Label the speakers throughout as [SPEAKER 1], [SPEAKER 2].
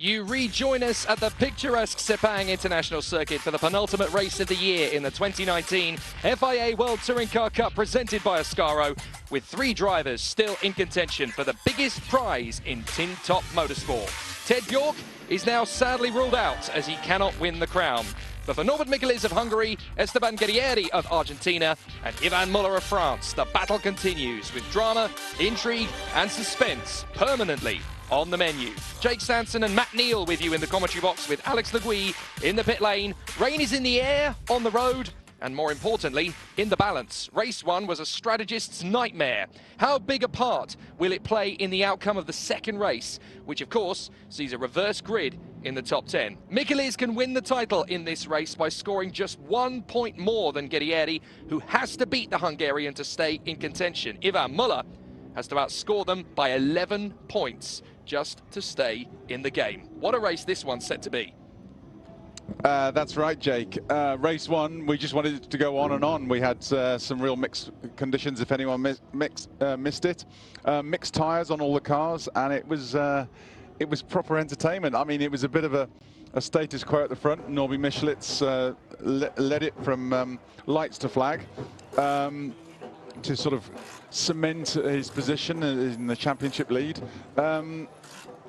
[SPEAKER 1] You rejoin us at the picturesque Sepang International Circuit for the penultimate race of the year in the 2019 FIA World Touring Car Cup presented by Ascaro, with 3 drivers still in contention for the biggest prize in Tin Top Motorsport. Ted Bjork is now sadly ruled out as he cannot win the crown. But for Norbert Michelis of Hungary, Esteban Guerrieri of Argentina and Yvan Muller of France, the battle continues with drama, intrigue and suspense permanently on the menu. Jake Sanson and Matt Neal with you in the commentary box with Alex Le Gui in the pit lane. Rain is in the air, on the road, and more importantly, in the balance. Race 1 was a strategist's nightmare. How big a part will it play in the outcome of the second race, which of course sees a reverse grid in the top 10? Michelis can win the title in this race by scoring just 1 point more than Guerrieri, who has to beat the Hungarian to stay in contention. Yvan Muller has to outscore them by 11 points just to stay in the game. What a race this one's set to be.
[SPEAKER 2] That's right, Jake. Race 1, we just wanted it to go on and on. We had some real mixed conditions, if anyone missed it. Mixed tyres on all the cars, and it was proper entertainment. I mean, it was a bit of a status quo at the front. Norby Michelis led it from lights to flag to sort of cement his position in the championship lead.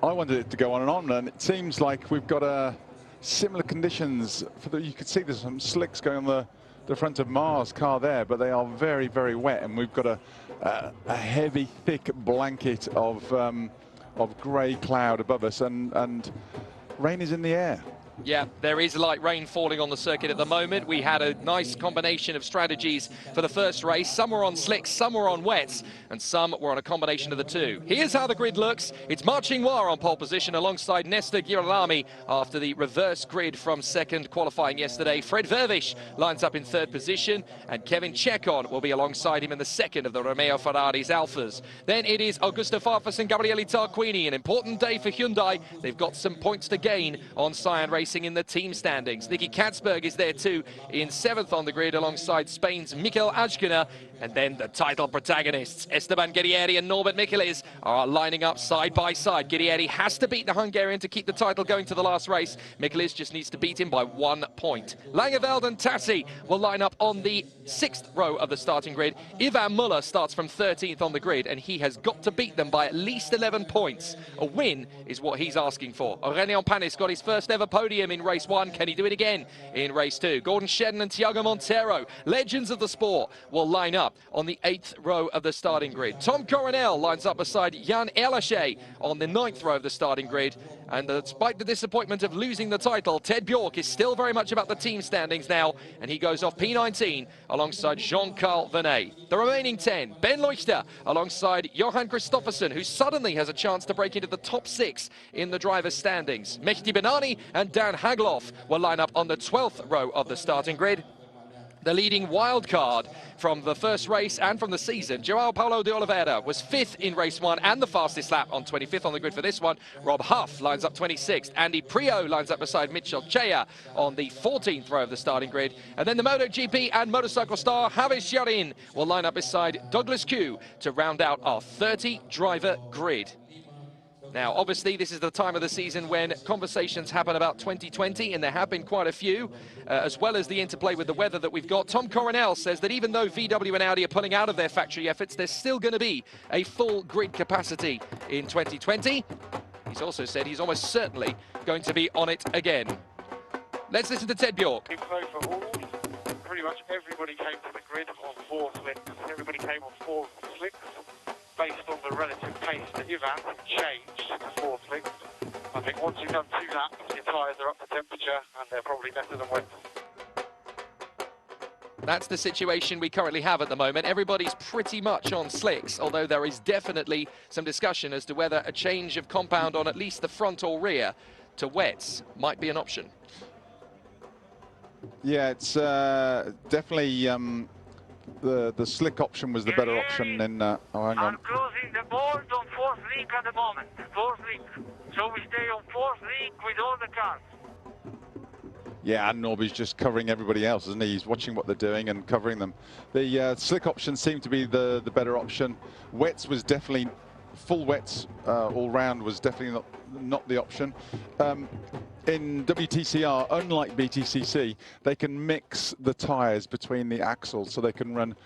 [SPEAKER 2] I wanted it to go on, and it seems like we've got similar conditions. You could see there's some slicks going on the front of Mars' car there, but they are very, very wet, and we've got a heavy, thick blanket of grey cloud above us, and rain is in the air.
[SPEAKER 1] Yeah, there is light rain falling on the circuit at the moment. We had a nice combination of strategies for the first race. Some were on slicks, some were on wets, and some were on a combination of the two. Here's how the grid looks. It's Marching Noir on pole position alongside Nestor Girolami after the reverse grid from second qualifying yesterday. Fred Vervish lines up in third position, and Kevin Chekon will be alongside him in the second of the Romeo Ferrari's Alphas. Then it is Augusto Farfus and Gabriele Tarquini. An important day for Hyundai. They've got some points to gain on Cyan Racing in the team standings. Nicky Katzberg is there too in 7th on the grid alongside Spain's Mikel Ajkuna. And then the title protagonists, Esteban Guerrieri and Norbert Michelis, are lining up side by side. Guerrieri has to beat the Hungarian to keep the title going to the last race. Michelis just needs to beat him by 1 point. Langeveld and Tassi will line up on the 6th row of the starting grid. Yvan Muller starts from 13th on the grid, and he has got to beat them by at least 11 points. A win is what he's asking for. Aurélien Panis got his first ever podium in race 1. Can he do it again in race 2? Gordon Shedden and Thiago Monteiro, legends of the sport, will line up on the 8th row of the starting grid. Tom Coronel lines up beside Jan Erlache on the 9th row of the starting grid. And despite the disappointment of losing the title, Ted Bjork is still very much about the team standings now, and he goes off P19 alongside Jean-Carl Vernet. The remaining 10, Ben Leuchter alongside Johan Kristoffersen, who suddenly has a chance to break into the top 6 in the drivers' standings. Mehdi Benani and Dan Hagloff will line up on the 12th row of the starting grid. The leading wild card from the first race and from the season, Joao Paulo de Oliveira, was 5th in race 1 and the fastest lap on 25th on the grid for this one. Rob Huff lines up 26th. Andy Prio lines up beside Mitchell Chea on the 14th row of the starting grid. And then the MotoGP and motorcycle star Javis Yarin will line up beside Douglas Q to round out our 30-driver grid. Now, obviously, this is the time of the season when conversations happen about 2020, and there have been quite a few, as well as the interplay with the weather that we've got. Tom Coronel says that even though VW and Audi are pulling out of their factory efforts, there's still going to be a full grid capacity in 2020. He's also said he's almost certainly going to be on it again. Let's listen to Ted Bjork.
[SPEAKER 3] For all, pretty much everybody came to the grid on 4 slicks. Everybody came on 4 slicks. Based on the relative pace that you've had, changed to 4 slicks. I think once you've done 2 laps, your tyres are up to temperature and they're probably better than wet.
[SPEAKER 1] That's the situation we currently have at the moment. Everybody's pretty much on slicks, although there is definitely some discussion as to whether a change of compound on at least the front or rear to wets might be an option.
[SPEAKER 2] Yeah, it's definitely the slick option was the better option in oh, hang on.
[SPEAKER 3] I'm closing the board on 4th league at the moment. 4th league. So we stay on 4th league with all the cars.
[SPEAKER 2] Yeah, and Norby's just covering everybody else, isn't he? He's watching what they're doing and covering them. The slick option seemed to be the better option. Wets was definitely full wets all round was definitely not the option. In WTCR, unlike BTCC, they can mix the tyres between the axles, so they can run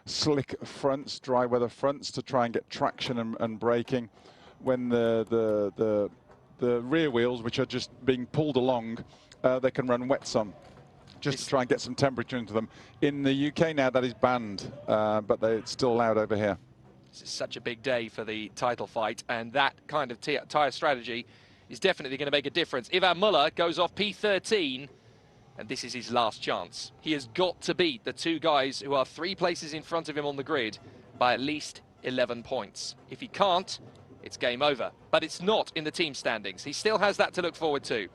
[SPEAKER 2] slick fronts, dry weather fronts, to try and get traction and braking when the rear wheels, which are just being pulled along, they can run wets on, just to try and get some temperature into them. In the UK now, that is banned, but it's still allowed over here.
[SPEAKER 1] This is such a big day for the title fight, and that kind of tyre strategy is definitely going to make a difference. Ivan Muller goes off P13, and this is his last chance. He has got to beat the two guys who are 3 places in front of him on the grid by at least 11 points. If he can't, it's game over. But it's not in the team standings. He still has that to look forward to.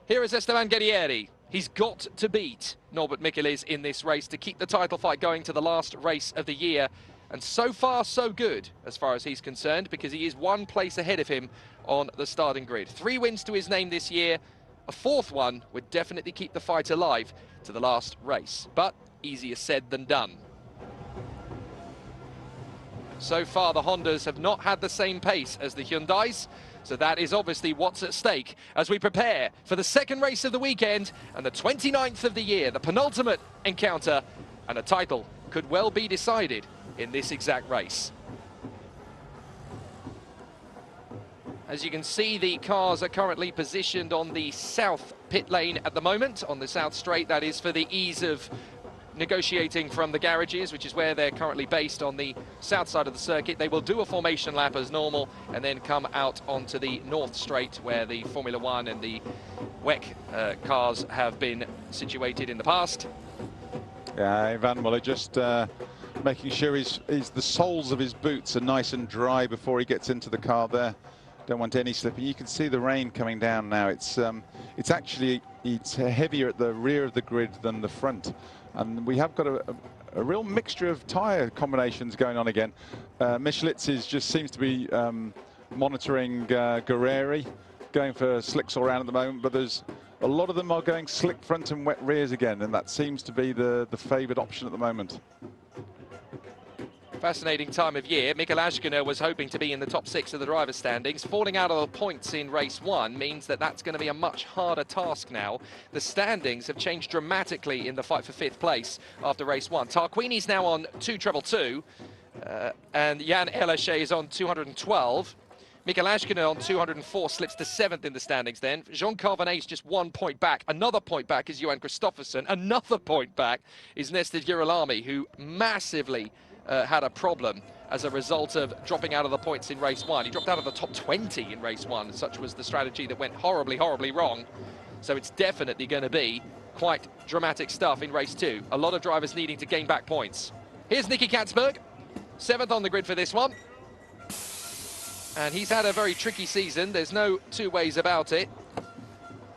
[SPEAKER 1] Here is Esteban Guerrieri. He's got to beat Norbert Michelis in this race to keep the title fight going to the last race of the year. And so far, so good, as far as he's concerned, because he is 1 place ahead of him on the starting grid. 3 wins to his name this year. A 4th one would definitely keep the fight alive to the last race. But easier said than done. So far, the Hondas have not had the same pace as the Hyundais. So that is obviously what's at stake as we prepare for the 2nd race of the weekend and the 29th of the year, the penultimate encounter, and a title could well be decided in this exact race. As you can see, the cars are currently positioned on the south pit lane at the moment, on the south straight. That is for the ease of negotiating from the garages, which is where they're currently based on the south side of the circuit. They will do a formation lap as normal and then come out onto the north straight where the Formula One and the WEC cars have been situated in the past.
[SPEAKER 2] Yeah, Ivan Muller just making sure the soles of his boots are nice and dry before he gets into the car there. Don't want any slipping. You can see the rain coming down now. It's heavier at the rear of the grid than the front, and we have got a real mixture of tyre combinations going on again. Michelis just seems to be monitoring Guerrieri, going for slicks all around at the moment, but there's a lot of them are going slick front and wet rears again, and that seems to be the favoured option at the moment.
[SPEAKER 1] Fascinating time of year. Mikael Ashkener was hoping to be in the top 6 of the driver's standings. Falling out of the points in race 1 means that that's going to be a much harder task now. The standings have changed dramatically in the fight for 5th place after race 1. Tarquini's now on 222, and Jan Elache is on 212. Mikael Ashkener on 204 slips to 7th in the standings then. Jean Carvenet is just 1 point back. Another point back is Johan Kristoffersen. Another point back is Nestor Girolami, who massively had a problem as a result of dropping out of the points in race 1. He dropped out of the top 20 in race 1. Such was the strategy that went horribly, horribly wrong. So it's definitely going to be quite dramatic stuff in race 2. A lot of drivers needing to gain back points. Here's Nicky Katzberg, 7th on the grid for this one. And he's had a very tricky season. There's no 2 ways about it.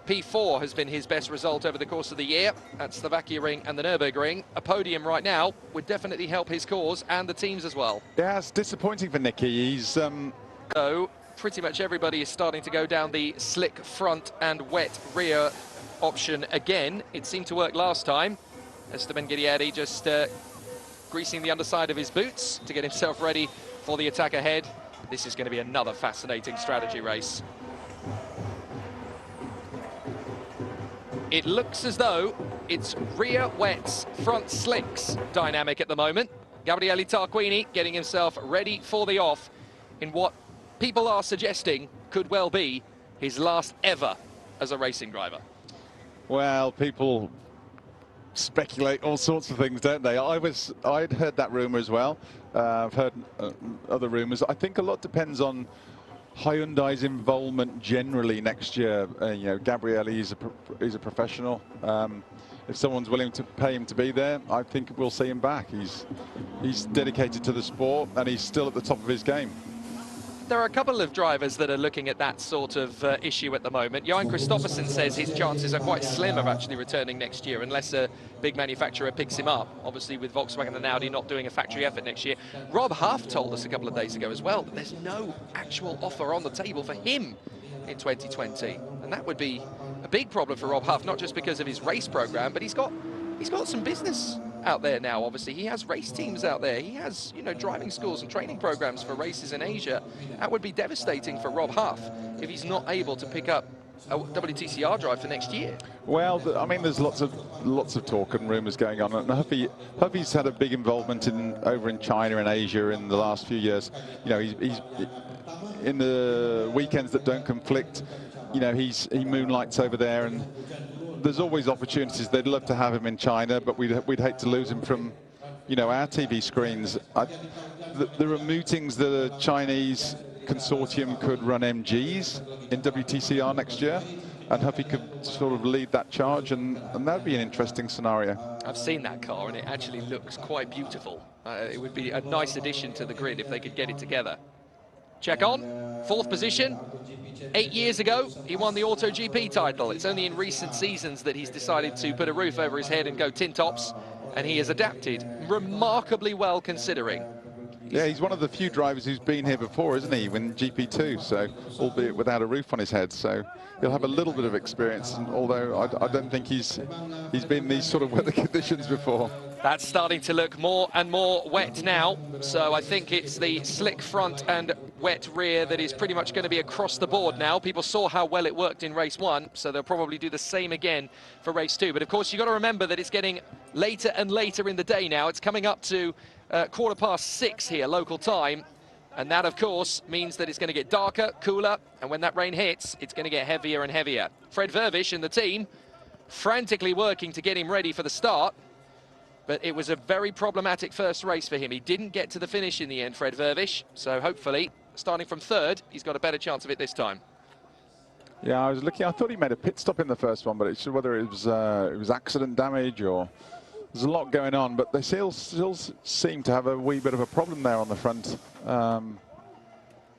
[SPEAKER 1] P4 has been his best result over the course of the year at Slovakia Ring and the Nürburgring. A podium right now would definitely help his cause and the teams as well.
[SPEAKER 2] Yeah, it's disappointing for Nicky. He's
[SPEAKER 1] So pretty much everybody is starting to go down the slick front and wet rear option again. It seemed to work last time. Esteban Guerrieri just greasing the underside of his boots to get himself ready for the attack ahead. This is going to be another fascinating strategy race. It looks as though it's rear wets, front slicks dynamic at the moment. Gabriele Tarquini getting himself ready for the off in what people are suggesting could well be his last ever as a racing driver.
[SPEAKER 2] Well, people speculate all sorts of things, don't they? I'd heard that rumour as well. I've heard other rumours. I think a lot depends on Hyundai's involvement generally next year. You know, Gabriele is a professional. If someone's willing to pay him to be there, I think we'll see him back. He's dedicated to the sport and he's still at the top of his game.
[SPEAKER 1] There are a couple of drivers that are looking at that sort of issue at the moment. Johan Kristoffersen says his chances are quite slim of actually returning next year unless a big manufacturer picks him up. Obviously with Volkswagen and Audi not doing a factory effort next year. Rob Huff told us a couple of days ago as well that there's no actual offer on the table for him in 2020. And that would be a big problem for Rob Huff, not just because of his race program, but he's got some business out there now, obviously. He has race teams out there. He has, you know, driving schools and training programs for races in Asia. That would be devastating for Rob Huff if he's not able to pick up a WTCR drive for next year.
[SPEAKER 2] Well, I mean, there's lots of talk and rumours going on. And Huffy's had a big involvement over in China and Asia in the last few years. You know, he's in the weekends that don't conflict. You know, he moonlights over there, and there's always opportunities. They'd love to have him in China, but we'd hate to lose him from, you know, our TV screens. There are meetings that a Chinese consortium could run MGs in WTCR next year, and Huffy could sort of lead that charge, and that'd be an interesting scenario.
[SPEAKER 1] I've seen that car, and it actually looks quite beautiful. It would be a nice addition to the grid if they could get it together. Check on, 4th position. 8 years ago, he won the Auto GP title. It's only in recent seasons that he's decided to put a roof over his head and go tin tops, and he has adapted remarkably well considering.
[SPEAKER 2] Yeah, he's one of the few drivers who's been here before, isn't he, in GP2, so albeit without a roof on his head, so he'll have a little bit of experience, and although I don't think he's been in these sort of weather conditions before.
[SPEAKER 1] That's starting to look more and more wet now, so I think it's the slick front and wet rear that is pretty much going to be across the board now. People saw how well it worked in race 1, so they'll probably do the same again for race 2. But of course, you've got to remember that it's getting later and later in the day now. It's coming up to 6:15 here, local time. And that, of course, means that it's going to get darker, cooler, and when that rain hits, it's going to get heavier and heavier. Fred Vervish and the team frantically working to get him ready for the start. But it was a very problematic first race for him. He didn't get to the finish in the end, Fred Vervish. So hopefully, starting from 3rd, he's got a better chance of it this time.
[SPEAKER 2] Yeah, I was looking. I thought he made a pit stop in the first one, but it's whether it was accident damage or there's a lot going on. But they still seem to have a wee bit of a problem there on the front.
[SPEAKER 1] Well,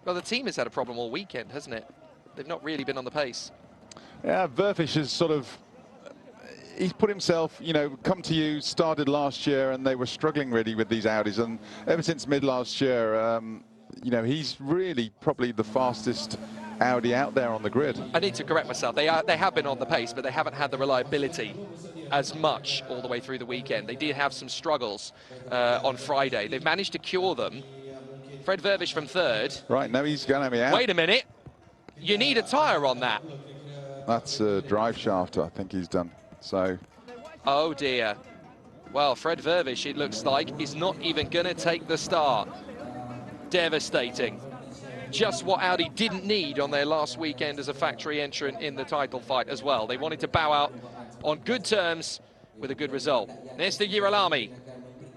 [SPEAKER 1] the team has had a problem all weekend, hasn't it? They've not really been on the pace.
[SPEAKER 2] Yeah, Vervish is sort of. He's put himself, you know, come to you, started last year, and they were struggling really with these Audis. And ever since mid last year, you know, he's really probably the fastest Audi out there on the grid.
[SPEAKER 1] I need to correct myself. They have been on the pace, but they haven't had the reliability as much all the way through the weekend. They did have some struggles on Friday. They've managed to cure them. Fred Vervish from 3rd.
[SPEAKER 2] Right, now he's going to be out.
[SPEAKER 1] Wait a minute. You need a tyre on that.
[SPEAKER 2] That's a drive shaft, I think he's done. So.
[SPEAKER 1] Oh dear. Well, Fred Vervish, it looks like, is not even going to take the start. Devastating. Just what Audi didn't need on their last weekend as a factory entrant in the title fight as well. They wanted to bow out on good terms with a good result. Nesta Girolami.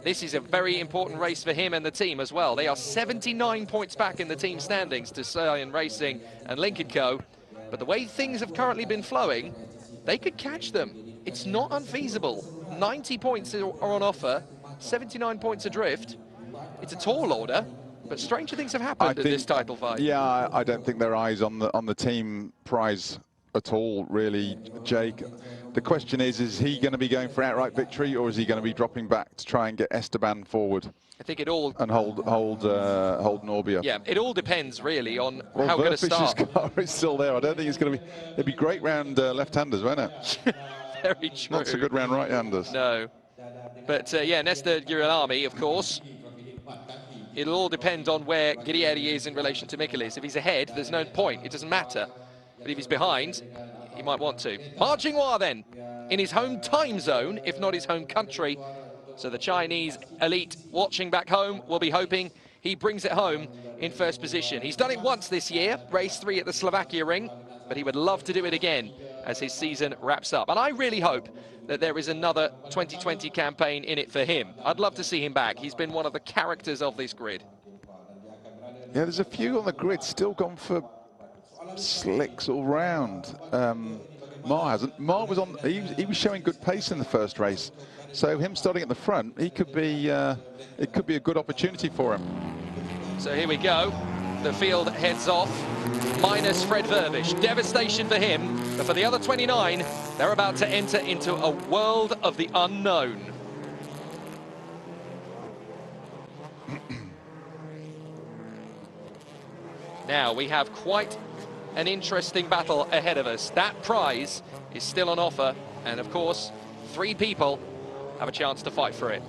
[SPEAKER 1] This is a very important race for him and the team as well. They are 79 points back in the team standings to Scion Racing and Lincoln Co. But the way things have currently been flowing, they could catch them. It's not unfeasible. 90 points are on offer, 79 points adrift. It's a tall order, but stranger things have happened in this title fight.
[SPEAKER 2] Yeah, I don't think their eyes on the team prize at all, really, Jake. The question is he going to be going for outright victory, or is he going to be dropping back to try and get Esteban forward?
[SPEAKER 1] I think it all...
[SPEAKER 2] And hold Norbia.
[SPEAKER 1] Yeah, it all depends, really, on how good a start.
[SPEAKER 2] Vervish's car is still there. I don't think it's going to be... It'd be great round left-handers, won't it?
[SPEAKER 1] Very true.
[SPEAKER 2] Not so good round right-handers.
[SPEAKER 1] No. But, yeah, Nesta Girolami, of course. It'll all depend on where Guerrieri is in relation to Michaelis. If he's ahead, there's no point. It doesn't matter. But if he's behind, he might want to. Ma Jinghua, then, in his home time zone, if not his home country. So the Chinese elite watching back home will be hoping he brings it home in first position. He's done it once this year, race 3 at the Slovakia ring, but he would love to do it again as his season wraps up. And I really hope that there is another 2020 campaign in it for him. I'd love to see him back. He's been one of the characters of this grid.
[SPEAKER 2] Yeah, there's a few on the grid still gone for slicks all round. Ma hasn't. Ma was on. He was showing good pace in the first race, so him starting at the front, he could be. It could be a good opportunity for him.
[SPEAKER 1] So here we go. The field heads off, minus Fred Vervish. Devastation for him, but for the other 29, they're about to enter into a world of the unknown. Now we have quite an interesting battle ahead of us. That prize is still on offer, and of course, 3 people have a chance to fight for it.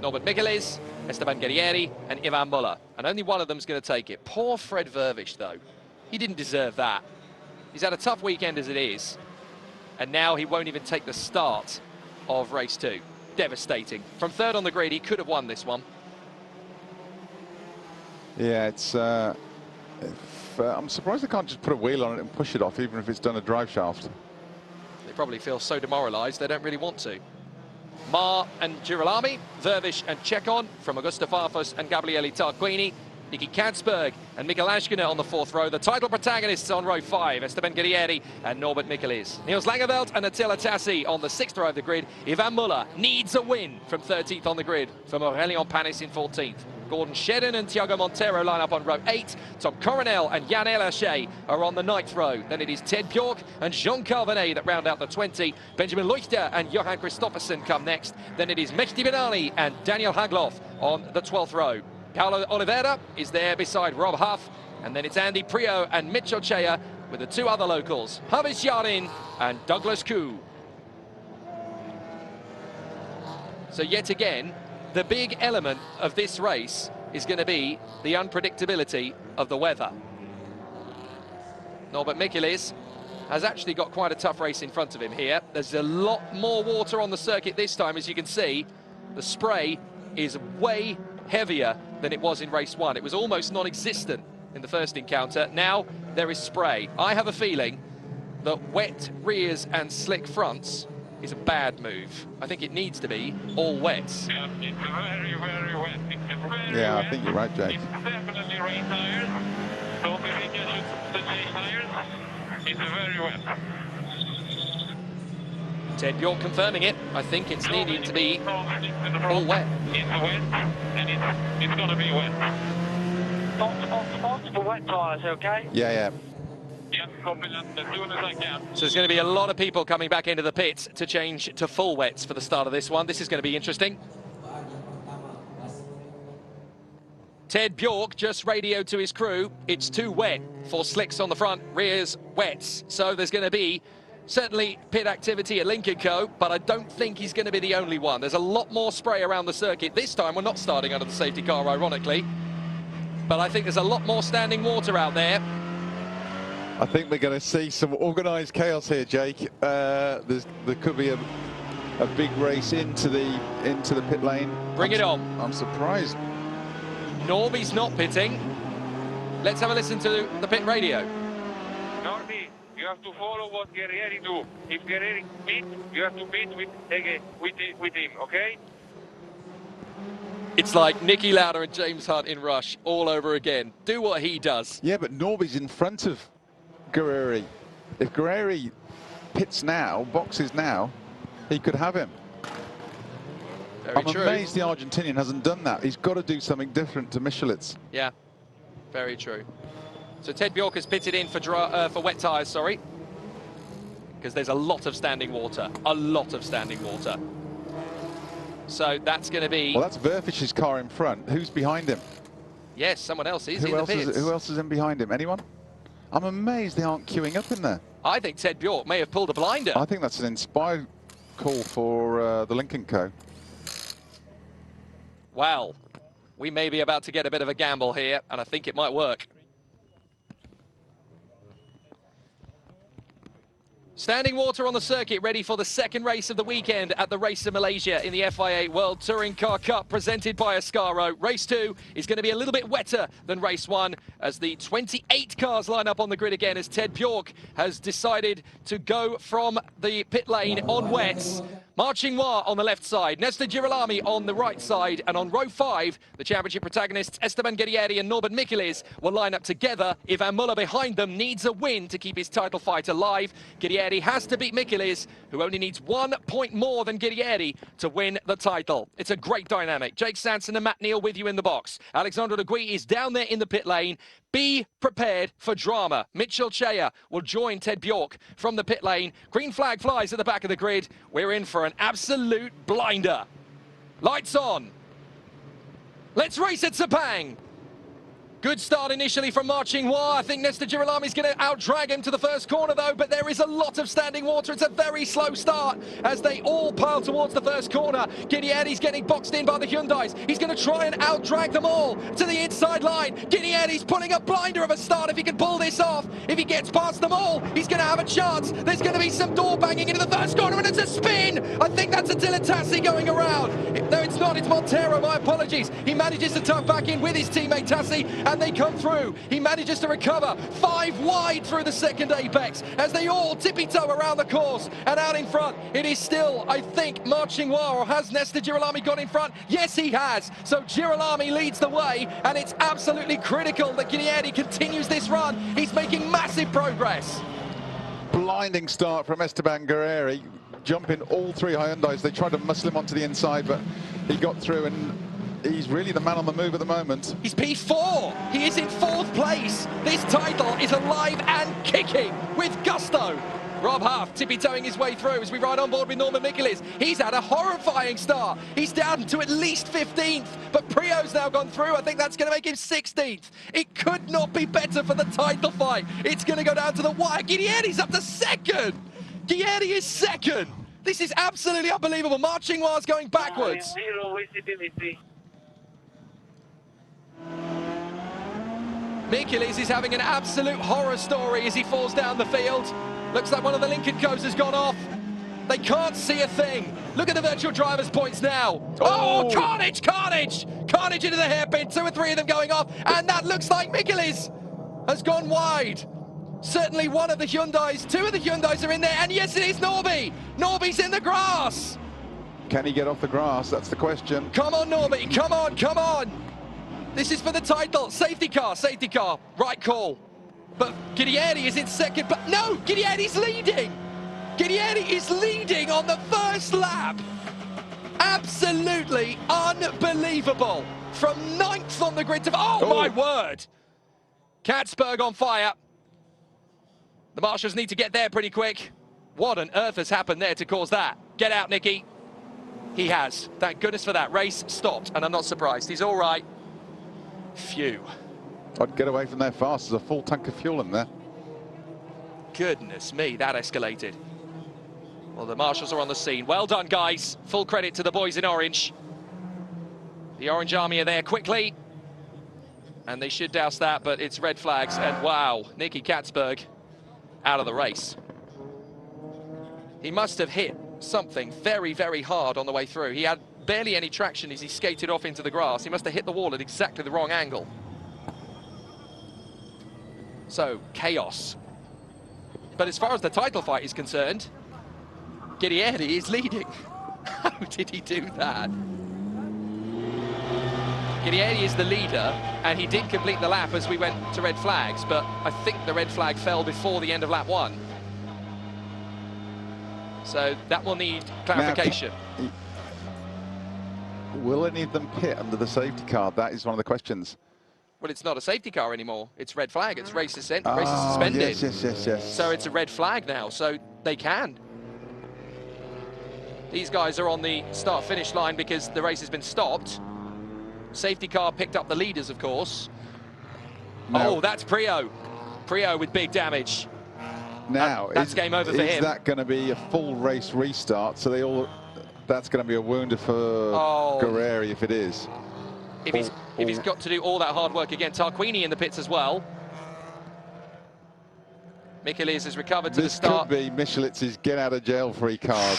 [SPEAKER 1] Norbert Michels, Esteban Guerrieri and Ivan Muller. And only one of them's going to take it. Poor Fred Vervish, though. He didn't deserve that. He's had a tough weekend as it is. And now he won't even take the start of race 2. Devastating. From third on the grid, he could have won this one.
[SPEAKER 2] Yeah, it's... I'm surprised they can't just put a wheel on it and push it off, even if it's done a drive shaft.
[SPEAKER 1] They probably feel so demoralised they don't really want to. Mar and Girolami, Vervish and Chekon from Augusta Farfus and Gabriele Tarquini, Nicky Katzberg and Mikael Ashkener on the 4th row. The title protagonists on row 5, Esteban Guerrieri and Norbert Michels. Niels Langeveld and Attila Tassi on the 6th row of the grid. Ivan Muller needs a win from 13th on the grid from Aurélien Panis in 14th. Gordon Shedden and Thiago Montero line up on row 8. Tom Coronel and Jan Elaché are on the 9th row. Then it is Ted Bjork and Jean Calvinet that round out the 20. Benjamin Leuchter and Johan Christoffersen come next. Then it is Mehdi Benali and Daniel Hagloff on the 12th row. Paulo Oliveira is there beside Rob Huff. And then it's Andy Prio and Mitchell Chea with the 2 other locals, Havis Yarin and Douglas Koo. So yet again, the big element of this race is going to be the unpredictability of the weather. Norbert Michels has actually got quite a tough race in front of him here. There's a lot more water on the circuit this time, as you can see. The spray is way heavier than it was in race 1. It was almost non-existent in the first encounter. Now there is spray. I have a feeling that wet rears and slick fronts is a bad move. I think it needs to be all wets.
[SPEAKER 3] Yeah, it's very, very wet. It's very
[SPEAKER 2] Yeah,
[SPEAKER 3] wet.
[SPEAKER 2] I think you're right, Jake.
[SPEAKER 3] It's definitely rain tires. So maybe just change tires. It's very wet.
[SPEAKER 1] Ted Bjork confirming it. I think it's needing to be all wet.
[SPEAKER 3] It's wet, and it's going to be wet. Spots for wet tires, okay?
[SPEAKER 2] Yeah.
[SPEAKER 3] Yeah, copy that as soon as I can.
[SPEAKER 1] So there's going to be a lot of people coming back into the pits to change to full wets for the start of this one. This is going to be interesting. Ted Bjork just radioed to his crew. It's too wet for slicks on the front, rears wets. So there's going to be certainly pit activity at Lincoln Co, but I don't think he's going to be the only one. There's a lot more spray around the circuit. This time we're not starting under the safety car, ironically. But I think there's a lot more standing water out there.
[SPEAKER 2] I think we're going to see some organised chaos here, Jake. There could be a big race into the pit lane.
[SPEAKER 1] Bring it on.
[SPEAKER 2] I'm surprised.
[SPEAKER 1] Norby's not pitting. Let's have a listen to the pit radio.
[SPEAKER 3] Norby, you have to follow what Guerrieri do. If Guerrieri pit, you have to pit with him, okay?
[SPEAKER 1] It's like Nicky Lauda and James Hunt in Rush all over again. Do what he does.
[SPEAKER 2] Yeah, but Norby's in front of Guerrieri. If Guerrieri pits now, boxes now, he could have him.
[SPEAKER 1] Very
[SPEAKER 2] I'm
[SPEAKER 1] true.
[SPEAKER 2] amazed the Argentinian hasn't done that. He's got to do something different to Michelis.
[SPEAKER 1] Yeah, very true. So Ted Bjork has pitted in for wet tyres, sorry, because there's a lot of standing water. A lot of standing water. So that's going to be...
[SPEAKER 2] Well, that's Vervich's car in front. Who's behind him?
[SPEAKER 1] Yes, someone else is
[SPEAKER 2] Who
[SPEAKER 1] in the
[SPEAKER 2] else
[SPEAKER 1] pits.
[SPEAKER 2] who else is in behind him? Anyone? I'm amazed they aren't queuing up in there.
[SPEAKER 1] I think Ted Bjork may have pulled a blinder.
[SPEAKER 2] I think that's an inspired call for the Lincoln Co.
[SPEAKER 1] Well, we may be about to get a bit of a gamble here, and I think it might work. Standing water on the circuit, ready for the second race of the weekend at the Race of Malaysia in the FIA World Touring Car Cup, presented by Ascaro. Race 2 is going to be a little bit wetter than race 1, as the 28 cars line up on the grid again, as Ted Bjork has decided to go from the pit lane on wets. Marching Noir on the left side, Nestor Girolami on the right side, and on row 5, the championship protagonists Esteban Guerrieri and Norbert Michels will line up together. Ivan Muller behind them needs a win to keep his title fight alive. Guerrieri has to beat Michels, who only needs 1 point more than Guerrieri to win the title. It's a great dynamic. Jake Sanson and Matt Neal with you in the box. Alexandre de Guy is down there in the pit lane. Be prepared for drama. Mitchell Chea will join Ted Bjork from the pit lane. Green flag flies at the back of the grid. We're in for an absolute blinder. Lights on. Let's race at Sepang. Good start initially from Marching War. I think Nesta Girolami's going to out-drag him to the first corner, though, but there is a lot of standing water. It's a very slow start as they all pile towards the first corner. Gideoni's getting boxed in by the Hyundais. He's going to try and out-drag them all to the inside line. Gideoni's pulling a blinder of a start if he can pull this off. If he gets past them all, he's going to have a chance. There's going to be some door banging into the first corner, and it's a spin. I think that's Attila Tassi going around. No, it's not. It's Montero. My apologies. He manages to tuck back in with his teammate Tassi, and they come through. He manages to recover 5 wide through the second apex as they all tippy-toe around the course. And out in front, it is still, I think, Marching War. Or has Nesta Girolami got in front? Yes, he has. So Girolami leads the way, and it's absolutely critical that Gideoni continues this run. He's making massive progress.
[SPEAKER 2] Blinding start from Esteban Guerreri, jumping all 3 Hyundais. They tried to muscle him onto the inside, but he got through, and he's really the man on the move at the moment.
[SPEAKER 1] He's P4. He is in 4th place. This title is alive and kicking with gusto. Rob Huff tippy-toeing his way through as we ride on board with Norman Michelis. He's had a horrifying start. He's down to at least 15th, but Prio's now gone through. I think that's going to make him 16th. It could not be better for the title fight. It's going to go down to the wire. Gideoni's up to 2nd. Gideoni is 2nd. This is absolutely unbelievable. Marching War's going backwards.
[SPEAKER 3] Zero visibility.
[SPEAKER 1] Michelis is having an absolute horror story as he falls down the field. Looks like one of the Lincoln Co's has gone off. They can't see a thing. Look at the virtual driver's points now. Oh, carnage, carnage! Carnage into the hairpin, 2 or 3 of them going off, and that looks like Michelis has gone wide. Certainly one of the Hyundais, 2 of the Hyundais are in there, and yes, it is Norby. Norby's in the grass.
[SPEAKER 2] Can he get off the grass? That's the question.
[SPEAKER 1] Come on, Norby, come on, come on. This is for the title. Safety car, right call. But Gideoni is in 2nd, but no, Gideoni's leading. Gideoni is leading on the first lap. Absolutely unbelievable. From 9th on the grid to, oh my word. Katzberg on fire. The marshals need to get there pretty quick. What on earth has happened there to cause that? Get out, Nicky. He has. Thank goodness for that. Race stopped, and I'm not surprised. He's all right. Phew.
[SPEAKER 2] I'd get away from there fast. There's a full tank of fuel in there.
[SPEAKER 1] Goodness me, that escalated. Well, the marshals are on the scene. Well done, guys. Full credit to the boys in orange. The Orange Army are there quickly. And they should douse that, but it's red flags. And wow, Nicky Katzberg out of the race. He must have hit something very, very hard on the way through. He had barely any traction as he skated off into the grass. He must have hit the wall at exactly the wrong angle. So, chaos. But as far as the title fight is concerned, Gideoni is leading. How did he do that? Gideoni is the leader, and he did complete the lap as we went to red flags, but I think the red flag fell before the end of lap 1. So that will need clarification.
[SPEAKER 2] Now, will any of them pit under the safety car? That is one of the questions.
[SPEAKER 1] Well, it's not a safety car anymore. It's red flag. It's race suspended.
[SPEAKER 2] Yes.
[SPEAKER 1] So it's a red flag now, so they can. These guys are on the start-finish line because the race has been stopped. Safety car picked up the leaders, of course. Oh, that's Prio. Prio with big damage.
[SPEAKER 2] Now,
[SPEAKER 1] that's game over for him.
[SPEAKER 2] Is that going to be a full race restart? So they all, that's going to be a wound for Guerreri if it is.
[SPEAKER 1] If he's got to do all that hard work again. Tarquini in the pits as well. Michelis has recovered to the start.
[SPEAKER 2] This could be Michelitz's get-out-of-jail-free card.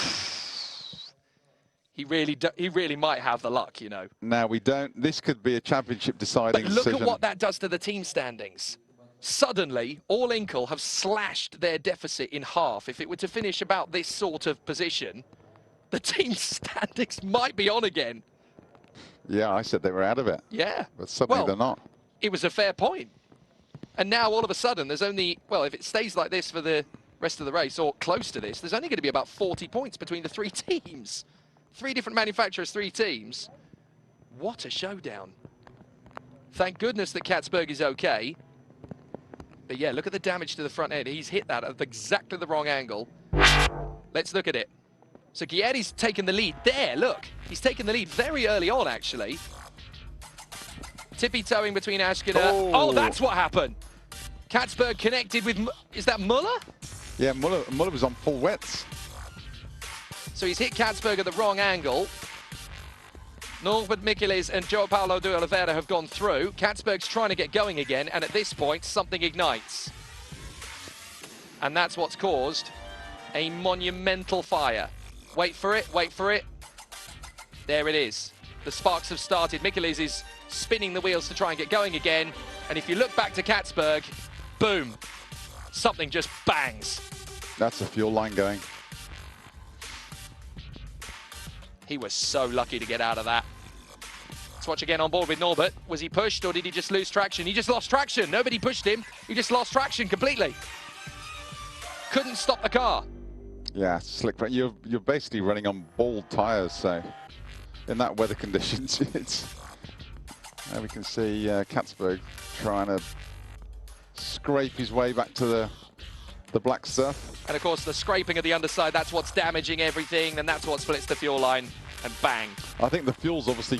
[SPEAKER 1] He really might have the luck, you know.
[SPEAKER 2] Now, we don't. This could be a championship-deciding decision.
[SPEAKER 1] Look at what that does to the team standings. Suddenly, All Inkle have slashed their deficit in half. If it were to finish about this sort of position, the team standings might be on again.
[SPEAKER 2] Yeah, I said they were out of it.
[SPEAKER 1] Yeah.
[SPEAKER 2] But suddenly they're not.
[SPEAKER 1] It was a fair point. And now, all of a sudden, there's only, well, if it stays like this for the rest of the race, or close to this, there's only going to be about 40 points between the 3 teams. 3 different manufacturers, 3 teams. What a showdown. Thank goodness that Katzberg is okay. But yeah, look at the damage to the front end. He's hit that at exactly the wrong angle. Let's look at it. So Gietti's taken the lead there, look. He's taken the lead very early on, actually. Tippy-toeing between Ashkenair. Oh, that's what happened. Katzberg connected with, is that Muller?
[SPEAKER 2] Yeah, Muller was on full wets.
[SPEAKER 1] So he's hit Katzberg at the wrong angle. Norbert Michelis and João Paulo de Oliveira have gone through. Katzberg's trying to get going again, and at this point, something ignites. And that's what's caused a monumental fire. Wait for it, wait for it. There it is. The sparks have started. Michelis is spinning the wheels to try and get going again. And if you look back to Katzberg, boom, something just bangs.
[SPEAKER 2] That's a fuel line going.
[SPEAKER 1] He was so lucky to get out of that. Let's watch again on board with Norbert. Was he pushed or did he just lose traction? He just lost traction. Nobody pushed him. He just lost traction completely. Couldn't stop the car.
[SPEAKER 2] Yeah, slick. You're basically running on bald tyres, so in that weather conditions, it's. There we can see Katzberg trying to scrape his way back to the black stuff.
[SPEAKER 1] And of course, the scraping of the underside, that's what's damaging everything, and that's what splits the fuel line, and bang.
[SPEAKER 2] I think the fuel's obviously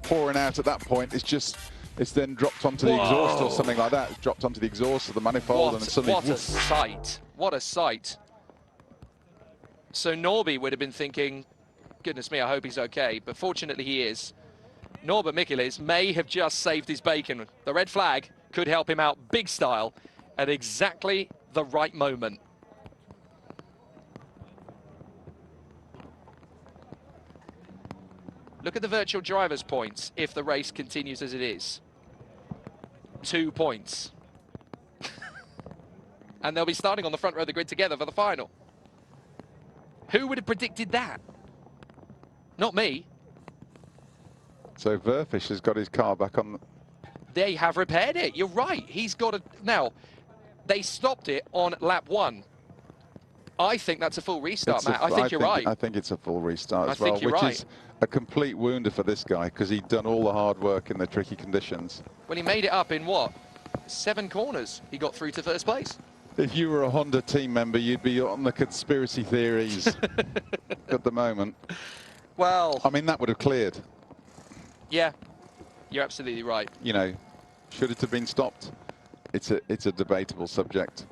[SPEAKER 2] pouring out at that point. It's then dropped onto the exhaust or something like that. It's dropped onto the exhaust of the manifold, and suddenly.
[SPEAKER 1] What a sight! What a sight! So Norby would have been thinking, goodness me, I hope he's okay. But fortunately, he is. Norbert Michelis may have just saved his bacon. The red flag could help him out big style at exactly the right moment. Look at the virtual driver's points if the race continues as it is. 2 points. And they'll be starting on the front row of the grid together for the final. Who would have predicted that? Not me.
[SPEAKER 2] So Verfish has got his car back on.
[SPEAKER 1] They have repaired it. You're right. He's got it. Now, they stopped it on lap 1. I think that's a full restart, Matt. I think you're right.
[SPEAKER 2] I think it's a full restart as
[SPEAKER 1] I
[SPEAKER 2] well,
[SPEAKER 1] think you're
[SPEAKER 2] which
[SPEAKER 1] right.
[SPEAKER 2] is a complete wounder for this guy because he'd done all the hard work in the tricky conditions.
[SPEAKER 1] When he made it up in what? 7 corners, he got through to first place.
[SPEAKER 2] If you were a Honda team member, you'd be on the conspiracy theories at the moment.
[SPEAKER 1] Well,
[SPEAKER 2] I mean, that would have cleared.
[SPEAKER 1] Yeah, you're absolutely right.
[SPEAKER 2] You know, should it have been stopped? It's a debatable subject.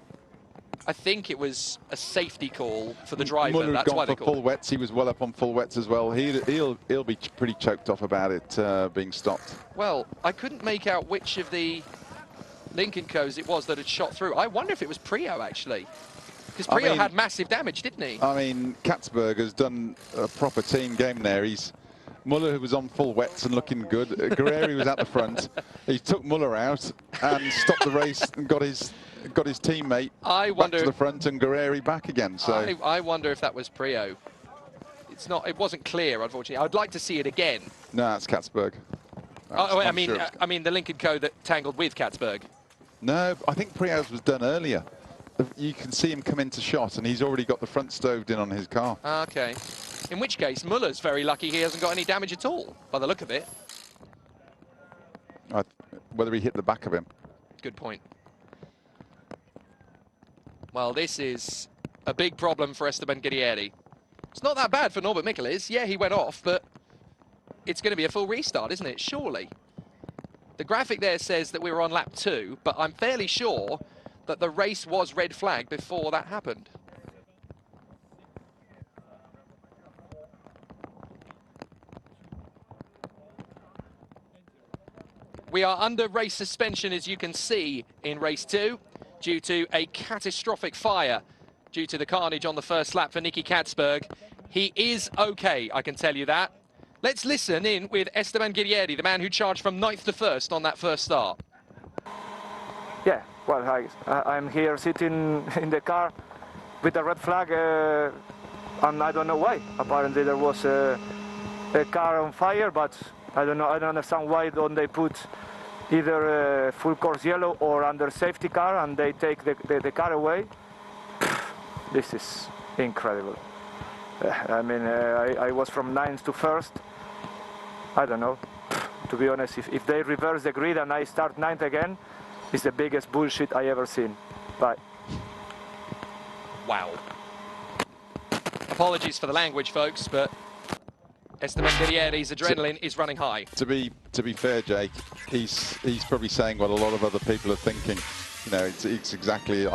[SPEAKER 1] I think it was a safety call for the driver.
[SPEAKER 2] Muller had
[SPEAKER 1] That's why
[SPEAKER 2] gone
[SPEAKER 1] they
[SPEAKER 2] for
[SPEAKER 1] called
[SPEAKER 2] full wets. He was well up on full wets as well. He'll be pretty choked off about it being stopped.
[SPEAKER 1] Well, I couldn't make out which of the Lincoln Co's it was that had shot through. I wonder if it was Prio, actually. Because Prio had massive damage, didn't he?
[SPEAKER 2] I mean, Katzberg has done a proper team game there. Muller was on full wets and looking good. Guerreri was at the front. He took Muller out and stopped the race and got his teammate back to the front and Guerreri back again. So
[SPEAKER 1] I wonder if that was Prio. It's not. It wasn't clear, unfortunately. I'd like to see it again.
[SPEAKER 2] No, it's Katzberg.
[SPEAKER 1] I mean the Lincoln Co that tangled with Katzberg.
[SPEAKER 2] No, I think Prio's was done earlier. You can see him come into shot, and he's already got the front stoved in on his car.
[SPEAKER 1] Okay. In which case, Muller's very lucky he hasn't got any damage at all, by the look of it.
[SPEAKER 2] Whether he hit the back of him.
[SPEAKER 1] Good point. Well, this is a big problem for Esteban Guerrieri. It's not that bad for Norbert Michelis. Yeah, he went off, but it's going to be a full restart, isn't it? Surely. The graphic there says that we were on lap 2, but I'm fairly sure that the race was red flag before that happened. We are under race suspension, as you can see, in race 2, due to a catastrophic fire due to the carnage on the first lap for Nicky Katzberg. He is okay, I can tell you that. Let's listen in with Esteban Guerrieri, the man who charged from 9th to 1st on that first start.
[SPEAKER 4] Yeah, well, I'm here sitting in the car with a red flag, and I don't know why. Apparently there was a car on fire, but I don't know. I don't understand why don't they put either a full course yellow or under safety car and they take the car away. This is incredible. I mean, I was from 9th to 1st. I don't know. To be honest, if they reverse the grid and I start 9th again, it's the biggest bullshit I ever seen. Bye.
[SPEAKER 1] Wow. Apologies for the language, folks, but Esteban Guerrieri's adrenaline is running high.
[SPEAKER 2] To be fair, Jake, he's probably saying what a lot of other people are thinking. You know, it's exactly.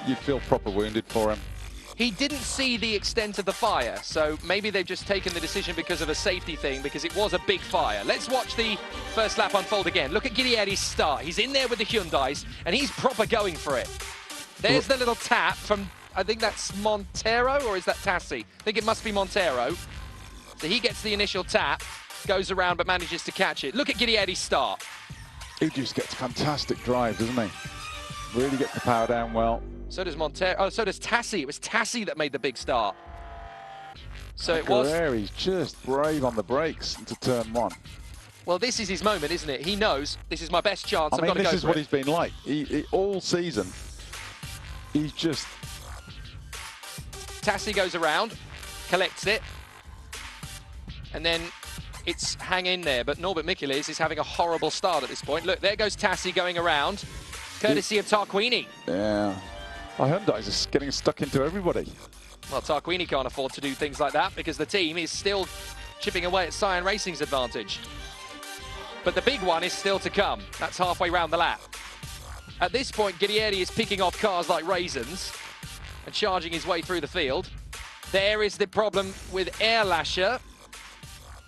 [SPEAKER 2] You'd feel proper wounded for him.
[SPEAKER 1] He didn't see the extent of the fire, so maybe they've just taken the decision because of a safety thing, because it was a big fire. Let's watch the first lap unfold again. Look at Guerrieri's start. He's in there with the Hyundais, and he's proper going for it. There's the little tap from, I think that's Montero, or is that Tassi? I think it must be Montero. So he gets the initial tap, goes around, but manages to catch it. Look at Guerrieri's start.
[SPEAKER 2] He just gets fantastic drive, doesn't he? Really gets the power down well.
[SPEAKER 1] So does Montero. Oh, so does Tassi. It was Tassi that made the big start. So it was.
[SPEAKER 2] He's just brave on the brakes into turn one.
[SPEAKER 1] Well, this is his moment, isn't it? He knows this is my best chance.
[SPEAKER 2] I mean,
[SPEAKER 1] I've got to go
[SPEAKER 2] this is
[SPEAKER 1] for
[SPEAKER 2] what
[SPEAKER 1] it.
[SPEAKER 2] he's been like. He all season. He's just.
[SPEAKER 1] Tassi goes around, collects it, and then it's hang in there. But Norbert Michelis is having a horrible start at this point. Look, there goes Tassi going around, courtesy of Tarquini.
[SPEAKER 2] Yeah. Our Hyundai's are getting stuck into everybody.
[SPEAKER 1] Well, Tarquini can't afford to do things like that because the team is still chipping away at Cyan Racing's advantage. But the big one is still to come. That's halfway round the lap. At this point, Guerrieri is picking off cars like raisins and charging his way through the field. There is the problem with Airlasher.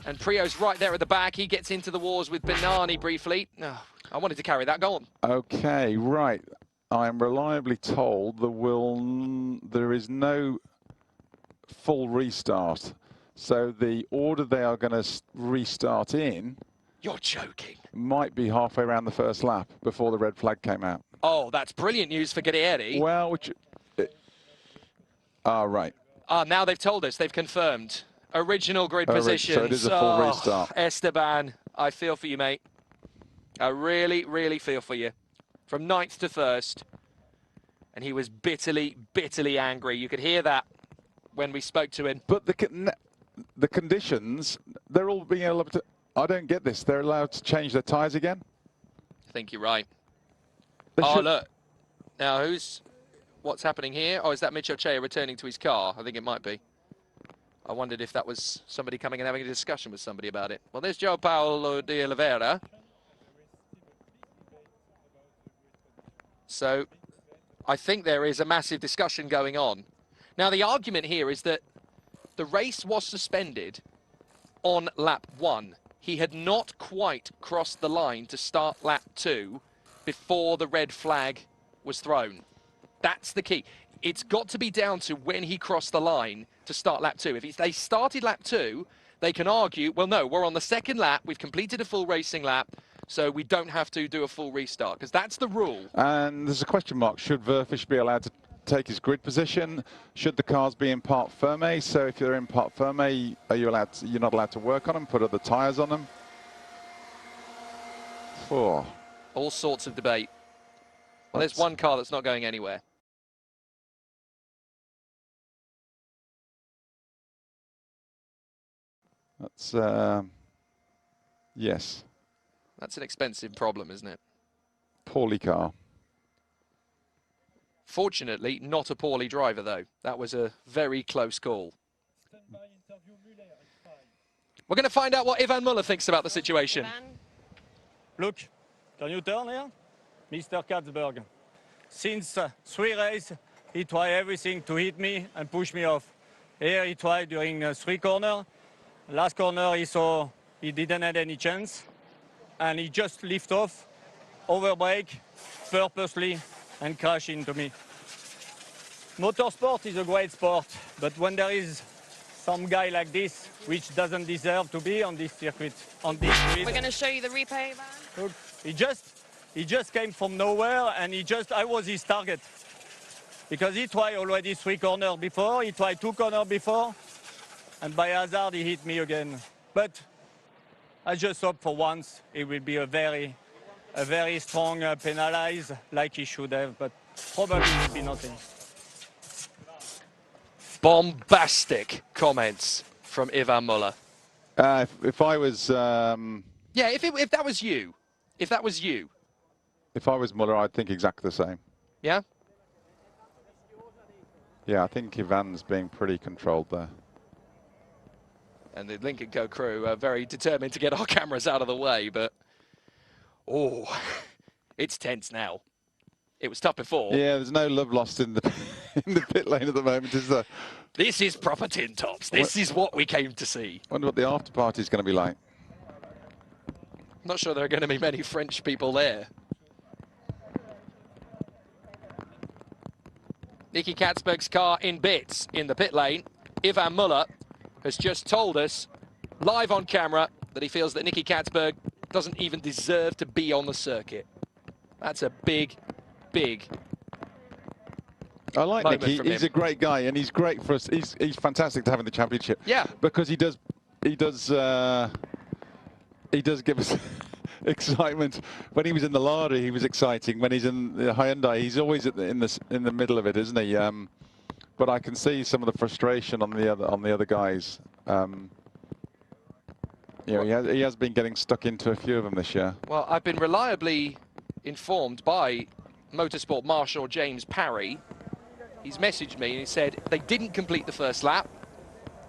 [SPEAKER 1] And Prio's right there at the back. He gets into the wars with Benani briefly. Oh, I wanted to carry that. Go on.
[SPEAKER 2] Okay, right. I am reliably told there is no full restart. So the order they are going to restart in...
[SPEAKER 1] You're joking.
[SPEAKER 2] ...might be halfway around the first lap before the red flag came out.
[SPEAKER 1] Oh, that's brilliant news for Guerrieri.
[SPEAKER 2] Well, right.
[SPEAKER 1] Now they've told us. They've confirmed. Original grid position.
[SPEAKER 2] So it is a full restart.
[SPEAKER 1] Esteban, I feel for you, mate. I really, really feel for you. From 9th to 1st, and he was bitterly, bitterly angry. You could hear that when we spoke to him.
[SPEAKER 2] But the conditions, they're all being able to... I don't get this. They're allowed to change their tyres again?
[SPEAKER 1] I think you're right.
[SPEAKER 2] They
[SPEAKER 1] Look. Now, what's happening here? Oh, is that Mitchell Chea returning to his car? I think it might be. I wondered if that was somebody coming and having a discussion with somebody about it. Well, there's João Paulo de Oliveira. So I think there is a massive discussion going on. Now, the argument here is that the race was suspended on lap 1. He had not quite crossed the line to start lap 2 before the red flag was thrown. That's the key. It's got to be down to when he crossed the line to start lap 2. If they started lap 2, they can argue, well, no, we're on the second lap. We've completed a full racing lap. So we don't have to do a full restart, because that's the rule.
[SPEAKER 2] And there's a question mark. Should Verfish be allowed to take his grid position? Should the cars be in part ferme? So if you're in part ferme, you're not allowed to work on them, put other tyres on them? Oh.
[SPEAKER 1] All sorts of debate. Well, there's one car that's not going anywhere.
[SPEAKER 2] That's, yes.
[SPEAKER 1] That's an expensive problem, isn't it?
[SPEAKER 2] Poorly car.
[SPEAKER 1] Fortunately, not a poorly driver, though. That was a very close call. We're going to find out what Ivan Muller thinks about the situation.
[SPEAKER 5] Look, can you turn here? Mr. Katzberg. Since 3 races, he tried everything to hit me and push me off. Here he tried during 3 corners. Last corner he saw he didn't have any chance. And he just lift off, overbrake, purposely, and crash into me. Motorsport is a great sport, but when there is some guy like this, which doesn't deserve to be on this circuit, on this grid.
[SPEAKER 6] We're going to show you the replay, Van.
[SPEAKER 5] Look, he just came from nowhere, and I was his target. Because he tried already 3 corners before, he tried 2 corners before, and by hazard he hit me again. But I just hope for once it will be a very strong penalize like he should have, but probably will be nothing.
[SPEAKER 1] Bombastic comments from Ivan Muller.
[SPEAKER 2] If I was...
[SPEAKER 1] Yeah, if that was you. If that was you.
[SPEAKER 2] If I was Muller, I'd think exactly the same.
[SPEAKER 1] Yeah?
[SPEAKER 2] Yeah, I think Ivan's being pretty controlled there.
[SPEAKER 1] And the Lincoln Co crew are very determined to get our cameras out of the way, but oh, it's tense now. It was tough before.
[SPEAKER 2] Yeah, there's no love lost in the in the pit lane at the moment, is there?
[SPEAKER 1] This is proper tin tops. This is what we came to see.
[SPEAKER 2] I wonder what the after party is going to be like.
[SPEAKER 1] Not sure there are going to be many French people there. Nicky Katzberg's car in bits in the pit lane. Ivan Muller has just told us live on camera that he feels that Nicky Katzberg doesn't even deserve to be on the circuit. That's a big, big
[SPEAKER 2] I like
[SPEAKER 1] moment
[SPEAKER 2] Nicky.
[SPEAKER 1] from
[SPEAKER 2] He's
[SPEAKER 1] him.
[SPEAKER 2] a great guy, and he's great for us. He's fantastic to have in the championship.
[SPEAKER 1] Yeah,
[SPEAKER 2] because he does give us excitement. When he was in the Lada, he was exciting. When he's in the Hyundai, he's always in the middle of it, isn't he? But I can see some of the frustration on the other guys. You know, he has been getting stuck into a few of them this year.
[SPEAKER 1] well, I've been reliably informed by Motorsport Marshal James Parry. He's messaged me and he said they didn't complete the first lap.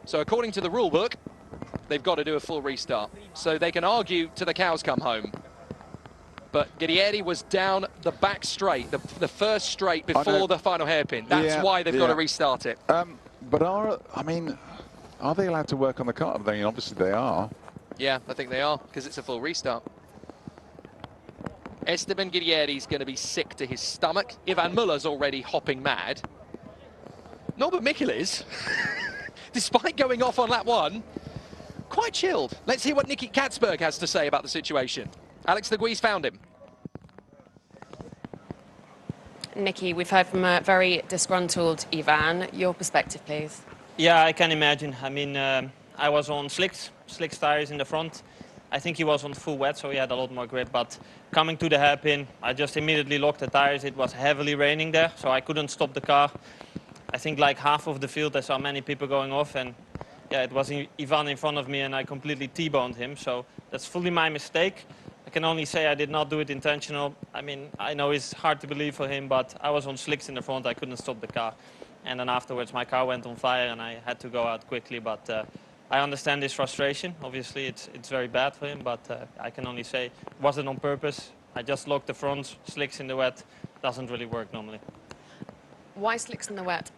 [SPEAKER 1] So according to the rule book, they've got to do a full restart. So they can argue till the cows come home. But Guerrieri was down the back straight, the first straight before the final hairpin. That's why they've got to restart it.
[SPEAKER 2] But are they allowed to work on the car? I mean, obviously they are.
[SPEAKER 1] Yeah, I think they are, because it's a full restart. Esteban Guerrieri's going to be sick to his stomach. Ivan Muller's already hopping mad. Norbert Mikkel is, despite going off on lap 1, quite chilled. Let's hear what Nicky Katzberg has to say about the situation. Alex de Guise found him.
[SPEAKER 6] Nicky, we've heard from a very disgruntled Ivan. Your perspective, please.
[SPEAKER 5] Yeah, I can imagine. I mean, I was on slicks tires in the front. I think he was on full wet, so he had a lot more grip. But coming to the hairpin, I just immediately locked the tires. It was heavily raining there, so I couldn't stop the car. I think like half of the field, I saw many people going off, and yeah, it was Ivan in front of me, and I completely T-boned him. So that's fully my mistake. I can only say I did not do it intentional. I mean, I know it's hard to believe for him, but I was on slicks in the front. I couldn't stop the car. And then afterwards, my car went on fire, and I had to go out quickly. But I understand his frustration. Obviously, it's very bad for him, but I can only say it wasn't on purpose. I just locked the front, slicks in the wet. Doesn't really work normally.
[SPEAKER 6] Why slicks in the wet?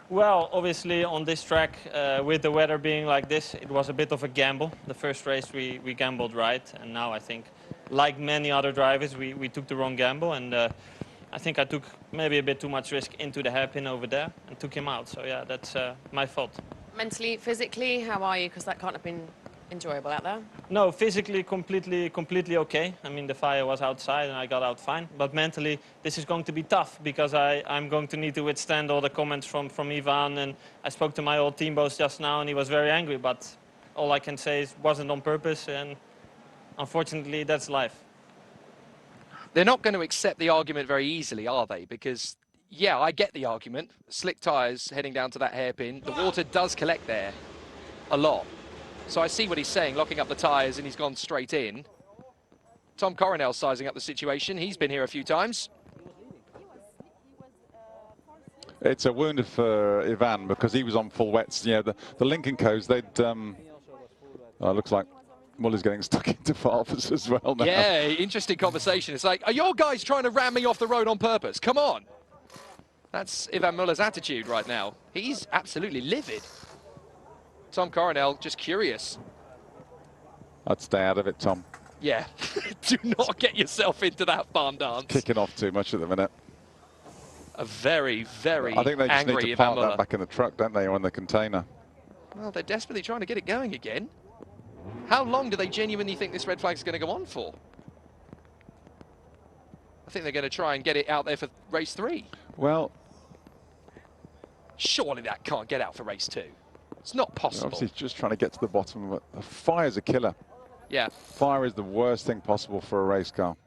[SPEAKER 5] Well, obviously on this track, with the weather being like this, it was a bit of a gamble. The first race we gambled right, and now I think, like many other drivers, we took the wrong gamble, and I think I took maybe a bit too much risk into the hairpin over there and took him out. So yeah, that's my fault.
[SPEAKER 6] Mentally, physically, how are you? Because that can't have been enjoyable out there.
[SPEAKER 5] No, physically, completely okay. I mean, the fire was outside and I got out fine. But mentally, this is going to be tough because I'm going to need to withstand all the comments from Ivan. And I spoke to my old team boss just now and he was very angry. But all I can say is it wasn't on purpose. And unfortunately, that's life.
[SPEAKER 1] They're not going to accept the argument very easily, are they? Because, yeah, I get the argument. Slick tyres heading down to that hairpin. The water does collect there a lot. So I see what he's saying, locking up the tyres, and he's gone straight in. Tom Coronel sizing up the situation. He's been here a few times.
[SPEAKER 2] It's a wound for Ivan because he was on full wets. You know, the Lincoln Co's, they'd... looks like Muller's getting stuck into Farfus as well now.
[SPEAKER 1] Yeah, interesting conversation. It's like, are your guys trying to ram me off the road on purpose? Come on. That's Ivan Muller's attitude right now. He's absolutely livid. Tom Coronel, just curious.
[SPEAKER 2] I'd stay out of it, Tom.
[SPEAKER 1] Yeah, do not get yourself into that barn dance.
[SPEAKER 2] Kicking off too much at the minute.
[SPEAKER 1] A very, very
[SPEAKER 2] I think they just need
[SPEAKER 1] angry
[SPEAKER 2] to
[SPEAKER 1] Ivan
[SPEAKER 2] park
[SPEAKER 1] Muller.
[SPEAKER 2] that back in the truck, don't they, or in the container?
[SPEAKER 1] Well, they're desperately trying to get it going again. How long do they genuinely think this red flag is going to go on for? I think they're going to try and get it out there for race 3.
[SPEAKER 2] Well,
[SPEAKER 1] surely that can't get out for race 2. It's not possible.
[SPEAKER 2] Obviously, just trying to get to the bottom of it. A fire's a killer.
[SPEAKER 1] Yeah.
[SPEAKER 2] Fire is the worst thing possible for a race car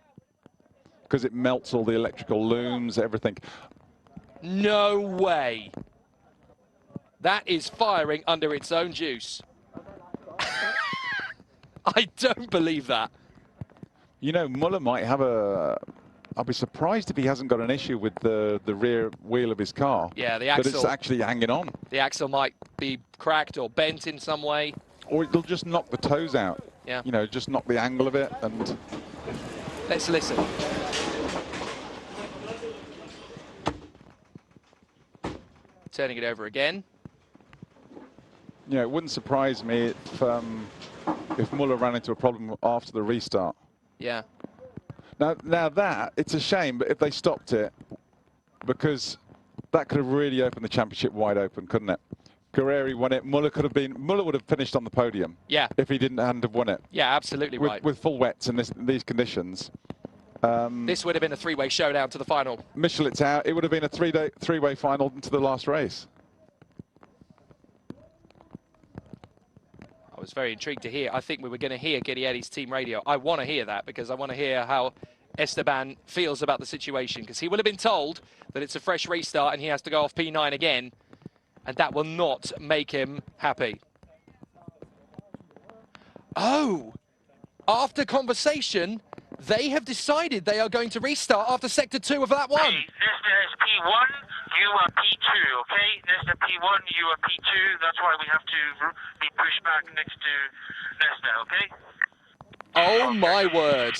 [SPEAKER 2] because it melts all the electrical looms, everything.
[SPEAKER 1] No way. That is firing under its own juice. I don't believe that.
[SPEAKER 2] You know, Muller might have a... I'll be surprised if he hasn't got an issue with the rear wheel of his car.
[SPEAKER 1] Yeah, the axle.
[SPEAKER 2] But it's actually hanging on.
[SPEAKER 1] The axle might be cracked or bent in some way.
[SPEAKER 2] or it'll just knock the toes out.
[SPEAKER 1] Yeah.
[SPEAKER 2] You know, just knock the angle of it. And
[SPEAKER 1] Let's listen. Turning it over again.
[SPEAKER 2] you know, it wouldn't surprise me if Muller ran into a problem after the restart.
[SPEAKER 1] Yeah.
[SPEAKER 2] Now that, it's a shame, but if they stopped it, because that could have really opened the championship wide open, couldn't it? Guerrieri won it. Muller would have finished on the podium.
[SPEAKER 1] Yeah.
[SPEAKER 2] If he hadn't have won it.
[SPEAKER 1] Yeah, absolutely right.
[SPEAKER 2] With full wets in these conditions.
[SPEAKER 1] This would have been a three-way showdown to the final.
[SPEAKER 2] Michelin's out. It would have been a three-way final into the last race.
[SPEAKER 1] I was very intrigued to hear. I think we were going to hear Guerrieri's team radio. I want to hear that because I want to hear how Esteban feels about the situation, because he will have been told that it's a fresh restart and he has to go off P9 again, and that will not make him happy. Oh, after conversation, they have decided they are going to restart after Sector 2 of that one.
[SPEAKER 3] Hey, Nesta is P1, you are P2, okay? Nesta P1, you are P2. That's why we have to be pushed back next to Nesta, okay?
[SPEAKER 1] Oh my word.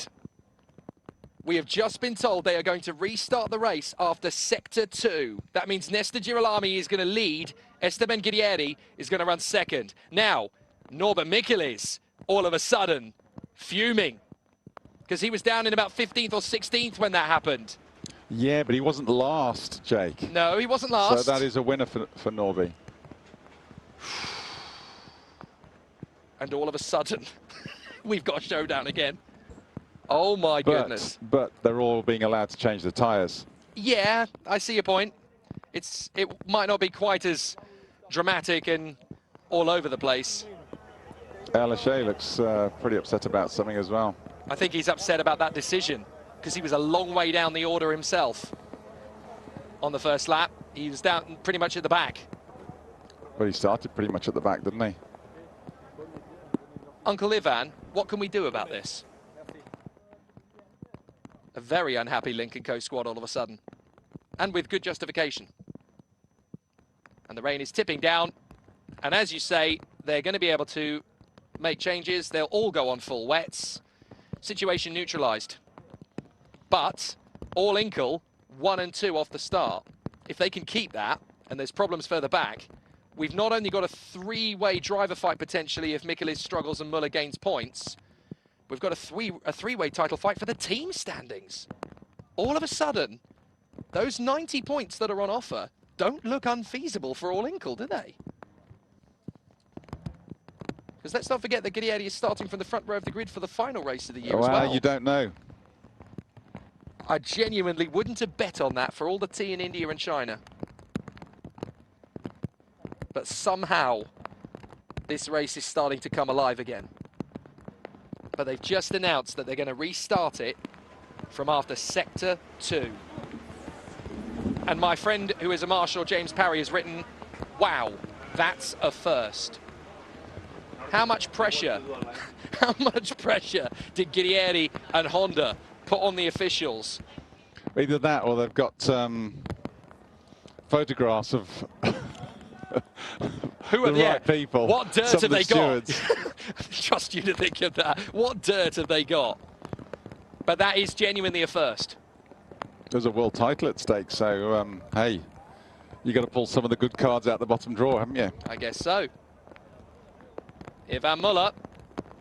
[SPEAKER 1] We have just been told they are going to restart the race after Sector 2. That means Nesta Girolami is going to lead. Esteban Guerrieri is going to run second. Now, Norbert Michelis, all of a sudden, fuming, because he was down in about 15th or 16th when that happened.
[SPEAKER 2] Yeah, but he wasn't last, Jake.
[SPEAKER 1] No, he wasn't last.
[SPEAKER 2] So that is a winner for Norby.
[SPEAKER 1] And all of a sudden, we've got a showdown again. Oh my goodness.
[SPEAKER 2] But they're all being allowed to change the tyres.
[SPEAKER 1] Yeah, I see your point. It might not be quite as dramatic and all over the place.
[SPEAKER 2] Lachey looks pretty upset about something as well.
[SPEAKER 1] I think he's upset about that decision because he was a long way down the order himself on the first lap. He was down pretty much at the back.
[SPEAKER 2] But he started pretty much at the back, didn't he?
[SPEAKER 1] Uncle Ivan, what can we do about this? A very unhappy Lincoln Co squad all of a sudden, and with good justification. And the rain is tipping down, and as you say, they're going to be able to make changes. They'll all go on full wets. Situation neutralised. But all Inkle 1 and 2 off the start. If they can keep that, and there's problems further back, we've not only got a three-way driver fight potentially if Michelis struggles and Muller gains points, we've got a three-way title fight for the team standings. All of a sudden, those 90 points that are on offer don't look unfeasible for all Inkle, do they? Because let's not forget that Guerrieri is starting from the front row of the grid for the final race of the year as well.
[SPEAKER 2] You don't know.
[SPEAKER 1] I genuinely wouldn't have bet on that for all the tea in India and China. But somehow, this race is starting to come alive again. But they've just announced that they're going to restart it from after Sector 2. And my friend who is a marshal, James Parry, has written, wow, that's a first. How much pressure, how much pressure did Guerrieri and Honda put on the officials?
[SPEAKER 2] Either that or they've got photographs of
[SPEAKER 1] Who are
[SPEAKER 2] the right people.
[SPEAKER 1] What dirt have they got?
[SPEAKER 2] Stewards.
[SPEAKER 1] Trust you to think of that. What dirt have they got? But that is genuinely a first.
[SPEAKER 2] There's a world title at stake, so hey, you got to pull some of the good cards out the bottom drawer, haven't you?
[SPEAKER 1] I guess so. Ivan Muller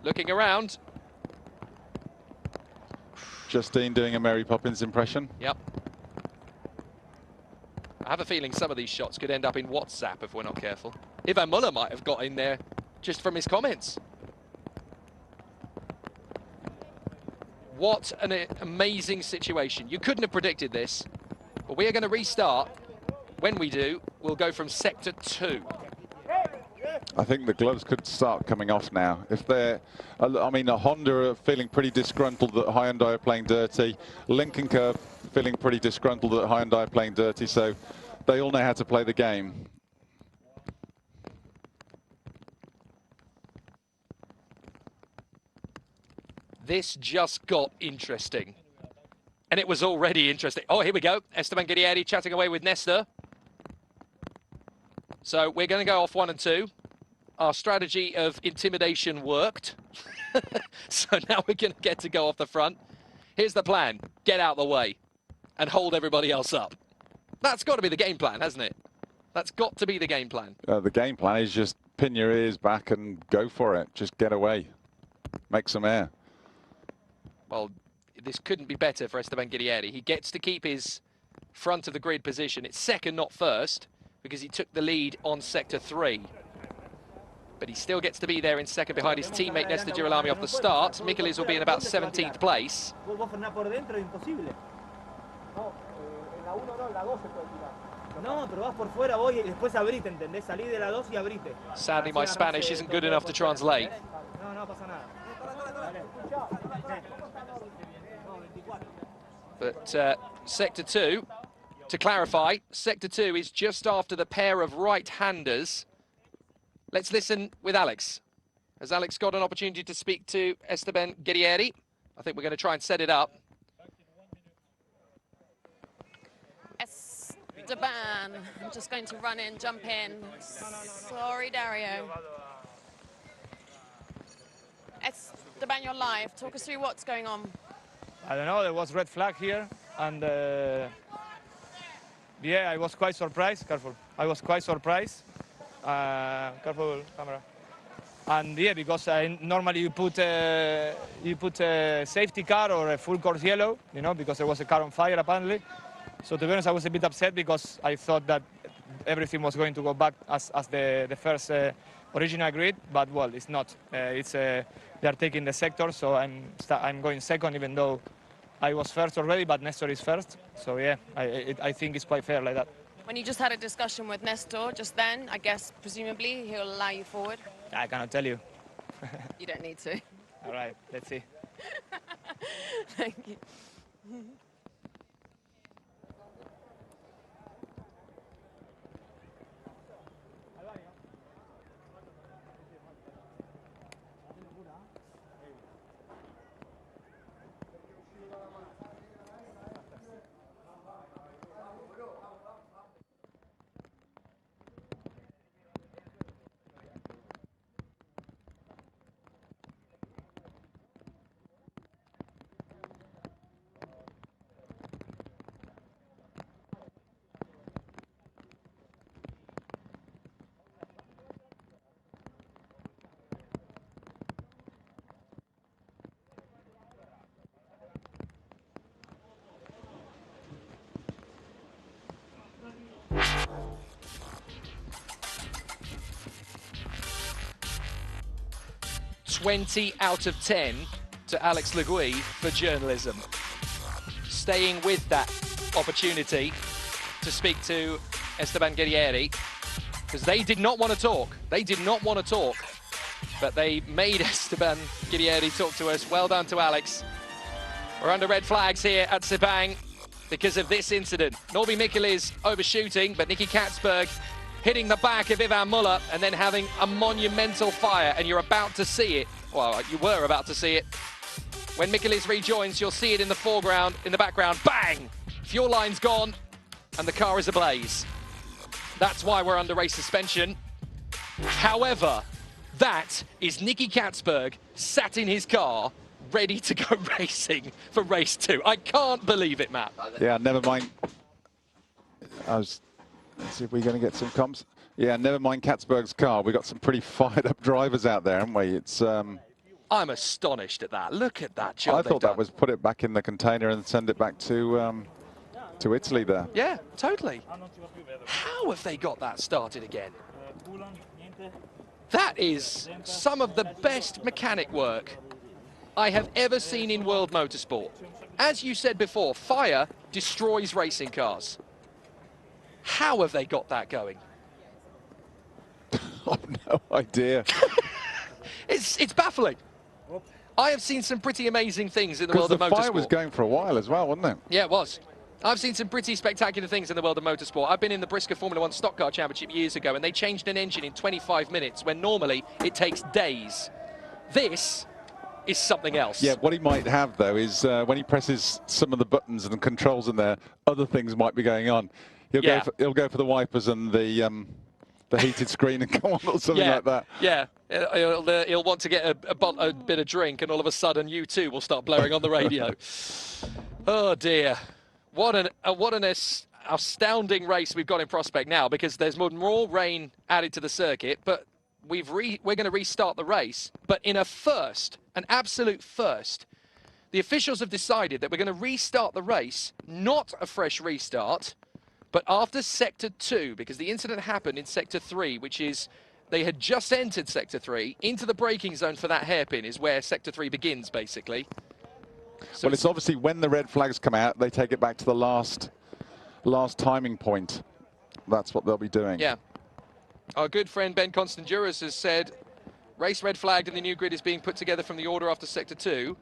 [SPEAKER 1] looking around.
[SPEAKER 2] Justine doing a Mary Poppins impression.
[SPEAKER 1] Yep. I have a feeling some of these shots could end up in WhatsApp if we're not careful. Ivan Muller might have got in there just from his comments. What an amazing situation. You couldn't have predicted this, but we are going to restart. When we do, we'll go from Sector 2.
[SPEAKER 2] I think the gloves could start coming off now. If they're, I mean, Honda are feeling pretty disgruntled that Hyundai are playing dirty. Lincoln Co feeling pretty disgruntled that Hyundai are playing dirty, so they all know how to play the game.
[SPEAKER 1] This just got interesting. And it was already interesting. Oh, here we go. Esteban Guerrieri chatting away with Nesta. So we're going to go off 1 and 2. Our strategy of intimidation worked. So now we're going to get to go off the front. Here's the plan. Get out the way and hold everybody else up. That's got to be the game plan, hasn't it? That's got to be the game plan.
[SPEAKER 2] The game plan is just pin your ears back and go for it. Just get away. Make some air.
[SPEAKER 1] Well, this couldn't be better for Esteban Guerrieri. He gets to keep his front of the grid position. It's second, not first, because he took the lead on Sector 3. But he still gets to be there in second behind his teammate Nestor Girolami off the start. Michelis will be in about 17th place. Sadly, my Spanish isn't good enough to translate. But Sector 2, to clarify, Sector 2 is just after the pair of right-handers. Let's listen with Alex. Has Alex got an opportunity to speak to Esteban Guerrieri? I think we're going to try and set it up.
[SPEAKER 6] Esteban, I'm just going to run in, jump in. Sorry, Dario. Esteban, you're live. Talk us through what's going on.
[SPEAKER 4] I don't know, there was red flag here, and yeah, I was quite surprised. Careful. I was quite surprised. Careful, camera. And yeah, because normally you put a safety car or a full course yellow, you know, because there was a car on fire apparently. So to be honest, I was a bit upset because I thought that everything was going to go back as the first original grid, but well, it's not. They are taking the sector, so I'm going second, even though I was first already, but Nestor is first. So yeah, I think it's quite fair like that.
[SPEAKER 6] When you just had a discussion with Nestor just then, I guess presumably he'll allow you forward?
[SPEAKER 4] I cannot tell you.
[SPEAKER 6] You don't need to.
[SPEAKER 4] All right, let's see.
[SPEAKER 6] Thank you.
[SPEAKER 1] $20 out of 10 to Alex Le Gouy for journalism. Staying with that opportunity to speak to Esteban Guerrieri, because they did not want to talk. They did not want to talk, but they made Esteban Guerrieri talk to us. Well done to Alex. We're under red flags here at Sepang because of this incident. Norby Michelis overshooting, but Nicky Katzberg hitting the back of Ivan Muller and then having a monumental fire, and you're about to see it. Well, you were about to see it. When Michelis rejoins, you'll see it in the foreground, in the background. Bang! Fuel line's gone, and the car is ablaze. That's why we're under race suspension. However, that is Nicky Katzberg sat in his car, ready to go racing for race 2. I can't believe it, Matt.
[SPEAKER 2] Yeah, never mind. Let's see if we're going to get some comps. Yeah, never mind Katzberg's car. We've got some pretty fired up drivers out there, haven't we? It's.
[SPEAKER 1] I'm astonished at that. Look at that job.
[SPEAKER 2] I thought that was put it back in the container and send it back to Italy there.
[SPEAKER 1] Yeah, totally. How have they got that started again? That is some of the best mechanic work I have ever seen in world motorsport. As you said before, fire destroys racing cars. How have they got that going?
[SPEAKER 2] I've no idea.
[SPEAKER 1] It's baffling. I have seen some pretty amazing things in the world of motorsport.
[SPEAKER 2] Because the fire was going for a while as well, wasn't it?
[SPEAKER 1] Yeah, it was. I've seen some pretty spectacular things in the world of motorsport. I've been in the Briscoe Formula 1 Stock Car Championship years ago, and they changed an engine in 25 minutes when normally it takes days. This is something else.
[SPEAKER 2] Yeah, what he might have, though, is when he presses some of the buttons and controls in there, other things might be going on. He'll go for the wipers and the the heated screen and go on or something like that.
[SPEAKER 1] Yeah, he'll want to get a bit of drink, and all of a sudden U2 will start blaring on the radio. Oh dear, what an astounding race we've got in prospect now, because there's more rain added to the circuit, but we're going to restart the race. But in an absolute first, the officials have decided that we're going to restart the race, not a fresh restart, but after Sector 2, because the incident happened in Sector 3, which is, they had just entered Sector 3, into the braking zone for that hairpin is where Sector 3 begins, basically. So
[SPEAKER 2] well, it's obviously when the red flags come out, they take it back to the last timing point. That's what they'll be doing.
[SPEAKER 1] Yeah. Our good friend Ben Constanduras has said, race red flagged and the new grid is being put together from the order after Sector 2.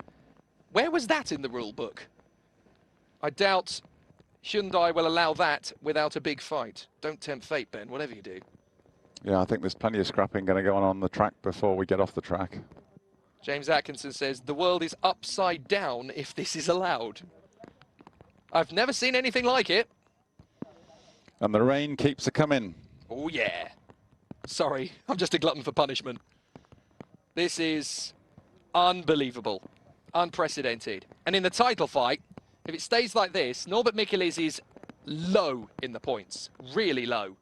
[SPEAKER 1] Where was that in the rule book? I doubt Hyundai will allow that without a big fight. Don't tempt fate, Ben, whatever you do.
[SPEAKER 2] Yeah, I think there's plenty of scrapping going to go on the track before we get off the track.
[SPEAKER 1] James Atkinson says, the world is upside down if this is allowed. I've never seen anything like it.
[SPEAKER 2] And the rain keeps a coming.
[SPEAKER 1] Oh, yeah. Sorry, I'm just a glutton for punishment. This is unbelievable, unprecedented. And in the title fight, if it stays like this, Norbert Michelis is low in the points, really low.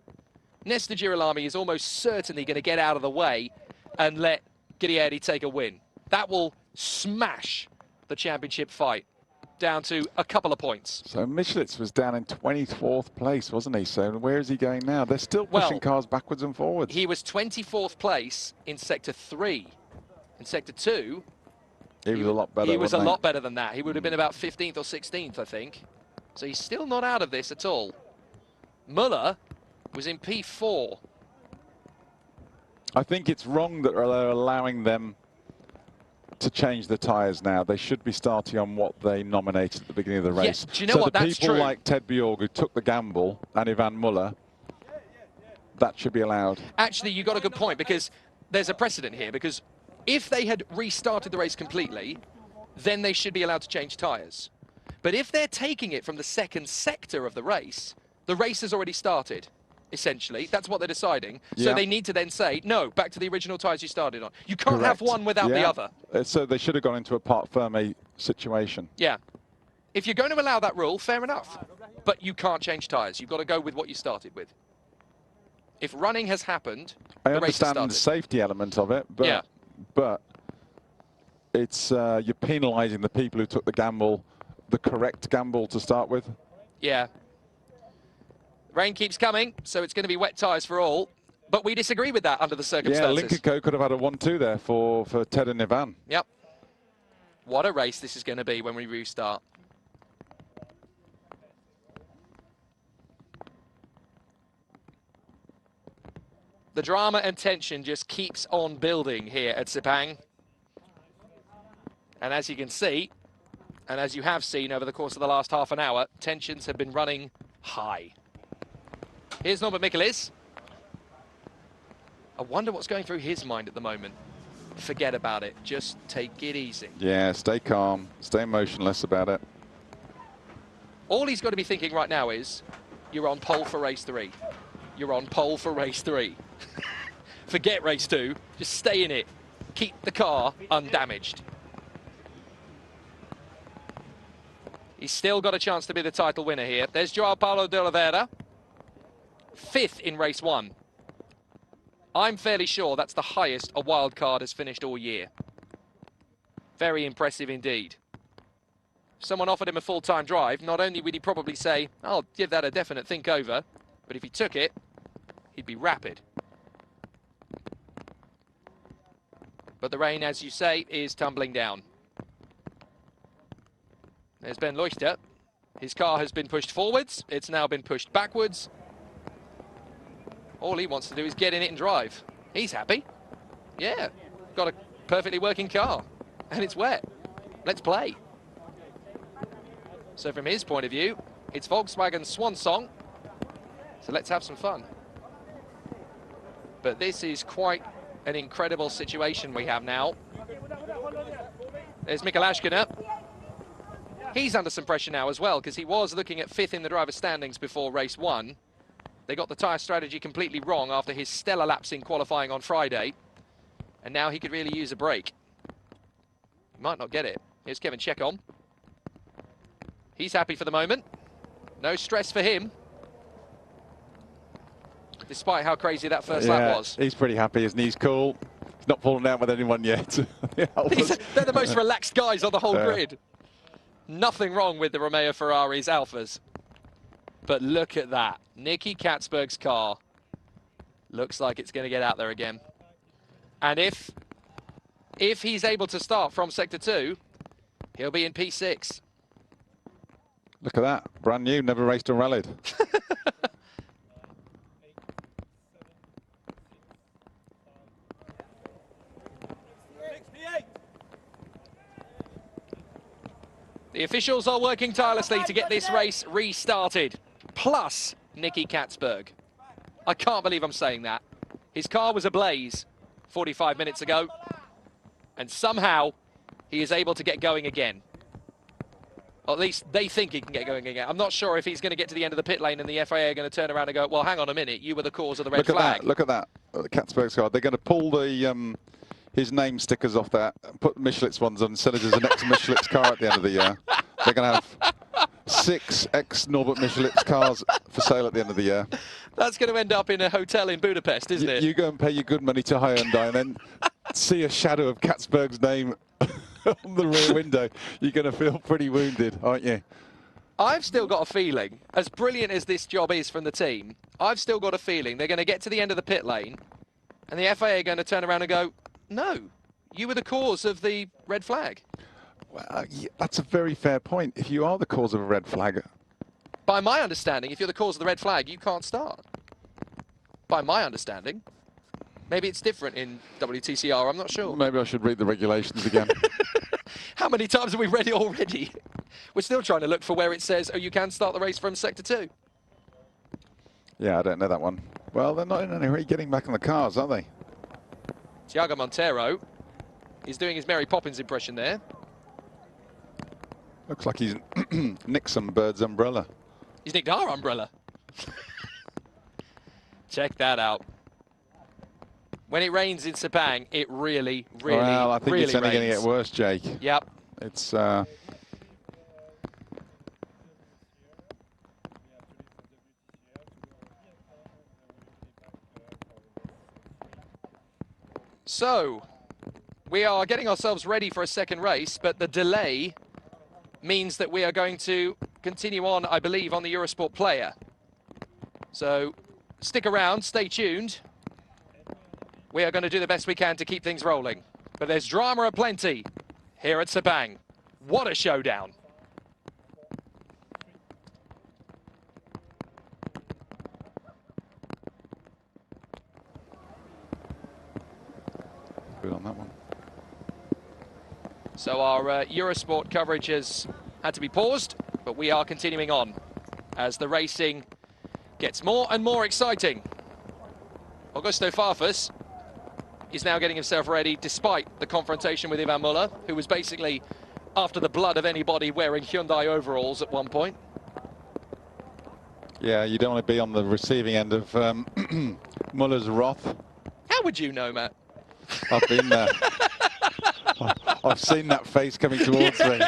[SPEAKER 1] Nesta Girolami is almost certainly going to get out of the way and let Guerrieri take a win. That will smash the championship fight down to a couple of points.
[SPEAKER 2] So Michelis was down in 24th place, wasn't he? So where is he going now? They're still pushing cars backwards and forwards.
[SPEAKER 1] He was 24th place in Sector 3. In Sector 2,
[SPEAKER 2] he was a lot better.
[SPEAKER 1] He was a lot better than that. He would have been about 15th or 16th, I think. So he's still not out of this at all. Muller was in P4.
[SPEAKER 2] I think it's wrong that they're allowing them to change the tyres now. They should be starting on what they nominated at the beginning of the race.
[SPEAKER 1] Yeah, do you know what? That's true.
[SPEAKER 2] So people like Ted Bjorg who took the gamble and Ivan Muller, that should be allowed.
[SPEAKER 1] Actually, you got a good point, because there's a precedent here, because if they had restarted the race completely, then they should be allowed to change tyres. But if they're taking it from the second sector of the race has already started. Essentially, that's what they're deciding. So they need to then say, no, back to the original tyres you started on. You can't have one without the other.
[SPEAKER 2] So they should have gone into a part firme situation.
[SPEAKER 1] Yeah. If you're going to allow that rule, fair enough. But you can't change tyres. You've got to go with what you started with. If running has happened,
[SPEAKER 2] I understand the safety element of it, but it's you're penalising the people who took the gamble, the correct gamble to start with.
[SPEAKER 1] Yeah. Rain keeps coming, so it's going to be wet tyres for all. But we disagree with that under the circumstances.
[SPEAKER 2] Yeah, Lincoln Co could have had a 1-2 there for Ted and Ivan.
[SPEAKER 1] Yep. What a race this is going to be when we restart. The drama and tension just keeps on building here at Sepang. And as you can see, and as you have seen over the course of the last half an hour, tensions have been running high. Here's Norbert Michelis. I wonder what's going through his mind at the moment. Forget about it. Just take it easy.
[SPEAKER 2] Yeah, stay calm. Stay emotionless about it.
[SPEAKER 1] All he's got to be thinking right now is, you're on pole for race 3. You're on pole for race 3. Forget race 2. Just stay in it. Keep the car undamaged. He's still got a chance to be the title winner here. There's Joao Paulo de Oliveira. 5th in race 1. I'm fairly sure that's the highest a wild card has finished all year. Very impressive indeed. If someone offered him a full-time drive, not only would he probably say, I'll give that a definite think over, but if he took it, he'd be rapid. But the rain, as you say, is tumbling down. There's Ben Leuchter. His car has been pushed forwards. It's now been pushed backwards. All he wants to do is get in it and drive. He's happy. Yeah, got a perfectly working car. And it's wet. Let's play. So from his point of view, it's Volkswagen's swan song. So let's have some fun. But this is quite an incredible situation we have now. There's Mikael Ashkener. He's under some pressure now as well, because he was looking at 5th in the driver's standings before race 1. They got the tyre strategy completely wrong after his stellar laps in qualifying on Friday. And now he could really use a break. He might not get it. Here's Kevin Chekon. He's happy for the moment. No stress for him. Despite how crazy that first lap was.
[SPEAKER 2] He's pretty happy, isn't he? He's cool. He's not fallen out with anyone yet.
[SPEAKER 1] They're the most relaxed guys on the whole grid. Nothing wrong with the Romeo Ferrari's Alphas. But look at that. Nicky Katzberg's car looks like it's going to get out there again. And if he's able to start from Sector 2, he'll be in P6.
[SPEAKER 2] Look at that. Brand new, never raced or rallied.
[SPEAKER 1] The officials are working tirelessly to get this race restarted. Plus Nicky Katzberg. I can't believe I'm saying that. His car was ablaze 45 minutes ago. And somehow he is able to get going again. Or at least they think he can get going again. I'm not sure if he's going to get to the end of the pit lane and the FIA are going to turn around and go, well, hang on a minute, you were the cause of the red flag.
[SPEAKER 2] Look at that. Katzberg's car. They're going to pull the his name stickers off that, put Michelin's ones on, sell it as an ex-Michelin's car at the end of the year. They're going to have 6 ex-Norbert Michelin's cars for sale at the end of the year.
[SPEAKER 1] That's going to end up in a hotel in Budapest, isn't it?
[SPEAKER 2] You go and pay your good money to Hyundai and then see a shadow of Katzberg's name on the rear window. You're going to feel pretty wounded, aren't you?
[SPEAKER 1] I've still got a feeling, as brilliant as this job is from the team, I've still got a feeling they're going to get to the end of the pit lane and the FIA are going to turn around and go, no, you were the cause of the red flag.
[SPEAKER 2] Well, yeah, that's a very fair point. If you are the cause of a red flag.
[SPEAKER 1] By my understanding, if you're the cause of the red flag, you can't start. By my understanding. Maybe it's different in WTCR, I'm not sure.
[SPEAKER 2] Maybe I should read the regulations again.
[SPEAKER 1] How many times have we read it already? We're still trying to look for where it says, oh, you can start the race from Sector 2.
[SPEAKER 2] Yeah, I don't know that one. Well, they're not in any hurry getting back in the cars, are they?
[SPEAKER 1] Thiago Monteiro is doing his Mary Poppins impression there.
[SPEAKER 2] Looks like he's nicked some bird's umbrella.
[SPEAKER 1] He's nicked our umbrella. Check that out. When it rains in Sepang, it really, really,
[SPEAKER 2] well, I think
[SPEAKER 1] really
[SPEAKER 2] it's only going to
[SPEAKER 1] rains.
[SPEAKER 2] get worse, Jake.
[SPEAKER 1] Yep.
[SPEAKER 2] It's...
[SPEAKER 1] So, we are getting ourselves ready for a second race, but the delay means that we are going to continue on, I believe, on the Eurosport player. So, stick around, stay tuned. We are going to do the best we can to keep things rolling. But there's drama aplenty here at Sepang. What a showdown.
[SPEAKER 2] Good on that one.
[SPEAKER 1] So our Eurosport coverage has had to be paused, but we are continuing on as the racing gets more and more exciting. Augusto Farfus is now getting himself ready despite the confrontation with Ivan Muller, who was basically after the blood of anybody wearing Hyundai overalls at one point.
[SPEAKER 2] Yeah, you don't want to be on the receiving end of Muller's wrath.
[SPEAKER 1] How would you know, Matt?
[SPEAKER 2] I've been there. I've seen that face coming towards me.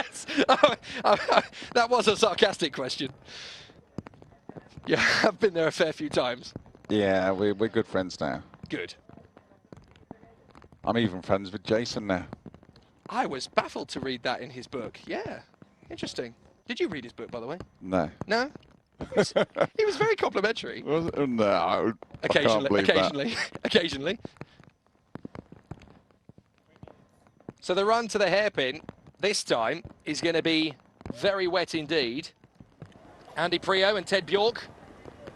[SPEAKER 1] That was a sarcastic question. Yeah, I've been there a fair few times.
[SPEAKER 2] Yeah, we're good friends now.
[SPEAKER 1] Good.
[SPEAKER 2] I'm even friends with Jason now.
[SPEAKER 1] I was baffled to read that in his book. Yeah, interesting. Did you read his book, by the way?
[SPEAKER 2] No.
[SPEAKER 1] No? He was very complimentary.
[SPEAKER 2] Was it? No.
[SPEAKER 1] Occasionally. Occasionally. So the run to the hairpin this time is going to be very wet indeed. Andy Prio and Ted Bjork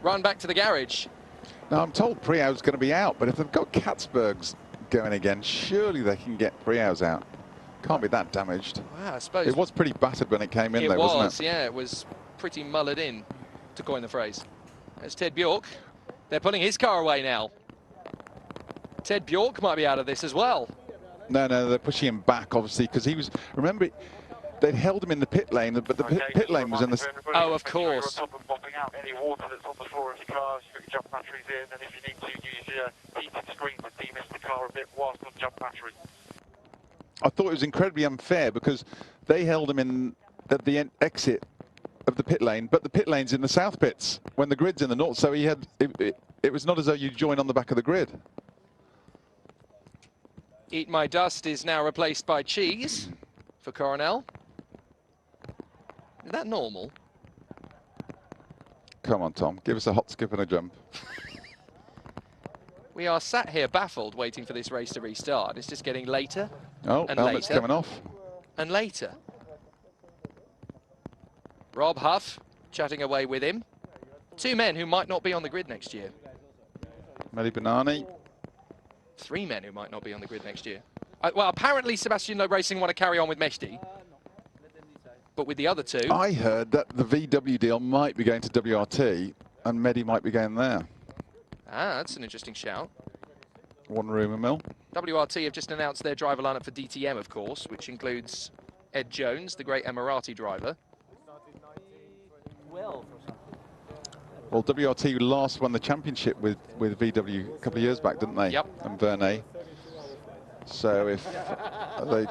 [SPEAKER 1] run back to the garage.
[SPEAKER 2] Now, I'm told Prio's going to be out, but if they've got Katzberg's going again, surely they can get Prio's out. Can't be that damaged.
[SPEAKER 1] Wow, I suppose.
[SPEAKER 2] It was pretty battered when it came in, though, wasn't it?
[SPEAKER 1] Yeah, it was pretty mullered in, to coin the phrase. There's Ted Bjork. They're pulling his car away now. Ted Bjork might be out of this as well.
[SPEAKER 2] No, they're pushing him back, obviously, because he was... Remember, they'd held him in the pit lane, but the pit lane was in the...
[SPEAKER 1] Oh, of course.
[SPEAKER 3] On top and popping out any water that's on the floor of your cars. You've got your jump batteries in, and if you need to, use your heated screen to demist the car a bit whilst on jump battery.
[SPEAKER 2] I thought it was incredibly unfair because they held him in at the exit of the pit lane, but the pit lane's in the south pits when the grid's in the north, so he had it was not as though you join on the back of the grid.
[SPEAKER 1] Eat My Dust is now replaced by Cheese for Coronel. Is that normal?
[SPEAKER 2] Come on, Tom, give us a hot skip and a jump.
[SPEAKER 1] We are sat here baffled waiting for this race to restart. It's just getting later
[SPEAKER 2] Oh,
[SPEAKER 1] and
[SPEAKER 2] helmet's
[SPEAKER 1] later
[SPEAKER 2] coming off.
[SPEAKER 1] and later. Rob Huff chatting away with him. Two men who might not be on the grid next year.
[SPEAKER 2] Mehdi Banani.
[SPEAKER 1] Three men who might not be on the grid next year. Well, apparently Sebastian Loeb Racing want to carry on with Mehdi. But with the other two...
[SPEAKER 2] I heard that the VW deal might be going to WRT and Mehdi might be going there.
[SPEAKER 1] Ah, that's an interesting shout.
[SPEAKER 2] One rumour mill.
[SPEAKER 1] WRT have just announced their driver lineup for DTM, of course, which includes Ed Jones, the great Emirati driver.
[SPEAKER 2] Well, WRT last won the championship with VW a couple of years back, didn't they?
[SPEAKER 1] Yep.
[SPEAKER 2] And Vernet. So if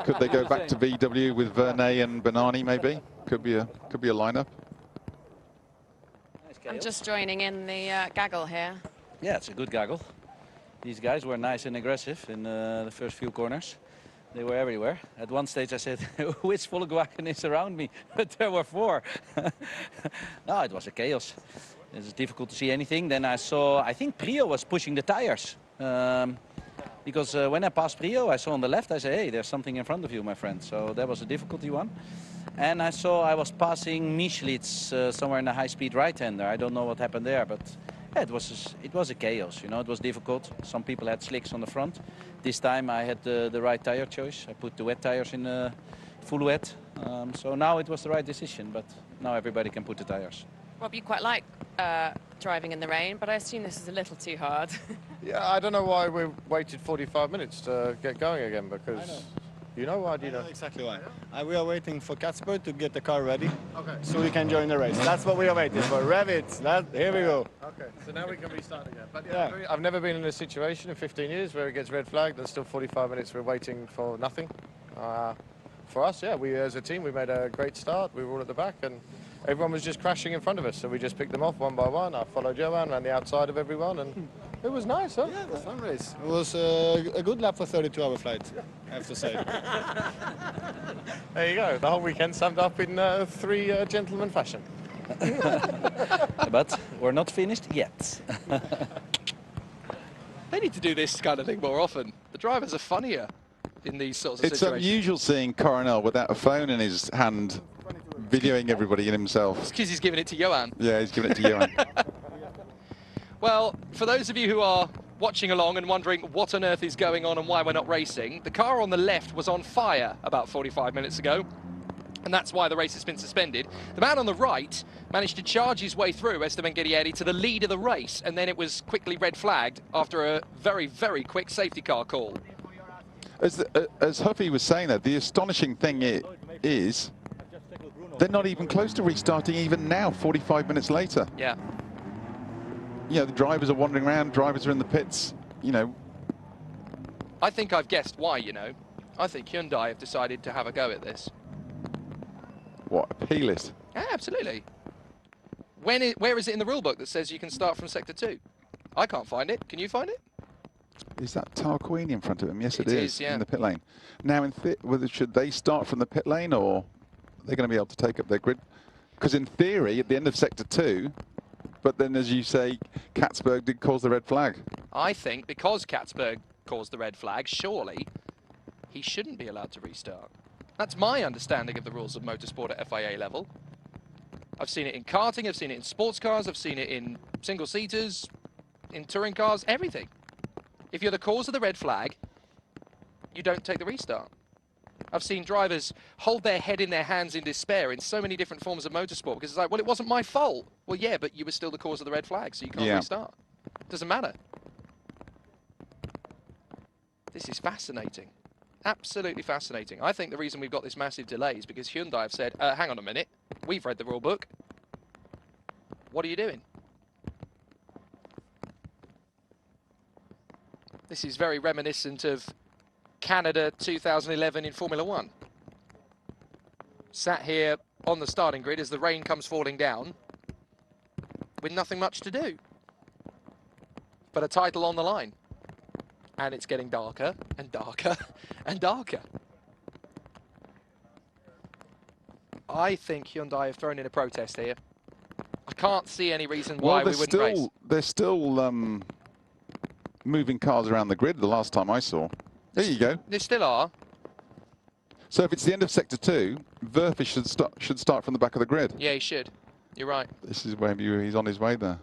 [SPEAKER 2] could they go back to VW with Vernet and Banani maybe? Could be a lineup.
[SPEAKER 6] I'm just joining in the gaggle here.
[SPEAKER 7] Yeah, it's a good gaggle. These guys were nice and aggressive in the first few corners. They were everywhere. At one stage I said, which Volkswagen is around me? But there were four. No, it was a chaos. It was difficult to see anything. Then I saw, I think Prio was pushing the tires. Because when I passed Prio, I saw on the left, I said, hey, there's something in front of you, my friend. So that was a difficulty one. And I saw I was passing Michelitz somewhere in a high-speed right-hander. I don't know what happened there, but yeah, it was a chaos. You know, it was difficult. Some people had slicks on the front. This time I had the right tire choice. I put the wet tires in full wet. So now it was the right decision, but now everybody can put the tires.
[SPEAKER 6] Rob, you quite like driving in the rain, but I assume this is a little too hard.
[SPEAKER 8] Yeah, I don't know why we waited 45 minutes to get going again, because you know why, do you know?
[SPEAKER 9] Exactly why. We are waiting for Katzberg to get the car ready, so we can join the race. That's what we are waiting for. Rev it. Here we go.
[SPEAKER 8] Okay, so now we can restart again. But
[SPEAKER 9] Yeah.
[SPEAKER 8] I've never been in a situation in 15 years where it gets red flagged and still 45 minutes we're waiting for nothing. For us, yeah, we as a team, we made a great start. We were all at the back and everyone was just crashing in front of us. So we just picked them off one by one. I followed Johan, ran the outside of everyone, and it was nice, huh?
[SPEAKER 9] Yeah, it was a fun race. It was a good lap for 32-hour flight, I have to say.
[SPEAKER 8] There you go. The whole weekend summed up in three gentleman fashion.
[SPEAKER 7] But we're not finished yet.
[SPEAKER 1] They need to do this kind of thing more often. The drivers are funnier in these sorts of
[SPEAKER 2] It's
[SPEAKER 1] situations.
[SPEAKER 2] unusual seeing Coronel without a phone in his hand, videoing everybody and himself.
[SPEAKER 1] It's because he's giving it to Johan.
[SPEAKER 2] Yeah, he's giving it to Johan.
[SPEAKER 1] Well, for those of you who are watching along and wondering what on earth is going on and why we're not racing, the car on the left was on fire about 45 minutes ago, and that's why the race has been suspended. The man on the right managed to charge his way through Esteban Guerrieri to the lead of the race, and then it was quickly red flagged after a very, very quick safety car call.
[SPEAKER 2] As Huffy was saying that, the astonishing thing is they're not even close to restarting even now, 45 minutes later.
[SPEAKER 1] Yeah.
[SPEAKER 2] You know, the drivers are wandering around, drivers are in the pits, you know.
[SPEAKER 1] I think I've guessed why, you know. I think Hyundai have decided to have a go at this.
[SPEAKER 2] What, a P-list?
[SPEAKER 1] Yeah, absolutely. Where is it in the rule book that says you can start from sector 2? I can't find it. Can you find it?
[SPEAKER 2] Is that Tarquini in front of him? Yes, it
[SPEAKER 1] is, yeah.
[SPEAKER 2] in the pit lane. Now, should they start from the pit lane, or are they going to be able to take up their grid? Because in theory, at the end of sector 2, but then, as you say, Katzberg did cause the red flag.
[SPEAKER 1] I think because Katzberg caused the red flag, surely he shouldn't be allowed to restart. That's my understanding of the rules of motorsport at FIA level. I've seen it in karting, I've seen it in sports cars, I've seen it in single-seaters, in touring cars, everything. If you're the cause of the red flag, you don't take the restart. I've seen drivers hold their head in their hands in despair in so many different forms of motorsport because it's like, well, it wasn't my fault. Well, yeah, but you were still the cause of the red flag, so you can't restart. Doesn't matter. This is fascinating. Absolutely fascinating. I think the reason we've got this massive delay is because Hyundai have said, hang on a minute, we've read the rule book. What are you doing? This is very reminiscent of Canada 2011 in Formula One. Sat here on the starting grid as the rain comes falling down with nothing much to do but a title on the line. And it's getting darker and darker and darker. I think Hyundai have thrown in a protest here. I can't see any reason why we wouldn't race.
[SPEAKER 2] They're still moving cars around the grid the last time I saw. There you go.
[SPEAKER 1] They still are.
[SPEAKER 2] So if it's the end of Sector 2, Verfi should start from the back of the grid.
[SPEAKER 1] Yeah, he should. You're right.
[SPEAKER 2] This is where he's on his way there.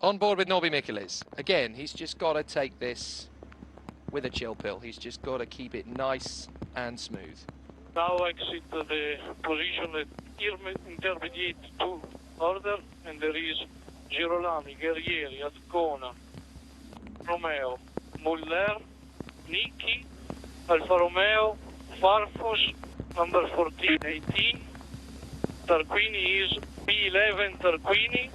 [SPEAKER 1] On board with Norby Mikkelis. Again, he's just got to take this with a chill pill. He's just got to keep it nice and smooth.
[SPEAKER 3] Now exit the position at intermediate 2 order, and there is Girolami, Guerrieri, Ascona, Romeo, Muller, Nicky, Alfa Romeo, Farfus, number 14, 18. Tarquini is P11 Tarquini,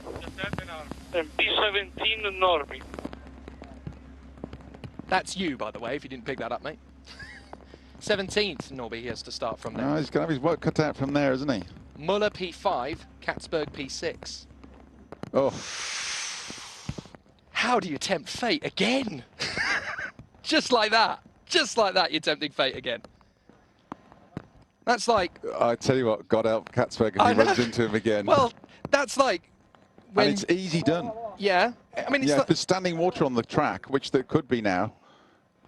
[SPEAKER 3] and P17 Norby.
[SPEAKER 1] That's you, by the way, if you didn't pick that up, mate. 17th Norby, he has to start from there.
[SPEAKER 2] No, he's going to have his work cut out from there, isn't he?
[SPEAKER 1] Muller P5, Katzberg P6.
[SPEAKER 2] Oh.
[SPEAKER 1] How do you tempt fate again? Just like that. Just like that, you're tempting fate again. That's like...
[SPEAKER 2] I tell you what, God help Katzberg if he runs into him again.
[SPEAKER 1] Well, that's like... when...
[SPEAKER 2] And it's easy done.
[SPEAKER 1] Yeah. I mean, it's
[SPEAKER 2] if there's standing water on the track, which there could be now,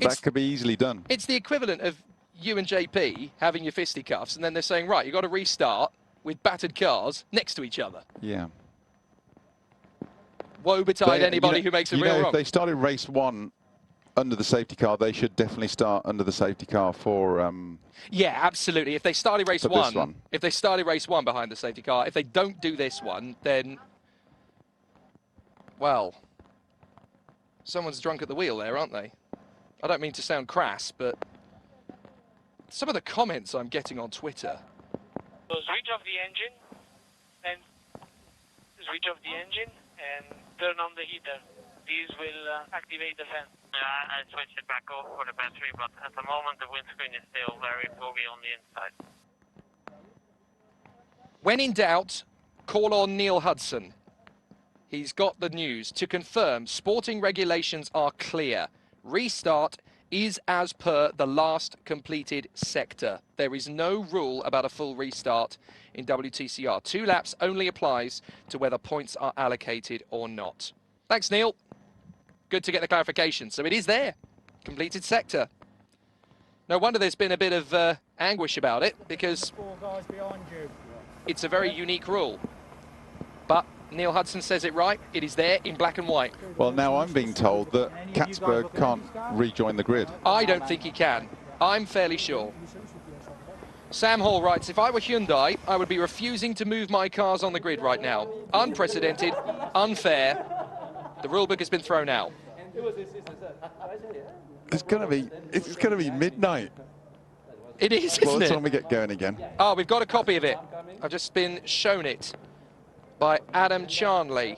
[SPEAKER 2] that could be easily done.
[SPEAKER 1] It's the equivalent of you and JP having your fisticuffs, and then they're saying, right, you've got to restart with battered cars next to each other.
[SPEAKER 2] Yeah.
[SPEAKER 1] Woe betide anybody who makes a real wrong.
[SPEAKER 2] If they started race 1 under the safety car, they should definitely start under the safety car for...
[SPEAKER 1] yeah, absolutely. If they started race one, if they started race 1 behind the safety car, if they don't do this one, then... well, someone's drunk at the wheel there, aren't they? I don't mean to sound crass, but some of the comments I'm getting on Twitter.
[SPEAKER 3] So switch off the engine, and switch off the engine, and turn on the heater. These will activate the fan. I switched it back off for the battery, but at the moment the windscreen is still very foggy on the inside.
[SPEAKER 1] When in doubt, call on Neil Hudson. He's got the news. To confirm, sporting regulations are clear. Restart is as per the last completed sector. There is no rule about a full restart in WTCR. 2 laps only applies to whether points are allocated or not. Thanks, Neil. Good to get the clarification. So it is there. Completed sector. No wonder there's been a bit of anguish about it, because
[SPEAKER 9] 4 guys behind you.
[SPEAKER 1] It's a very unique rule. But Neil Hudson says it right. It is there in black and white.
[SPEAKER 2] Well, now I'm being told that Katzberg can't rejoin the grid.
[SPEAKER 1] I don't think he can. I'm fairly sure. Sam Hall writes, if I were Hyundai, I would be refusing to move my cars on the grid right now. Unprecedented, unfair. The rulebook has been thrown out.
[SPEAKER 2] It's going to be midnight.
[SPEAKER 1] It is,
[SPEAKER 2] Well,
[SPEAKER 1] isn't
[SPEAKER 2] that's
[SPEAKER 1] it?
[SPEAKER 2] when we get going again.
[SPEAKER 1] Oh, we've got a copy of it. I've just been shown it by Adam Charnley.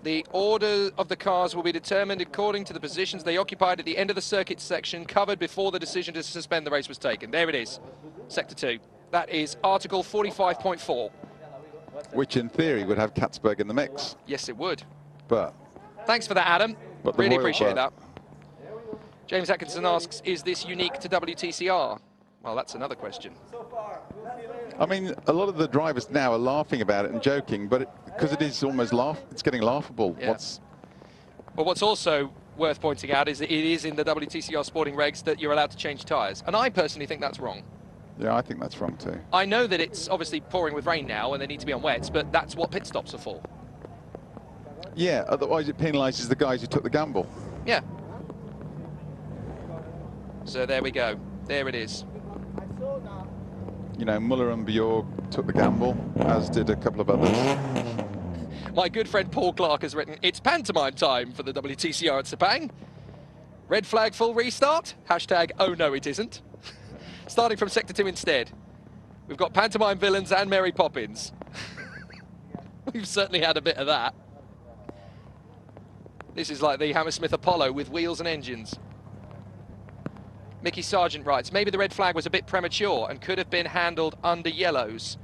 [SPEAKER 1] The order of the cars will be determined according to the positions they occupied at the end of the circuit section covered before the decision to suspend the race was taken. There it is, Sector 2. That is Article 45.4.
[SPEAKER 2] Which in theory would have Katzberg in the mix.
[SPEAKER 1] Yes, it would.
[SPEAKER 2] But
[SPEAKER 1] thanks for that, Adam.
[SPEAKER 2] But
[SPEAKER 1] Really appreciate that. James Atkinson asks, is this unique to WTCR? Well, that's another question.
[SPEAKER 2] I mean, a lot of the drivers now are laughing about it and joking, but because it is almost it's getting laughable.
[SPEAKER 1] Yeah. Well, what's also worth pointing out is that it is in the WTCR sporting regs that you're allowed to change tyres. And I personally think that's wrong.
[SPEAKER 2] Yeah, I think that's wrong too.
[SPEAKER 1] I know that it's obviously pouring with rain now and they need to be on wets, but that's what pit stops are for.
[SPEAKER 2] Yeah, otherwise it penalises the guys who took the gamble.
[SPEAKER 1] Yeah. So there we go. There it is.
[SPEAKER 2] You know, Muller and Bjorg took the gamble, as did a couple of others.
[SPEAKER 1] My good friend Paul Clark has written, it's pantomime time for the WTCR at Sepang. Red flag full restart. Hashtag, oh no it isn't. Starting from Sector 2 instead. We've got pantomime villains and Mary Poppins. We've certainly had a bit of that. This is like the Hammersmith Apollo with wheels and engines. Mickey Sargent writes, maybe the red flag was a bit premature and could have been handled under yellows.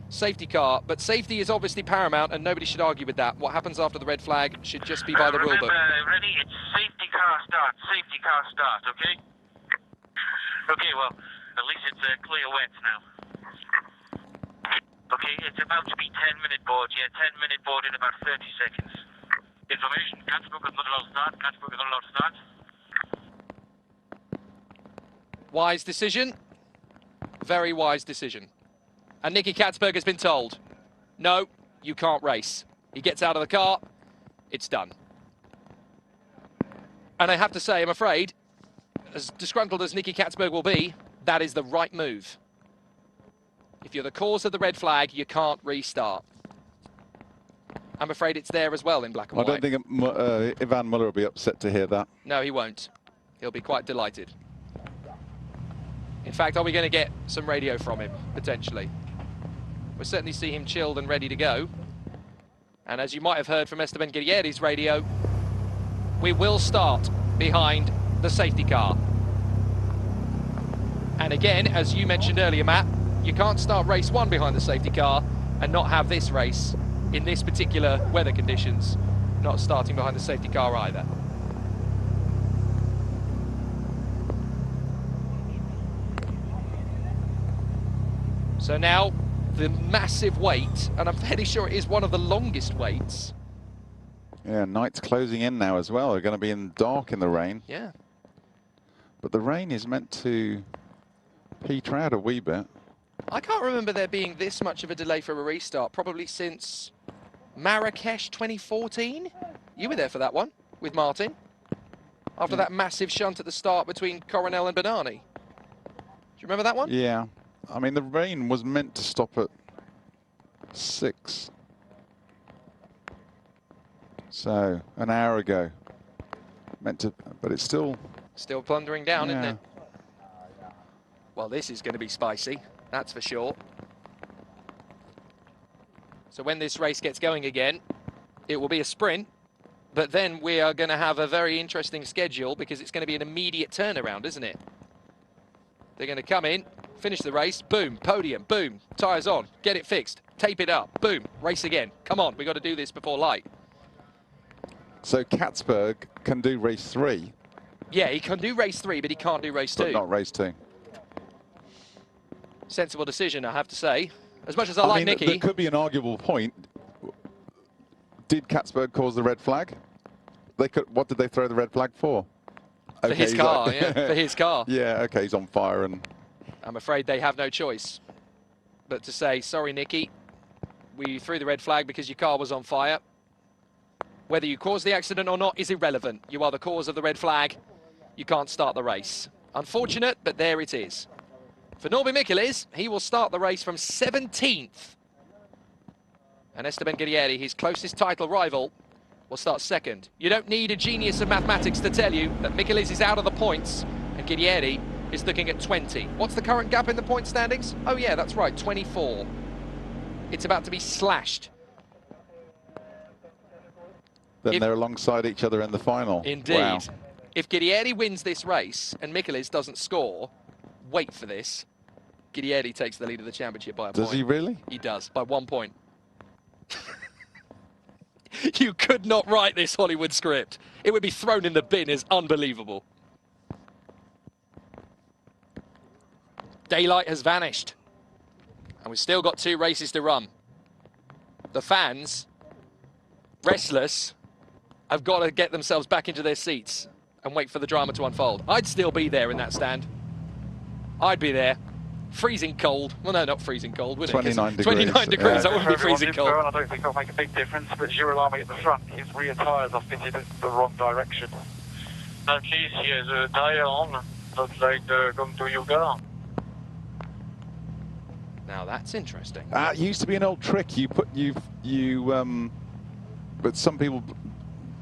[SPEAKER 1] Safety car, but safety is obviously paramount and nobody should argue with that. What happens after the red flag should just be by the rule book.
[SPEAKER 3] Ready? It's safety car start, okay? Okay, well, at least it's clear wets now. Okay, it's about to be 10-minute board, yeah, 10-minute board in about 30 seconds. Information, Katzberg is not allowed to start, Katzberg is not allowed to start.
[SPEAKER 1] Wise decision. Very wise decision. And Nicky Katzberg has been told, no, you can't race. He gets out of the car, it's done. And I have to say, I'm afraid, as disgruntled as Nicky Katzberg will be, that is the right move. If you're the cause of the red flag, you can't restart. I'm afraid it's there as well in black and white.
[SPEAKER 2] I don't think Ivan Muller will be upset to hear that.
[SPEAKER 1] No, he won't. He'll be quite delighted. In fact, are we going to get some radio from him, potentially? We'll certainly see him chilled and ready to go. And as you might have heard from Esteban Guerrieri's radio, we will start behind the safety car. And again, as you mentioned earlier, Matt, you can't start race 1 behind the safety car and not have this race in this particular weather conditions, not starting behind the safety car either. So now the massive wait, and I'm fairly sure it is one of the longest waits.
[SPEAKER 2] Yeah, night's closing in now as well. They're going to be in dark in the rain.
[SPEAKER 1] Yeah.
[SPEAKER 2] But the rain is meant to peter out a wee bit.
[SPEAKER 1] I can't remember there being this much of a delay for a restart, probably since Marrakesh 2014. You were there for that one with Martin, after that massive shunt at the start between Coronel and Bernani. Do you remember that one?
[SPEAKER 2] Yeah. I mean, the rain was meant to stop at 6. So, an hour ago. Meant to, but it's still...
[SPEAKER 1] Still plundering down,
[SPEAKER 2] yeah.
[SPEAKER 1] isn't it? Well, this is going to be spicy, that's for sure. So when this race gets going again, it will be a sprint, but then we are going to have a very interesting schedule because it's going to be an immediate turnaround, isn't it? They're going to come in, finish the race, boom, podium, boom, tyres on, get it fixed, tape it up, boom, race again. Come on, we've got to do this before light.
[SPEAKER 2] So Katzberg can do race 3.
[SPEAKER 1] Yeah, he can do race 3, but he can't do race 2.
[SPEAKER 2] But not race 2.
[SPEAKER 1] Sensible decision, I have to say. As much as I like
[SPEAKER 2] mean,
[SPEAKER 1] Nicky...
[SPEAKER 2] there could be an arguable point. Did Katzberg cause the red flag? They could. What did they throw the red flag for?
[SPEAKER 1] For his car, yeah, for his car.
[SPEAKER 2] Yeah, okay, he's on fire and...
[SPEAKER 1] I'm afraid they have no choice but to say, sorry, Nicky, we threw the red flag because your car was on fire. Whether you caused the accident or not is irrelevant. You are the cause of the red flag. You can't start the race. Unfortunate, but there it is. For Norby Michelis, he will start the race from 17th. And Esteban Guerrieri, his closest title rival, will start 2nd. You don't need a genius of mathematics to tell you that Michelis is out of the points and Guerrieri is looking at 20. What's the current gap in the point standings? Oh yeah, that's right, 24. It's about to be slashed.
[SPEAKER 2] Then they're alongside each other in the final.
[SPEAKER 1] Indeed.
[SPEAKER 2] Wow.
[SPEAKER 1] If Guerrieri wins this race and Michelis doesn't score, wait for this, Guerrieri takes the lead of the championship by a point.
[SPEAKER 2] Does he really?
[SPEAKER 1] He does, by 1 point. You could not write this Hollywood script. It would be thrown in the bin as unbelievable. Daylight has vanished. And we've still got 2 races to run. The fans, restless, have got to get themselves back into their seats and wait for the drama to unfold. I'd still be there in that stand. I'd be there. Freezing cold. Well, no, not freezing cold, would it?
[SPEAKER 2] 29 degrees.
[SPEAKER 1] 29 degrees, that wouldn't be freezing cold.
[SPEAKER 3] I don't think it'll make a big difference, but Girolami at the front, his rear tyres are fitted in the wrong direction. At least he has a tyre on, looks like they're going to Yuga.
[SPEAKER 1] Now that's interesting.
[SPEAKER 2] It used to be an old trick. But some people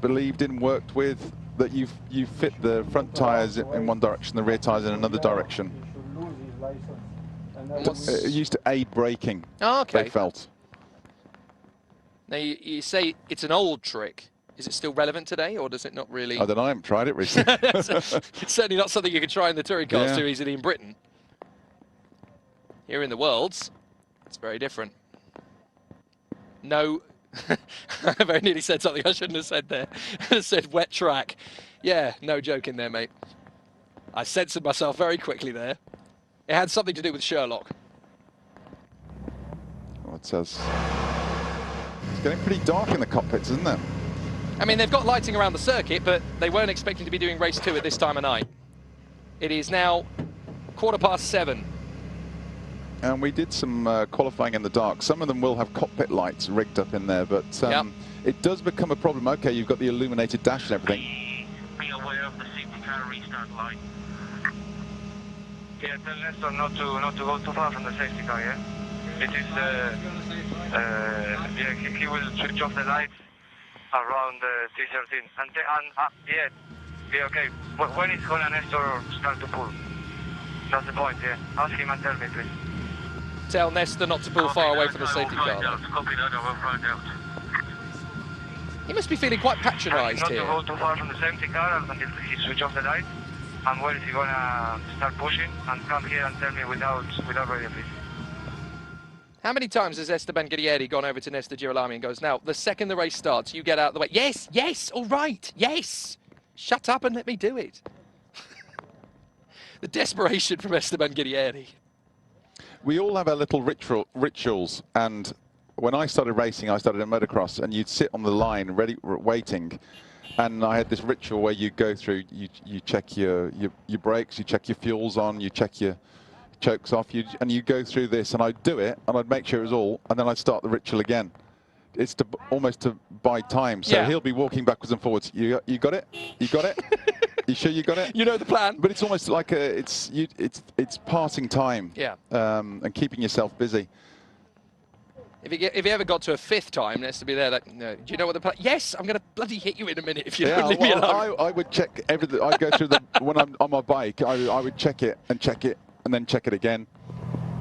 [SPEAKER 2] believed in, worked with, that you fit the front tyres in one direction, the rear tyres in another direction. It used to aid braking.
[SPEAKER 1] Oh, okay.
[SPEAKER 2] They felt.
[SPEAKER 1] Now, you say it's an old trick. Is it still relevant today, or does it not really?
[SPEAKER 2] I don't know, I haven't tried it recently.
[SPEAKER 1] It's certainly not something you can try in the touring cars
[SPEAKER 2] Yeah.
[SPEAKER 1] too easily in Britain. Here in the Worlds, it's very different. No, I very nearly said something I shouldn't have said there. I said wet track. Yeah, no joke in there, mate. I censored myself very quickly there. It had something to do with Sherlock.
[SPEAKER 2] Oh, it says it's getting pretty dark in the cockpits, isn't it?
[SPEAKER 1] I mean, they've got lighting around the circuit, but they weren't expecting to be doing race 2 at this time of night. It is now 7:15.
[SPEAKER 2] And we did some qualifying in the dark. Some of them will have cockpit lights rigged up in there, but it does become a problem. Okay, you've got the illuminated dash and everything.
[SPEAKER 3] Be aware of the safety car restart light. Yeah, tell Nestor not to go too far from the safety car, yeah? It is, yeah, he will switch off the lights around 313. And yeah, be okay. When is gonna Nestor start to pull? That's the point, yeah. Ask him and tell me, please.
[SPEAKER 1] Tell Nestor not to pull far away from the safety car.
[SPEAKER 3] Copy that, I will find out.
[SPEAKER 1] He must be feeling quite patronised
[SPEAKER 3] Not
[SPEAKER 1] here.
[SPEAKER 3] to go too far from the safety car until he switch off the light. And when is he gonna start pushing? And come here and tell me without radio, please.
[SPEAKER 1] How many times has Esteban Guerrieri gone over to Nestor Girolami and goes, now, the second the race starts, you get out of the way. Yes, yes, all right, yes. Shut up and let me do it. The desperation from Esteban Guerrieri.
[SPEAKER 2] We all have our little rituals, and when I started racing, I started in motocross, and you'd sit on the line ready, waiting, and I had this ritual where you go through, you check your brakes, you check your fuels on, you check your chokes off, and you go through this, and I'd do it, and I'd make sure it was all, and then I'd start the ritual again. It's almost to buy time, so
[SPEAKER 1] Yeah.
[SPEAKER 2] he'll be walking backwards and forwards. You got it? You got it? You sure you got it?
[SPEAKER 1] You know the plan.
[SPEAKER 2] But it's almost like it's passing time.
[SPEAKER 1] Yeah.
[SPEAKER 2] And keeping yourself busy.
[SPEAKER 1] If he ever got to a 5th time, Nestor would be there like, no, do you know what the plan? Yes, I'm going to bloody hit you in a minute if you don't leave me alone.
[SPEAKER 2] I would check everything. I'd go through when I'm on my bike, I would check it, and then check it again.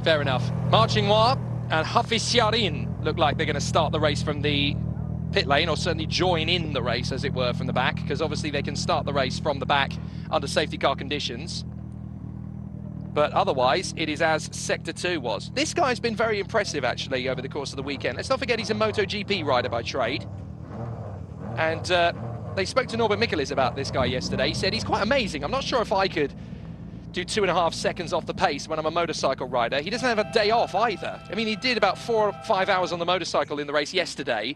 [SPEAKER 1] Fair enough. Marching Noir and Hafizyarin look like they're going to start the race from the pit lane, or certainly join in the race, as it were, from the back, because obviously they can start the race from the back under safety car conditions. But otherwise, it is as Sector 2 was. This guy's been very impressive, actually, over the course of the weekend. Let's not forget he's a MotoGP rider by trade. And they spoke to Norbert Michelis about this guy yesterday. He said he's quite amazing. I'm not sure if I could do 2.5 seconds off the pace when I'm a motorcycle rider. He doesn't have a day off either. I mean, he did about 4 or 5 hours on the motorcycle in the race yesterday.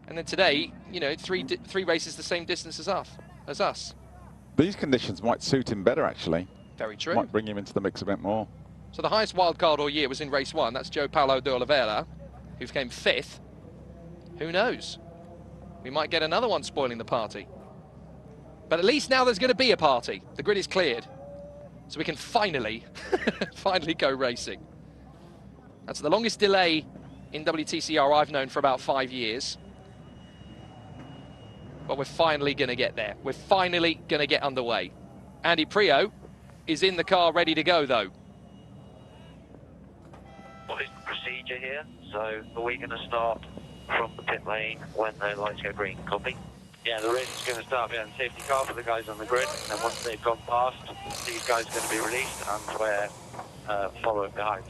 [SPEAKER 1] And then today, you know, three races the same distance as us.
[SPEAKER 2] These conditions might suit him better, actually.
[SPEAKER 1] Very true.
[SPEAKER 2] Might bring him into the mix a bit more.
[SPEAKER 1] So the highest wildcard all year was in race 1. That's João Paulo de Oliveira, who came 5th. Who knows? We might get another one spoiling the party. But at least now there's going to be a party. The grid is cleared. So we can finally, finally go racing. That's the longest delay in WTCR I've known for about 5 years. But we're finally going to get there. We're finally going to get underway. Andy Prio is in the car ready to go, though.
[SPEAKER 3] What is the procedure here? So are we going to start from the pit lane when the lights go green? Copy? Yeah, the race is going to start behind the safety car for the guys on the grid, and once they've gone past, these guys are going to be released and we're following behind.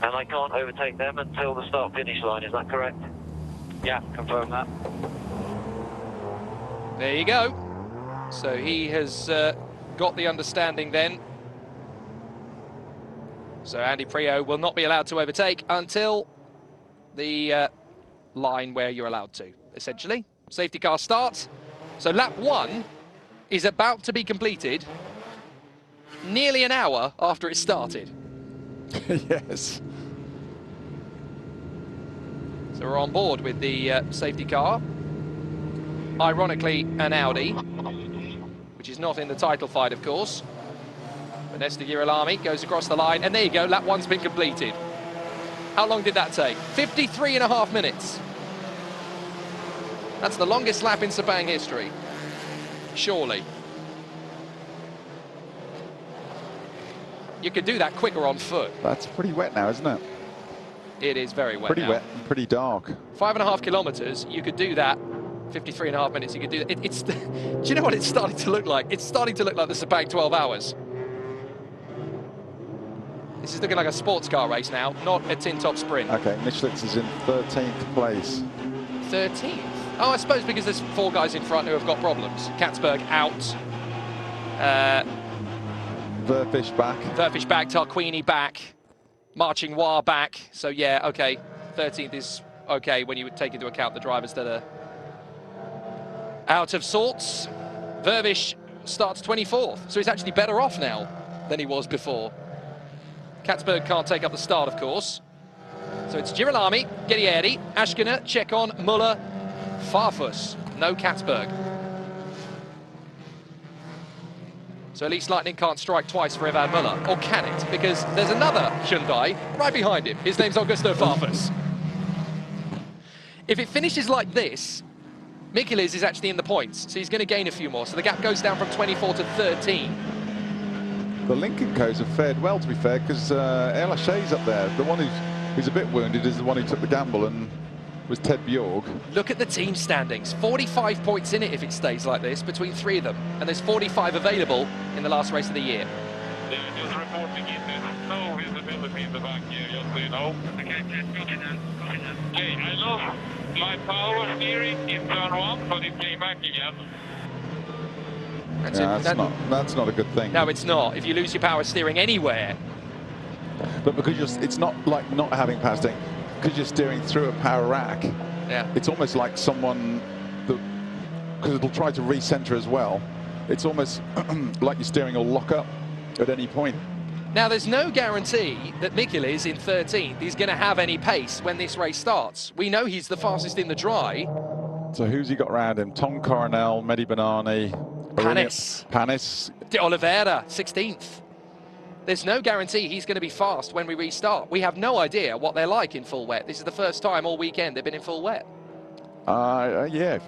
[SPEAKER 3] And I can't overtake them until the start-finish line, is that correct? Yeah, confirm that.
[SPEAKER 1] There you go. So he has got the understanding then. So Andy Prio will not be allowed to overtake until the line where you're allowed to, essentially. Safety car starts. So lap 1 is about to be completed nearly an hour after it started.
[SPEAKER 2] Yes.
[SPEAKER 1] So we're on board with the safety car. Ironically, an Audi, which is not in the title fight, of course. But Nestor Girolami goes across the line, and there you go, lap 1's been completed. How long did that take? 53.5 minutes. That's the longest lap in Sepang history. Surely. You could do that quicker on foot.
[SPEAKER 2] That's pretty wet now, isn't it?
[SPEAKER 1] It is very wet
[SPEAKER 2] Pretty
[SPEAKER 1] now.
[SPEAKER 2] wet and pretty dark.
[SPEAKER 1] 5.5 kilometers, you could do that. 53.5 minutes, you could do that. Do you know what it's starting to look like? It's starting to look like the Sepang 12 hours. This is looking like a sports car race now, not a tin top sprint.
[SPEAKER 2] Okay, Michelix is in 13th place.
[SPEAKER 1] 13th? Oh, I suppose because there's 4 guys in front who have got problems. Katzberg out.
[SPEAKER 2] Verfish back.
[SPEAKER 1] Verfish back, Tarquini back. Marching War back. So yeah, okay. 13th is okay when you would take into account the drivers that are out of sorts. Vervish starts 24th, so he's actually better off now than he was before. Katzberg can't take up the start, of course. So it's Girolami, Guerrieri, Ashkener, Chekon, Muller, Farfus. No Katzberg. So at least lightning can't strike twice for Ivan Muller. Or can it? Because there's another Hyundai right behind him. His name's Augusto Farfus. If it finishes like this, Micheliz is actually in the points, so he's going to gain a few more. So the gap goes down from 24 to 13.
[SPEAKER 2] The Lincoln Co's have fared well, to be fair, because El Lachey's up there. The one who's a bit wounded is the one who took the gamble and was Ted Bjorg.
[SPEAKER 1] Look at the team standings. 45 points in it if it stays like this between 3 of them. And there's 45 available in the last race of the year.
[SPEAKER 3] Yeah, just reporting in. There's no visibility in the back here, just so you know. Okay, copy that. Okay, I lost my power steering in turn 1, but it came back again.
[SPEAKER 2] That's not a good thing.
[SPEAKER 1] No, it's not. If you lose your power steering anywhere.
[SPEAKER 2] But because it's not like not having power steering, because you're steering through a power rack.
[SPEAKER 1] Yeah.
[SPEAKER 2] It's almost like someone that, because it'll try to recenter as well. It's almost like your steering will lock up at any point.
[SPEAKER 1] Now, there's no guarantee that Micheliz in 13th is going to have any pace when this race starts. We know he's the fastest in the dry.
[SPEAKER 2] So who's he got around him? Tom Coronel, Mehdi Banani, Panis.
[SPEAKER 1] De Oliveira, 16th. There's no guarantee he's going to be fast when we restart. We have no idea what they're like in full wet. This is the first time all weekend they've been in full wet.
[SPEAKER 2] Yeah,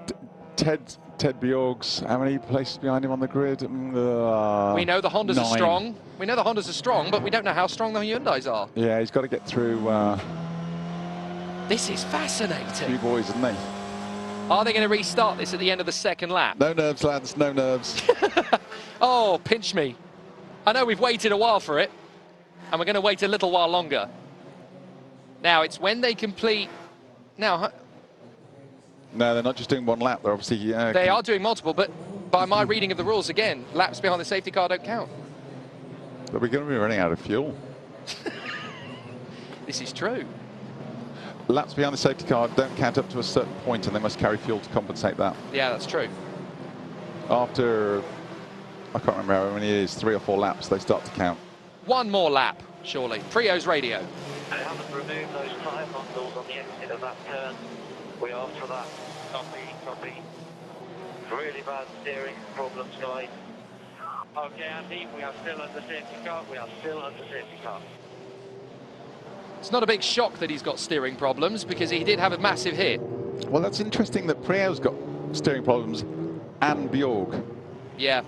[SPEAKER 2] Ted Bjorg's, how many places behind him on the grid?
[SPEAKER 1] We know the Hondas
[SPEAKER 2] 9.
[SPEAKER 1] are strong. We know the Hondas are strong, but we don't know how strong the Hyundais are.
[SPEAKER 2] Yeah, he's got to get through.
[SPEAKER 1] This is fascinating.
[SPEAKER 2] Few boys, isn't he?
[SPEAKER 1] Are they going to restart this at the end of the second lap?
[SPEAKER 2] No nerves, lads, no nerves.
[SPEAKER 1] Oh, pinch me. I know we've waited a while for it, and we're going to wait a little while longer. Now, it's when they complete... Now...
[SPEAKER 2] No, they're not just doing one lap. They're obviously...
[SPEAKER 1] they are doing multiple, but by my reading of the rules, again, laps behind the safety car don't count.
[SPEAKER 2] But we're going to be running out of fuel.
[SPEAKER 1] This is true.
[SPEAKER 2] Laps behind the safety car don't count up to a certain point, and they must carry fuel to compensate that.
[SPEAKER 1] Yeah, that's true.
[SPEAKER 2] After, I can't remember how many it is, 3 or 4 laps, they start to count.
[SPEAKER 1] One more lap, surely. Prio's radio.
[SPEAKER 10] I haven't removed those tyre bundles on the exit of that turn. We are for that. Copy. Really bad steering problems, guys. Okay, Andy, we are still under safety car.
[SPEAKER 1] It's not a big shock that he's got steering problems, because he did have a massive hit.
[SPEAKER 2] Well, that's interesting that Prio's got steering problems and Bjorg.
[SPEAKER 1] Yeah.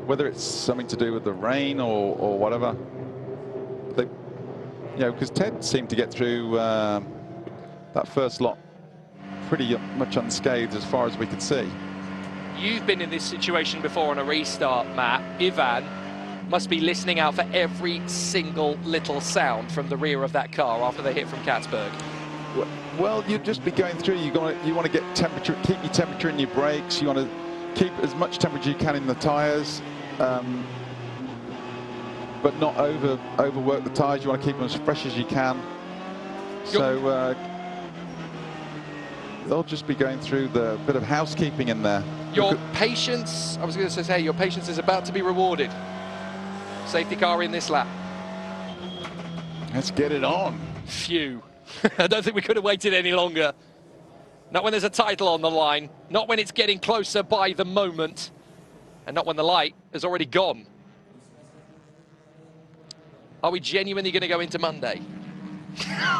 [SPEAKER 2] Whether it's something to do with the rain or whatever. They, you know, because Ted seemed to get through that first lot pretty much unscathed as far as we could see.
[SPEAKER 1] You've been in this situation before on a restart, Matt. Ivan must be listening out for every single little sound from the rear of that car after the hit from Katzberg.
[SPEAKER 2] Well, you'd just be going through. You want to get temperature, keep your temperature in your brakes. You want to keep as much temperature you can in the tyres, but not overwork the tyres. You want to keep them as fresh as you can. So they'll just be going through the bit of housekeeping in there.
[SPEAKER 1] Your patience, I was going to say, your patience is about to be rewarded. Safety car in this lap.
[SPEAKER 2] Let's get it on.
[SPEAKER 1] Phew. I don't think we could have waited any longer. Not when there's a title on the line. Not when it's getting closer by the moment. And not when the light has already gone. Are we genuinely going to go into Monday?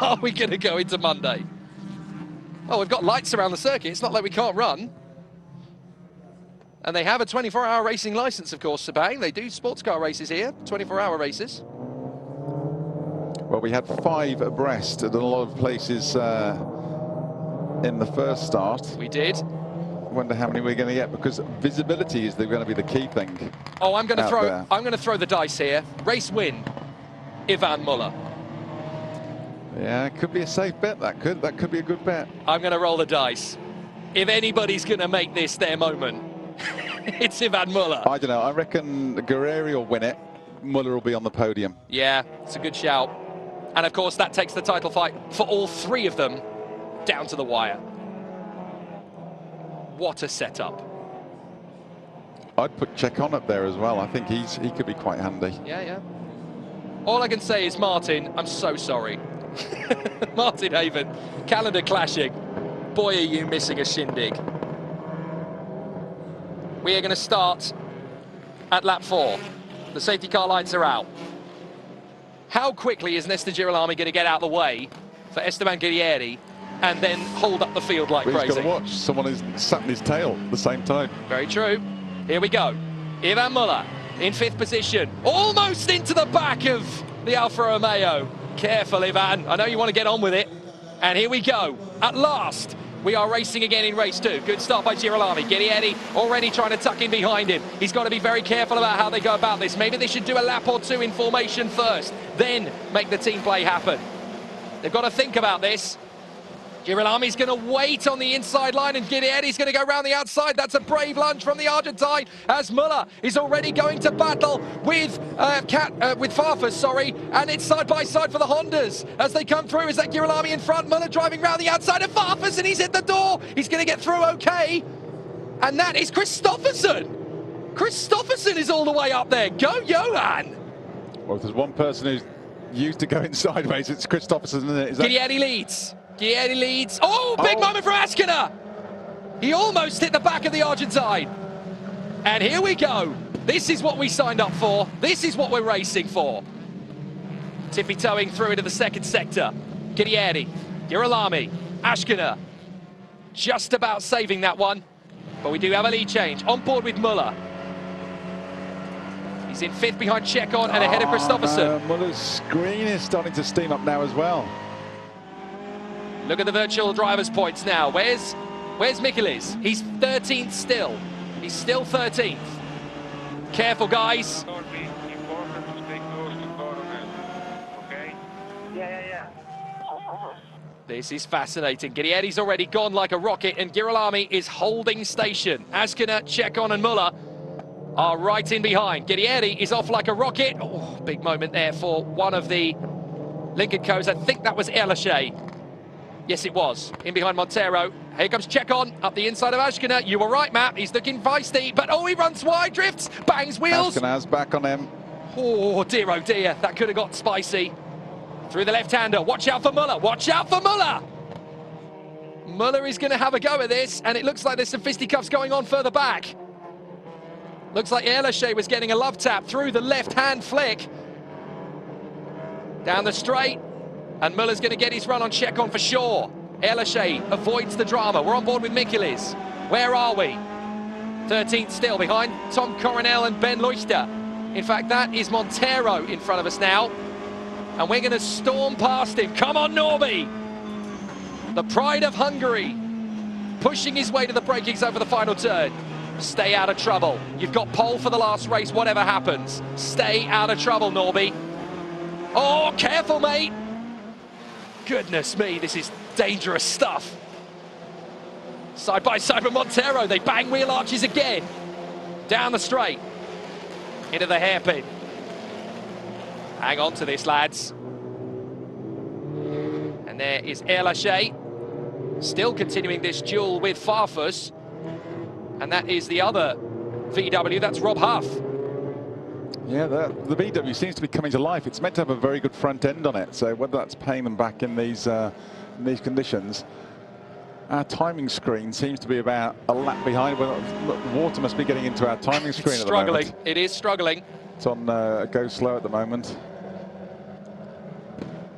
[SPEAKER 1] Are we going to go into Monday? Oh, we've got lights around the circuit. It's not like we can't run. And they have a 24-hour racing license, of course, Sepang. They do sports car races here, 24-hour races.
[SPEAKER 2] Well, we had 5 abreast at a lot of places in the first start.
[SPEAKER 1] We did.
[SPEAKER 2] Wonder how many we're going to get, because visibility is going to be the key thing.
[SPEAKER 1] Oh, I'm going to throw the dice here. Race win, Ivan Muller.
[SPEAKER 2] Yeah, it could be a safe bet. That could be a good bet.
[SPEAKER 1] I'm going to roll the dice. If anybody's going to make this their moment, it's Ivan Muller.
[SPEAKER 2] I don't know. I reckon Guerreri will win it. Muller will be on the podium.
[SPEAKER 1] Yeah, it's a good shout. And of course, that takes the title fight for all 3 of them down to the wire. What a setup.
[SPEAKER 2] I'd put Chekon up there as well. I think he could be quite handy.
[SPEAKER 1] Yeah. All I can say is, Martin, I'm so sorry. Martin Haven, calendar clashing. Boy, are you missing a shindig. We are going to start at lap 4. The safety car lights are out. How quickly is Nesta Girolami going to get out of the way for Esteban Guerrieri and then hold up the field like
[SPEAKER 2] We've
[SPEAKER 1] crazy?
[SPEAKER 2] got to watch someone who's sat in his tail at the same time.
[SPEAKER 1] Very true. Here we go. Ivan Muller in 5th position, almost into the back of the Alfa Romeo. Careful, Ivan. I know you want to get on with it. And here we go. At last, we are racing again in race 2. Good start by Girolami. Guerrieri already trying to tuck in behind him. He's got to be very careful about how they go about this. Maybe they should do a lap or 2 in formation first, then make the team play happen. They've got to think about this. Girolami's going to wait on the inside line, and Guerrieri's going to go around the outside. That's a brave lunge from the Argentine, as Muller is already going to battle with Farfus, and it's side by side for the Hondas as they come through. Is that Girolami in front? Muller driving round the outside of Farfus, and he's hit the door. He's going to get through okay, and that is Christopherson. Christopherson is all the way up there. Go, Johan!
[SPEAKER 2] Well, if there's one person who's used to going sideways, it's Christopherson, isn't it?
[SPEAKER 1] Guerrieri leads. Guerrieri leads. Oh, big moment from Askiner. He almost hit the back of the Argentine. And here we go. This is what we signed up for. This is what we're racing for. Tippy toeing through into the 2nd sector. Guerrieri, Girolami, Askiner. Just about saving that one. But we do have a lead change. On board with Muller. He's in 5th behind Chekon and ahead of Christopherson.
[SPEAKER 2] Muller's screen is starting to steam up now as well.
[SPEAKER 1] Look at the virtual driver's points now. Where's Michelis? He's 13th still. He's still 13th. Careful, guys. This is fascinating. Guerrieri's already gone like a rocket, and Girolami is holding station. Askiner, Chekon and Muller are right in behind. Guerrieri is off like a rocket. Oh, big moment there for one of the Lincoln Co's. I think that was Erlache. Yes, it was. In behind Montero. Here comes Chekon up the inside of Askiner. You were right, Matt. He's looking feisty, but oh, he runs wide, drifts, bangs wheels.
[SPEAKER 2] Askinar's back on him.
[SPEAKER 1] Oh dear. That could have got spicy. Through the left-hander. Watch out for Muller. Watch out for Muller. Muller is going to have a go at this, and it looks like there's some fisticuffs going on further back. Looks like Erlache was getting a love tap through the left-hand flick. Down the straight. And Muller's going to get his run on Chekon for sure. Erlache avoids the drama. We're on board with Michelis. Where are we? 13th still behind Tom Coronel and Ben Leuchter. In fact, that is Montero in front of us now. And we're going to storm past him. Come on, Norby! The pride of Hungary. Pushing his way to the breakings over the final turn. Stay out of trouble. You've got pole for the last race, whatever happens. Stay out of trouble, Norby. Oh, careful, mate! Goodness me, this is dangerous stuff. Side by side with Montero, they bang wheel arches again. Down the straight, into the hairpin. Hang on to this, lads. And there is Erlache, still continuing this duel with Farfus. And that is the other VW, that's Rob Huff.
[SPEAKER 2] Yeah, the VW seems to be coming to life. It's meant to have a very good front end on it, so whether that's paying them back in these conditions. Our timing screen seems to be about a lap behind. Well, water must be getting into our timing screen at the moment.
[SPEAKER 1] Struggling, it is struggling.
[SPEAKER 2] It's on go slow at the moment.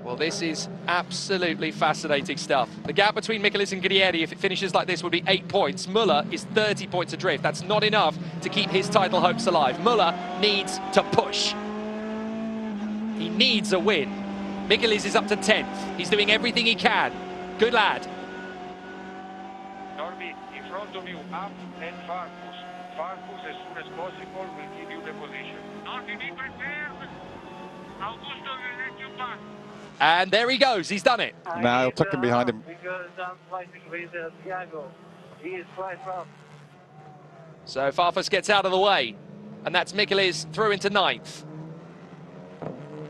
[SPEAKER 1] Well, this is absolutely fascinating stuff. The gap between Michelis and Guerrieri, if it finishes like this, would be 8 points. Muller is 30 points adrift. That's not enough to keep his title hopes alive. Muller needs to push. He needs a win. Michaelis is up to 10th. He's doing everything he can. Good lad.
[SPEAKER 3] Norby, in front of you, up and Farfus. Farfus, as soon as possible, will give you the position. Norby, be prepared. Augusto will let you pass.
[SPEAKER 1] And there he goes. He's done it.
[SPEAKER 2] Now he'll tuck him behind him.
[SPEAKER 10] Because I'm fighting with Thiago. He is quite rough.
[SPEAKER 1] So Farfus gets out of the way. And that's Michaelis through into 9th.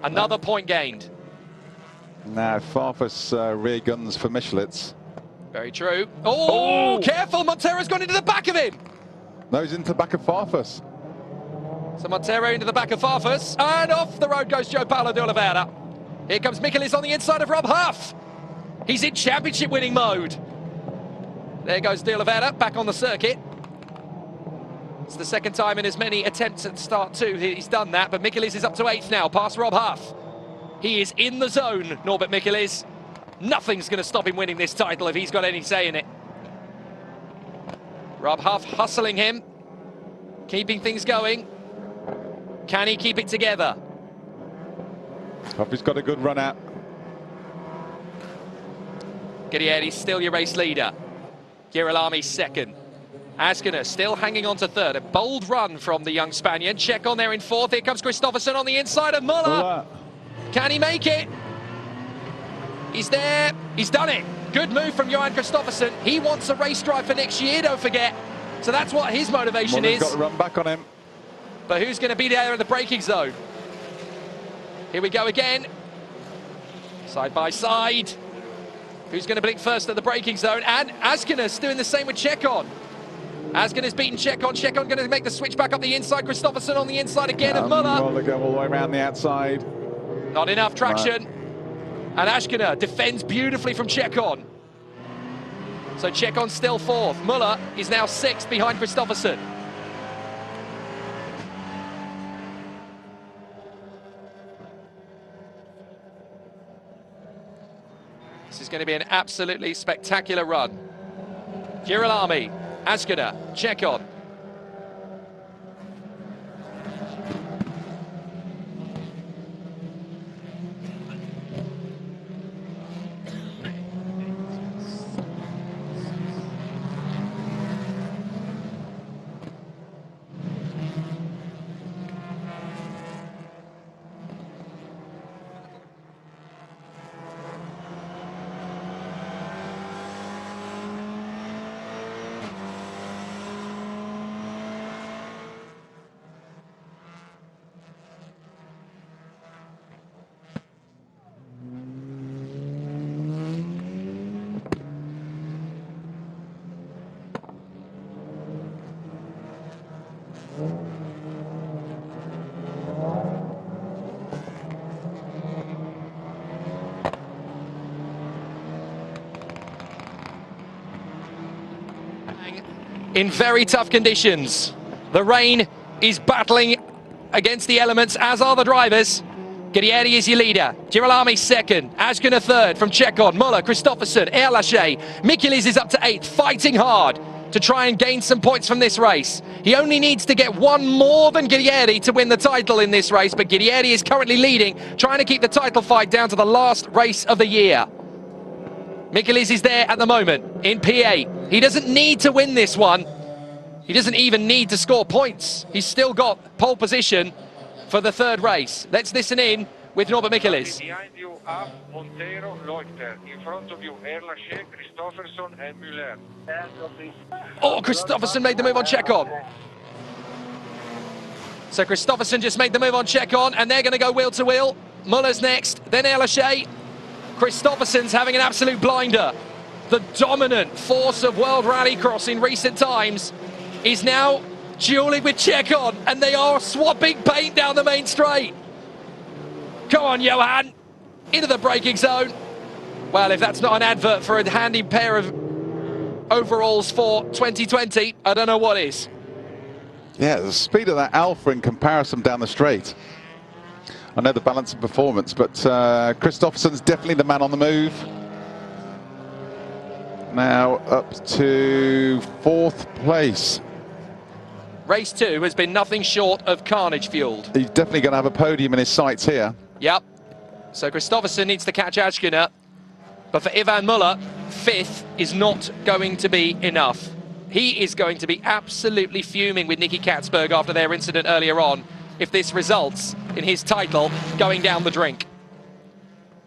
[SPEAKER 1] Another point gained.
[SPEAKER 2] Now Farfus rear guns for Michelitz.
[SPEAKER 1] Very true. Oh, careful. Montero's gone into the back of him.
[SPEAKER 2] No, he's into the back of Farfus.
[SPEAKER 1] So Montero into the back of Farfus. And off the road goes Joe Paulo de Oliveira. Here comes Michaelis on the inside of Rob Huff. He's in championship winning mode. There goes de Oliveira back on the circuit. It's the second time in as many attempts at start 2 he's done that, but Michaelis is up to 8th now, past Rob Huff. He is in the zone, Norbert Michaelis. Nothing's going to stop him winning this title if he's got any say in it. Rob Huff hustling him, keeping things going. Can he keep it together?
[SPEAKER 2] Huffy's got a good run out.
[SPEAKER 1] Guerrieri's still your race leader. Girolami's second. Askiner still hanging on to 3rd. A bold run from the young Spaniard. Check on there in 4th. Here comes Kristoffersson on the inside of Muller. Can he make it? He's there. He's done it. Good move from Johan Kristoffersson. He wants a race drive for next year, don't forget. So that's what his motivation
[SPEAKER 2] Muller's
[SPEAKER 1] is.
[SPEAKER 2] got the run back on him.
[SPEAKER 1] But who's going to be there in the braking zone? Here we go again. Side by side. Who's going to blink first at the braking zone? And Askiner's doing the same with Chekon. Askiner's beaten Chekon. Chekon going to make the switch back up the inside. Kristoffersson on the inside again of Muller.
[SPEAKER 2] Muller go all the way around the outside.
[SPEAKER 1] Not enough traction. And Askiner defends beautifully from Chekon. So Chekon's still 4th. Muller is now 6th behind Kristoffersson. This is going to be an absolutely spectacular run. Girolami, Askiner, Chekon. In very tough conditions. The rain is battling against the elements, as are the drivers. Guerrieri is your leader. Girolami 2nd. Askiner 3rd from Chekon. Muller, Kristoffersson, Erlaché. Michaelis is up to 8th, fighting hard to try and gain some points from this race. He only needs to get one more than Guerrieri to win the title in this race, but Guerrieri is currently leading, trying to keep the title fight down to the last race of the year. Michaelis is there at the moment in P8. He doesn't need to win this one. He doesn't even need to score points. He's still got pole position for the 3rd race. Let's listen in with Norbert Michaelis.
[SPEAKER 3] Behind you, up, Montero, Leuchter. In front of you, Erlaché, Kristoffersson, and Müller.
[SPEAKER 1] Oh, Kristoffersson made the move on Chekon. So Kristoffersson just made the move on Chekon, and they're going to go wheel to wheel. Muller's next, then Erlaché. Kristoffersson's having an absolute blinder. The dominant force of World Rallycross in recent times is now dueling with Chekon, and they are swapping paint down the main straight. Come on, Johan, into the braking zone. Well, if that's not an advert for a handy pair of overalls for 2020, I don't know what is.
[SPEAKER 2] Yeah, the speed of that Alpha in comparison down the straight. I know the balance of performance, but Kristoffersson's definitely the man on the move. Now up to 4th place.
[SPEAKER 1] Race 2 has been nothing short of carnage fueled.
[SPEAKER 2] He's definitely going to have a podium in his sights here.
[SPEAKER 1] Yep. So Kristoffersson needs to catch Ashkenaut. But for Ivan Muller, 5th is not going to be enough. He is going to be absolutely fuming with Nicky Katzberg after their incident earlier on if this results in his title going down the drink.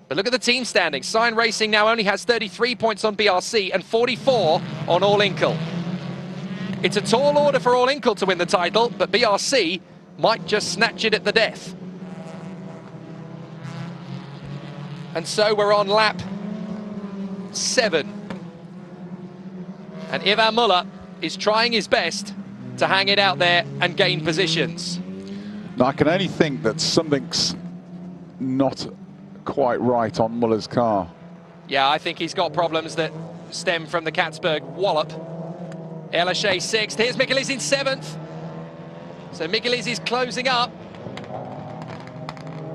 [SPEAKER 1] But look at the team standings. Sign Racing now only has 33 points on BRC and 44 on All Inkle. It's a tall order for All Inkle to win the title, but BRC might just snatch it at the death. And so we're on lap 7. And Ivan Muller is trying his best to hang it out there and gain positions.
[SPEAKER 2] Now, I can only think that something's not quite right on Muller's car.
[SPEAKER 1] Yeah, I think he's got problems that stem from the Katzberg wallop. Elashay 6th. Here's Micheliz in 7th. So Micheliz is closing up.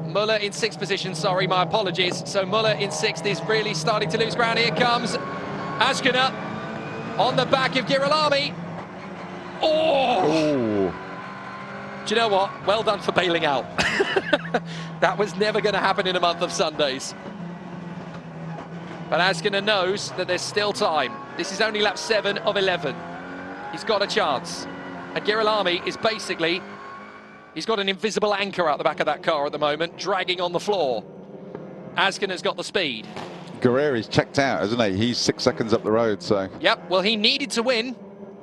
[SPEAKER 1] Muller in 6th position, sorry, my apologies. So Muller in 6th is really starting to lose ground. Here comes Ashkenaut on the back of Girolami. Oh!
[SPEAKER 2] Ooh.
[SPEAKER 1] Do you know what? Well done for bailing out. That was never going to happen in a month of Sundays. But Ashkenaut knows that there's still time. This is only lap 7 of 11. He's got a chance. And Girolami is basically, he's got an invisible anchor out the back of that car at the moment, dragging on the floor. Ashkenaut's got the speed.
[SPEAKER 2] Guerreri's checked out, hasn't he? He's 6 seconds up the road, so.
[SPEAKER 1] Yep, well, he needed to win,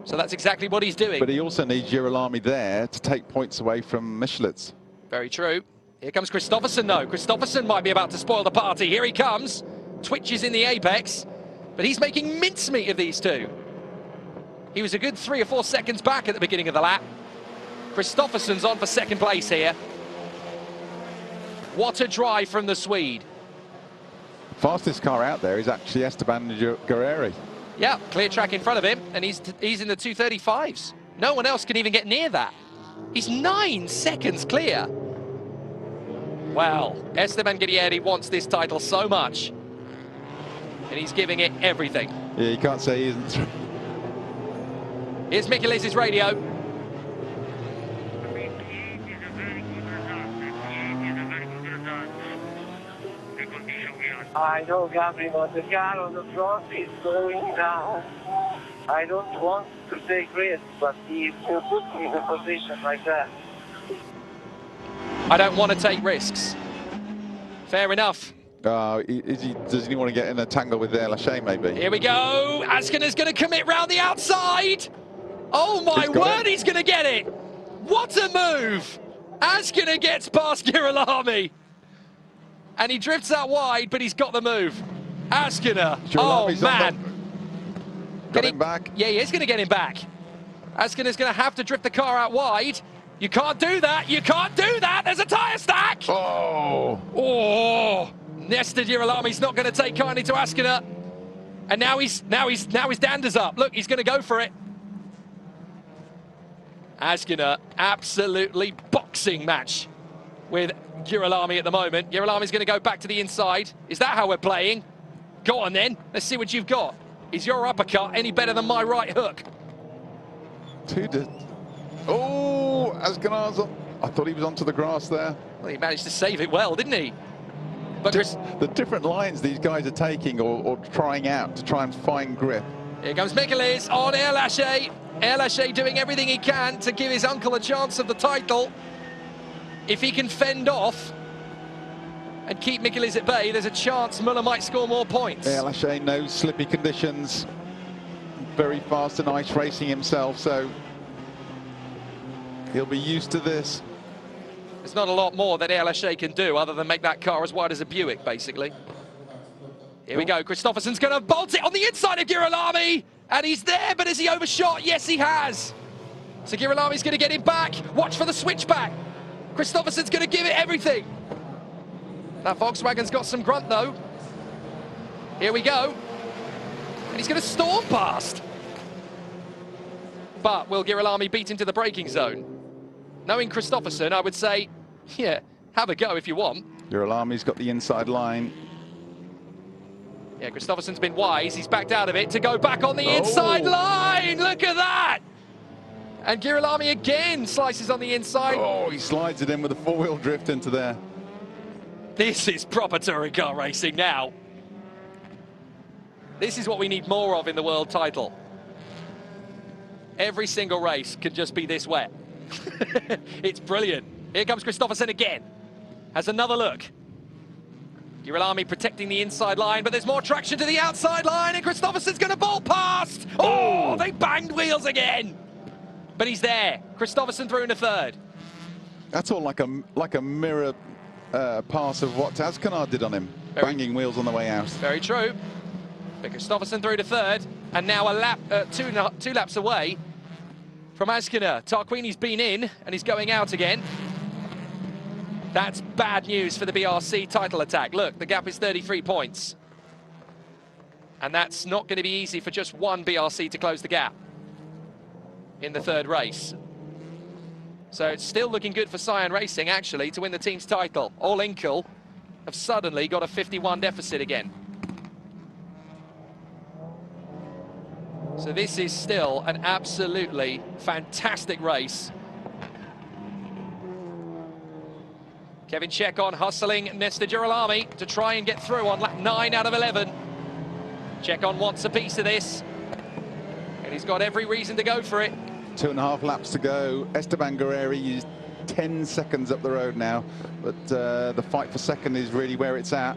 [SPEAKER 1] so that's exactly what he's doing.
[SPEAKER 2] But he also needs Girolami there to take points away from Micheliz.
[SPEAKER 1] Very true. Here comes Kristoffersson, though. Kristoffersson might be about to spoil the party. Here he comes. Twitches in the apex, but he's making mincemeat of these two. He was a good 3 or 4 seconds back at the beginning of the lap. Kristoffersson's on for 2nd place here. What a drive from the Swede.
[SPEAKER 2] Fastest car out there is actually Esteban Guerreri.
[SPEAKER 1] Yeah, clear track in front of him, and he's in the 235s. No one else can even get near that. He's 9 seconds clear. Wow, Esteban Guerreri wants this title so much, and he's giving it everything.
[SPEAKER 2] Yeah, you can't say he isn't.
[SPEAKER 1] Here's Micheliz's radio.
[SPEAKER 10] I know, Gabriel, but the car on the front is going down. I don't want to take risks, but he will put me in a position like that.
[SPEAKER 1] I don't want to take risks. Fair enough.
[SPEAKER 2] Does he want to get in a tangle with Elashay, maybe?
[SPEAKER 1] Here we go. Ashkenaut's going to commit round the outside. Oh my word, he's going to get it. What a move. Ashkenaut gets past Girolami. And he drifts out wide, but he's got the move. Ashkenaut. Oh, man.
[SPEAKER 2] Got him back.
[SPEAKER 1] Yeah, he is going to get him back. Ashkenaut's going to have to drift the car out wide. You can't do that. You can't do that. There's a tyre stack.
[SPEAKER 2] Oh.
[SPEAKER 1] Oh. Nesta Girolami's not going to take kindly to Ashkenaut. And now his dander's up. Look, he's going to go for it. Ashkenaut, absolutely boxing match with Girolami at the moment. Girolami's going to go back to the inside. Is that how we're playing? Go on then. Let's see what you've got. Is your uppercut any better than my right hook?
[SPEAKER 2] Oh, Ashkenaut's on. I thought he was onto the grass there.
[SPEAKER 1] Well, he managed to save it well, didn't he? But
[SPEAKER 2] the different lines these guys are taking or trying out to try and find grip.
[SPEAKER 1] Here comes Micheliz on Elashay. Elashay doing everything he can to give his uncle a chance of the title. If he can fend off and keep Micheliz at bay, there's a chance Muller might score more points.
[SPEAKER 2] Elashay knows slippy conditions. Very fast and ice racing himself, so he'll be used to this.
[SPEAKER 1] There's not a lot more that Elashay can do other than make that car as wide as a Buick, basically. Here we go. Kristoffersson's going to bolt it on the inside of Girolami. And he's there, but has he overshot? Yes, he has. So Girolami's going to get him back. Watch for the switchback. Kristoffersson's going to give it everything. That Volkswagen's got some grunt, though. Here we go. And he's going to storm past. But will Girolami beat him to the braking zone? Knowing Kristoffersson, I would say, yeah, have a go if you want.
[SPEAKER 2] Girolami's got the inside line.
[SPEAKER 1] Yeah, Kristoffersson's been wise. He's backed out of it to go back on the inside line. Look at that. And Girolami again slices on the inside.
[SPEAKER 2] Oh, he slides it in with a four-wheel drift into there.
[SPEAKER 1] This is proper touring car racing now. This is what we need more of in the world title. Every single race can just be this wet. It's brilliant. Here comes Kristoffersson again. Has another look. Girolami protecting the inside line, but there's more traction to the outside line, and Kristoffersson's going to bolt past. Oh, they banged wheels again. But he's there. Kristoffersson through in a third.
[SPEAKER 2] That's all like a mirror pass of what Azkanar did on him, banging wheels on the way out.
[SPEAKER 1] Very true. But Kristoffersson through to third, and now a lap, two laps away from Azkanar. Tarquini's been in, and he's going out again. That's bad news for the BRC title attack. Look, the gap is 33 points. And that's not going to be easy for just one BRC to close the gap in the third race. So it's still looking good for Cyan Racing, actually, to win the team's title. All Inkle have suddenly got a 51 deficit again. So this is still an absolutely fantastic race. Kevin Chekon hustling Nestor Girolami to try and get through on lap 9 out of 11. Chekon wants a piece of this, and he's got every reason to go for it.
[SPEAKER 2] 2.5 laps to go. Esteban Guerreri is 10 seconds up the road now, but the fight for second is really where it's at.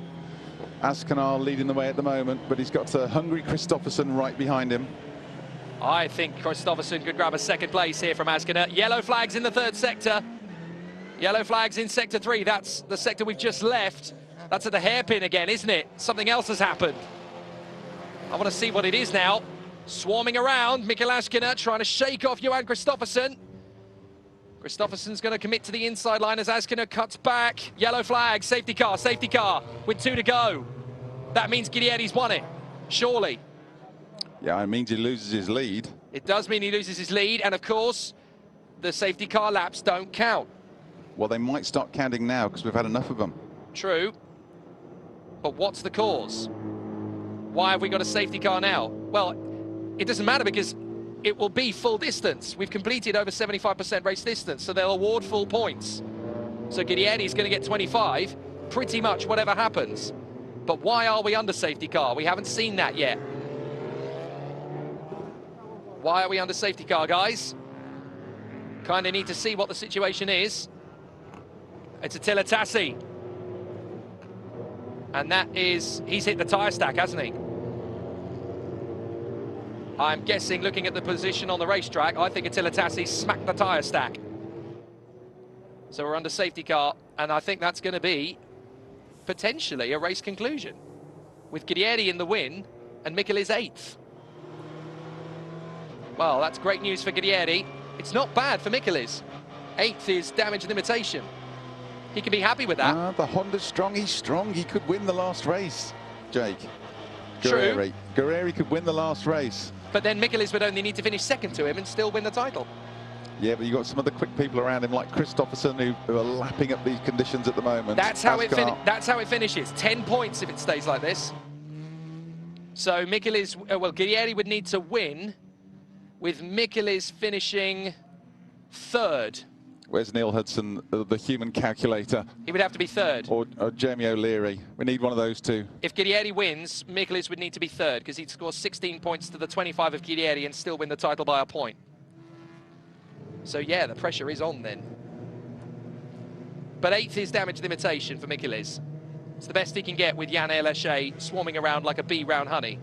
[SPEAKER 2] Azkanar leading the way at the moment, but he's got a hungry Kristoffersson right behind him.
[SPEAKER 1] I think Kristoffersson could grab a second place here from Azkanar. Yellow flags in the third sector. Yellow flags in sector 3. That's the sector we've just left. That's at the hairpin again, isn't it? Something else has happened. I want to see what it is now. Swarming around, Mikael Azkanar trying to shake off Johan Kristoffersson. Kristoffersson's going to commit to the inside line as Azkanar cuts back. Yellow flag, safety car with 2 to go. That means Guidieri's won it, surely.
[SPEAKER 2] Yeah, it means he loses his lead.
[SPEAKER 1] It does mean he loses his lead, and of course, the safety car laps don't count.
[SPEAKER 2] Well, they might start counting now because we've had enough of them.
[SPEAKER 1] True, but what's the cause? Why have we got a safety car now? Well, it doesn't matter because it will be full distance. We've completed over 75% race distance, so they'll award full points. So Guidieri's going to get 25, pretty much whatever happens. But why are we under safety car? We haven't seen that yet. Why are we under safety car, guys? Kind of need to see what the situation is. It's Attila Tassi. And that is, he's hit the tyre stack, hasn't he? I'm guessing, looking at the position on the racetrack, I think Attila Tassi smacked the tyre stack. So we're under safety car, and I think that's going to be potentially a race conclusion, with Guidieri in the win and Mikelis 8th. Well, that's great news for Guidieri. It's not bad for Mikelis. 8th is damage limitation. He can be happy with that.
[SPEAKER 2] The Honda's strong, he's strong. He could win the last race, Jake.
[SPEAKER 1] True.
[SPEAKER 2] Guerreri could win the last race.
[SPEAKER 1] But then Mikelis would only need to finish second to him and still win the title.
[SPEAKER 2] Yeah, but you've got some other quick people around him, like Kristoffersson, who are lapping up these conditions at the moment.
[SPEAKER 1] That's how it finishes. 10 points if it stays like this. So Mikelis, well, Guidieri would need to win, with Mikelis finishing third.
[SPEAKER 2] Where's Neil Hudson, the human calculator?
[SPEAKER 1] He would have to be third.
[SPEAKER 2] Or Jamie O'Leary. We need one of those two.
[SPEAKER 1] If Guidieri wins, Mikelis would need to be third, because he'd score 16 points to the 25 of Guidieri and still win the title by a point. So yeah, the pressure is on then. But 8th is damage limitation for Mikelis. It's the best he can get with Jan Lachey swarming around like a bee round honey.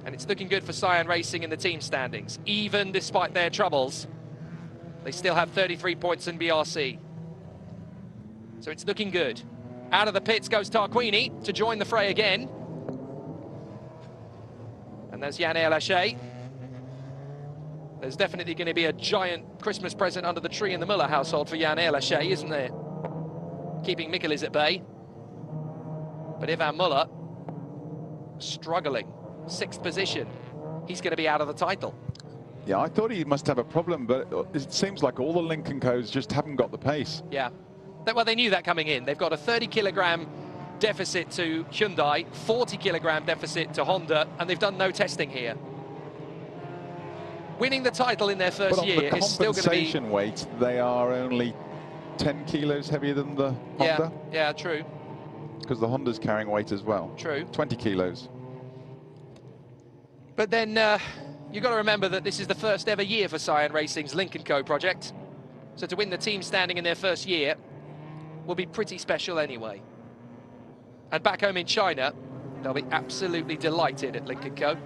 [SPEAKER 1] And it's looking good for Cyan Racing in the team standings. Even despite their troubles, they still have 33 points in BRC. So it's looking good. Out of the pits goes Tarquini to join the fray again. And there's Jan Lachey. There's definitely going to be a giant Christmas present under the tree in the Muller household for Jan Lachey, isn't there? Keeping Mikelis at bay. But Ivan Muller struggling. 6th position. He's going to be out of the title.
[SPEAKER 2] Yeah, I thought he must have a problem, but it seems like all the Lincoln codes just haven't got the pace.
[SPEAKER 1] Yeah. Well, they knew that coming in. They've got a 30-kilogram deficit to Hyundai, 40-kilogram deficit to Honda, and they've done no testing here. Winning the title in their first year is still going to be...
[SPEAKER 2] But on the compensation weight, they are only 10 kilos heavier than the Honda?
[SPEAKER 1] Yeah, true.
[SPEAKER 2] Because the Honda's carrying weight as well.
[SPEAKER 1] True.
[SPEAKER 2] 20 kilos.
[SPEAKER 1] But then you've got to remember that this is the first ever year for Cyan Racing's Link & Co project. So to win the team standing in their first year will be pretty special anyway. And back home in China, they'll be absolutely delighted at Link & Co.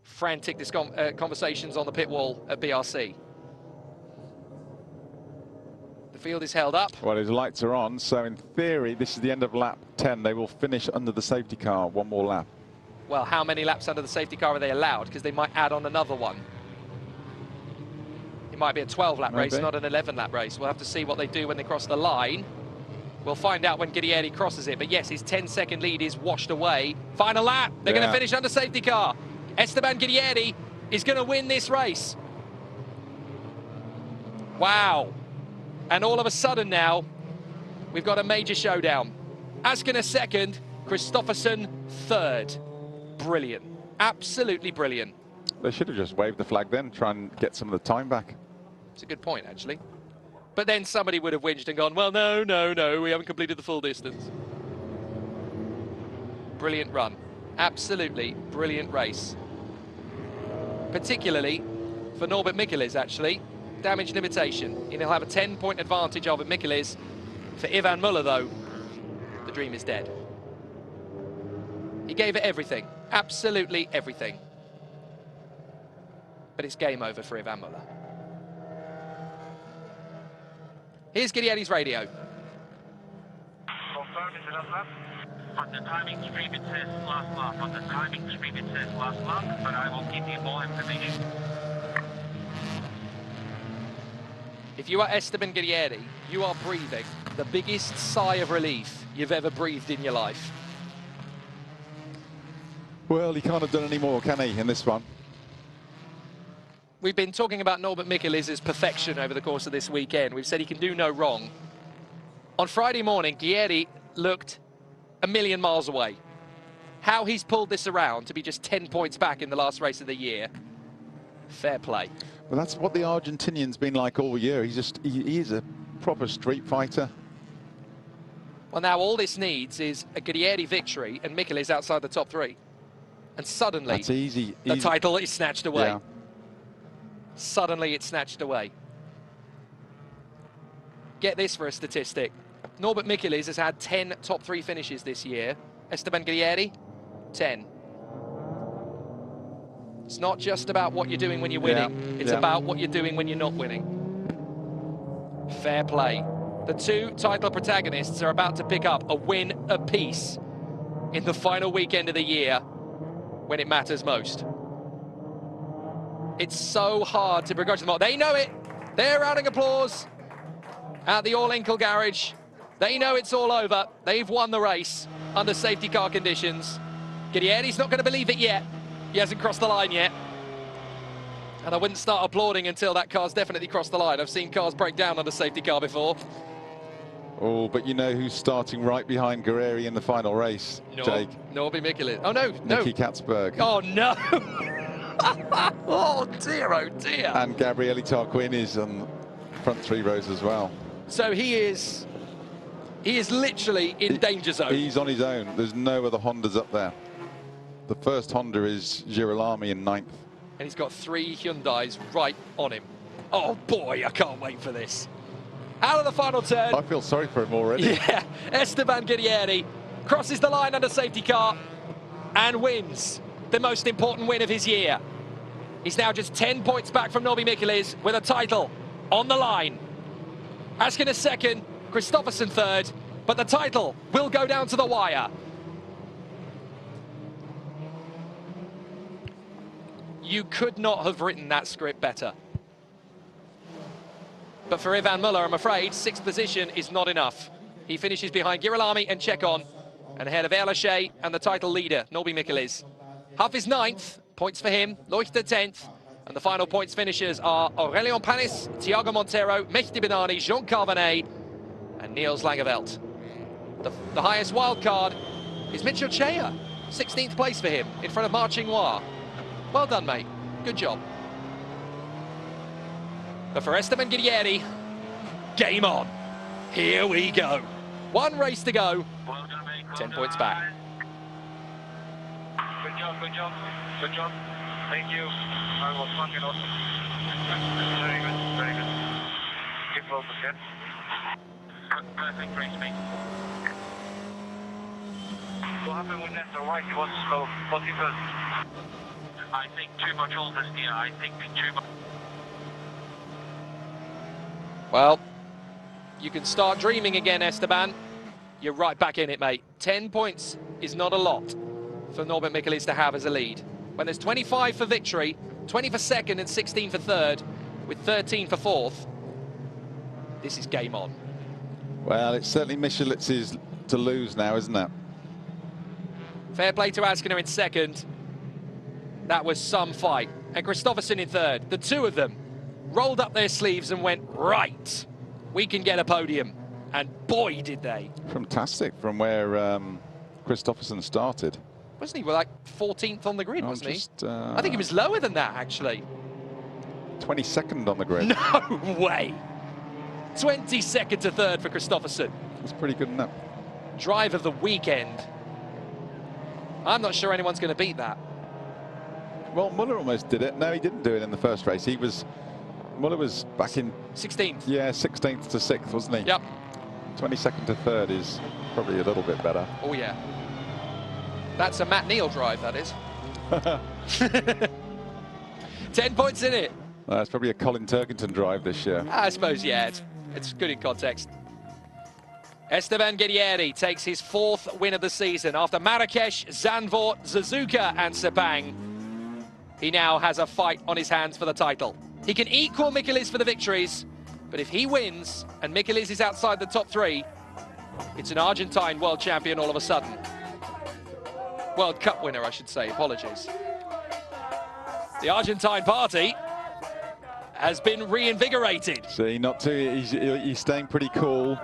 [SPEAKER 1] Frantic conversations on the pit wall at BRC. The field is held up.
[SPEAKER 2] Well, his lights are on, so in theory, this is the end of lap 10. They will finish under the safety car, one more lap.
[SPEAKER 1] Well, how many laps under the safety car are they allowed? Because they might add on another one. It might be a 12-lap race, not an 11-lap race. We'll have to see what they do when they cross the line. We'll find out when Guerrieri crosses it. But yes, his 10-second lead is washed away. Final lap. They're going to finish under safety car. Esteban Guerrieri is going to win this race. Wow. And all of a sudden now, we've got a major showdown. Askinen second, Kristoffersson third. Brilliant. Absolutely brilliant.
[SPEAKER 2] They should have just waved the flag then, try and get some of the time back.
[SPEAKER 1] It's a good point, actually. But then somebody would have whinged and gone, well, no, we haven't completed the full distance. Brilliant run. Absolutely brilliant race. Particularly for Norbert Michels, actually. Damage limitation. And he'll have a 10-point advantage over Michels. For Ivan Muller, though, the dream is dead. He gave it everything. Absolutely everything. But it's game over for Ivan Muller. Here's Guerrieri's radio.
[SPEAKER 3] Confirm, is it last lap? On the timing stream it says last lap. On the timing stream it says last lap, but I will give you more information.
[SPEAKER 1] If you are Esteban Guerrieri, you are breathing the biggest sigh of relief you've ever breathed in your life.
[SPEAKER 2] Well, he can't have done any more, can he, in this one?
[SPEAKER 1] We've been talking about Norbert Michels' perfection over the course of this weekend. We've said he can do no wrong. On Friday morning, Guerrieri looked a million miles away. How he's pulled this around to be just 10 points back in the last race of the year, fair play.
[SPEAKER 2] Well, that's what the Argentinian's been like all year. He is a proper street fighter.
[SPEAKER 1] Well, now all this needs is a Guerrieri victory and Michels outside the top three. And suddenly,
[SPEAKER 2] that's easy.
[SPEAKER 1] The title is snatched away.
[SPEAKER 2] Yeah.
[SPEAKER 1] Suddenly it's snatched away. Get this for a statistic. Norbert Michels has had 10 top 3 finishes this year. Esteban Guerrieri, 10. It's not just about what you're doing when you're winning. It's about what you're doing when you're not winning. Fair play. The two title protagonists are about to pick up a win apiece in the final weekend of the year when it matters most. It's so hard to begrudge them all. They know it. They're rounding applause at the All-Inkle garage. They know it's all over. They've won the race under safety car conditions. Guerrieri's not going to believe it yet. He hasn't crossed the line yet. And I wouldn't start applauding until that car's definitely crossed the line. I've seen cars break down under safety car before.
[SPEAKER 2] Oh, but you know who's starting right behind Guerrieri in the final race, Jake?
[SPEAKER 1] Norbert Michels. Oh, no.
[SPEAKER 2] Nicky Katzberg.
[SPEAKER 1] Oh, no. Oh, dear.
[SPEAKER 2] And Gabriele Tarquin is on front 3 rows as well.
[SPEAKER 1] So he is literally in danger zone.
[SPEAKER 2] He's on his own. There's no other Hondas up there. The first Honda is Girolami in 9th.
[SPEAKER 1] And he's got 3 Hyundais right on him. Oh, boy, I can't wait for this. Out of the final turn.
[SPEAKER 2] I feel sorry for him already.
[SPEAKER 1] Yeah, Esteban Guerrieri crosses the line under safety car and wins the most important win of his year. He's now just 10 points back from Norbert Michels with a title on the line. Askinen second, Kristoffersson third, but the title will go down to the wire. You could not have written that script better. But for Ivan Muller, I'm afraid, 6th position is not enough. He finishes behind Girolami and Chekon, and ahead of Erlaché and the title leader, Norbert Michels. Huff is 9th, points for him, Leuchter 10th, and the final points finishers are Aurélien Panis, Thiago Montero, Mehdi Benani, Jean Carvanet, and Niels Langeveld. The highest wild card is Mitchell Chea, 16th place for him, in front of Marching Noir. Well done, mate. Good job. But for Esteban Guerrieri, game on. Here we go. One race to go. 10 points back.
[SPEAKER 3] Good job, good job, good job. Thank you. I was fucking awesome. Very good, very good. Keep focused, yeah? Perfect race, mate. What happened with Nestor? Why he was slow? What he was? I think too much older steer. I think too much.
[SPEAKER 1] Well, you can start dreaming again, Esteban. You're right back in it, mate. 10 points is not a lot for Norbert Michelis to have as a lead. When there's 25 for victory, 20 for second and 16 for third, with 13 for fourth, this is game on.
[SPEAKER 2] Well, it's certainly Michelis's to lose now, isn't it?
[SPEAKER 1] Fair play to Askiner in second. That was some fight. And Kristoffersson in third. The two of them rolled up their sleeves and went, right, we can get a podium. And boy, did they.
[SPEAKER 2] Fantastic from where Kristoffersson started.
[SPEAKER 1] Wasn't he like 14th on the grid, wasn't he? I think he was lower than that, actually.
[SPEAKER 2] 22nd on the grid.
[SPEAKER 1] No way. 22nd to third for Kristoffersson.
[SPEAKER 2] That's pretty good enough.
[SPEAKER 1] Drive of the weekend. I'm not sure anyone's going to beat that.
[SPEAKER 2] Well, Muller almost did it. No, he didn't do it in the first race. Muller was back in
[SPEAKER 1] 16th.
[SPEAKER 2] Yeah, 16th to 6th, wasn't he?
[SPEAKER 1] Yep.
[SPEAKER 2] 22nd to 3rd is probably a little bit better.
[SPEAKER 1] Oh, yeah. That's a Matt Neal drive, that is. 10 points in it.
[SPEAKER 2] That's probably a Colin Turkington drive this year.
[SPEAKER 1] I suppose, yeah, it's good in context. Esteban Guerrieri takes his 4th win of the season. After Marrakesh, Zandvoort, Suzuka and Sepang, he now has a fight on his hands for the title. He can equal Michelis for the victories, but if he wins and Michelis is outside the top 3, it's an Argentine world champion all of a sudden. World Cup winner, I should say, apologies. The Argentine party has been reinvigorated.
[SPEAKER 2] See, not too, he's staying pretty cool.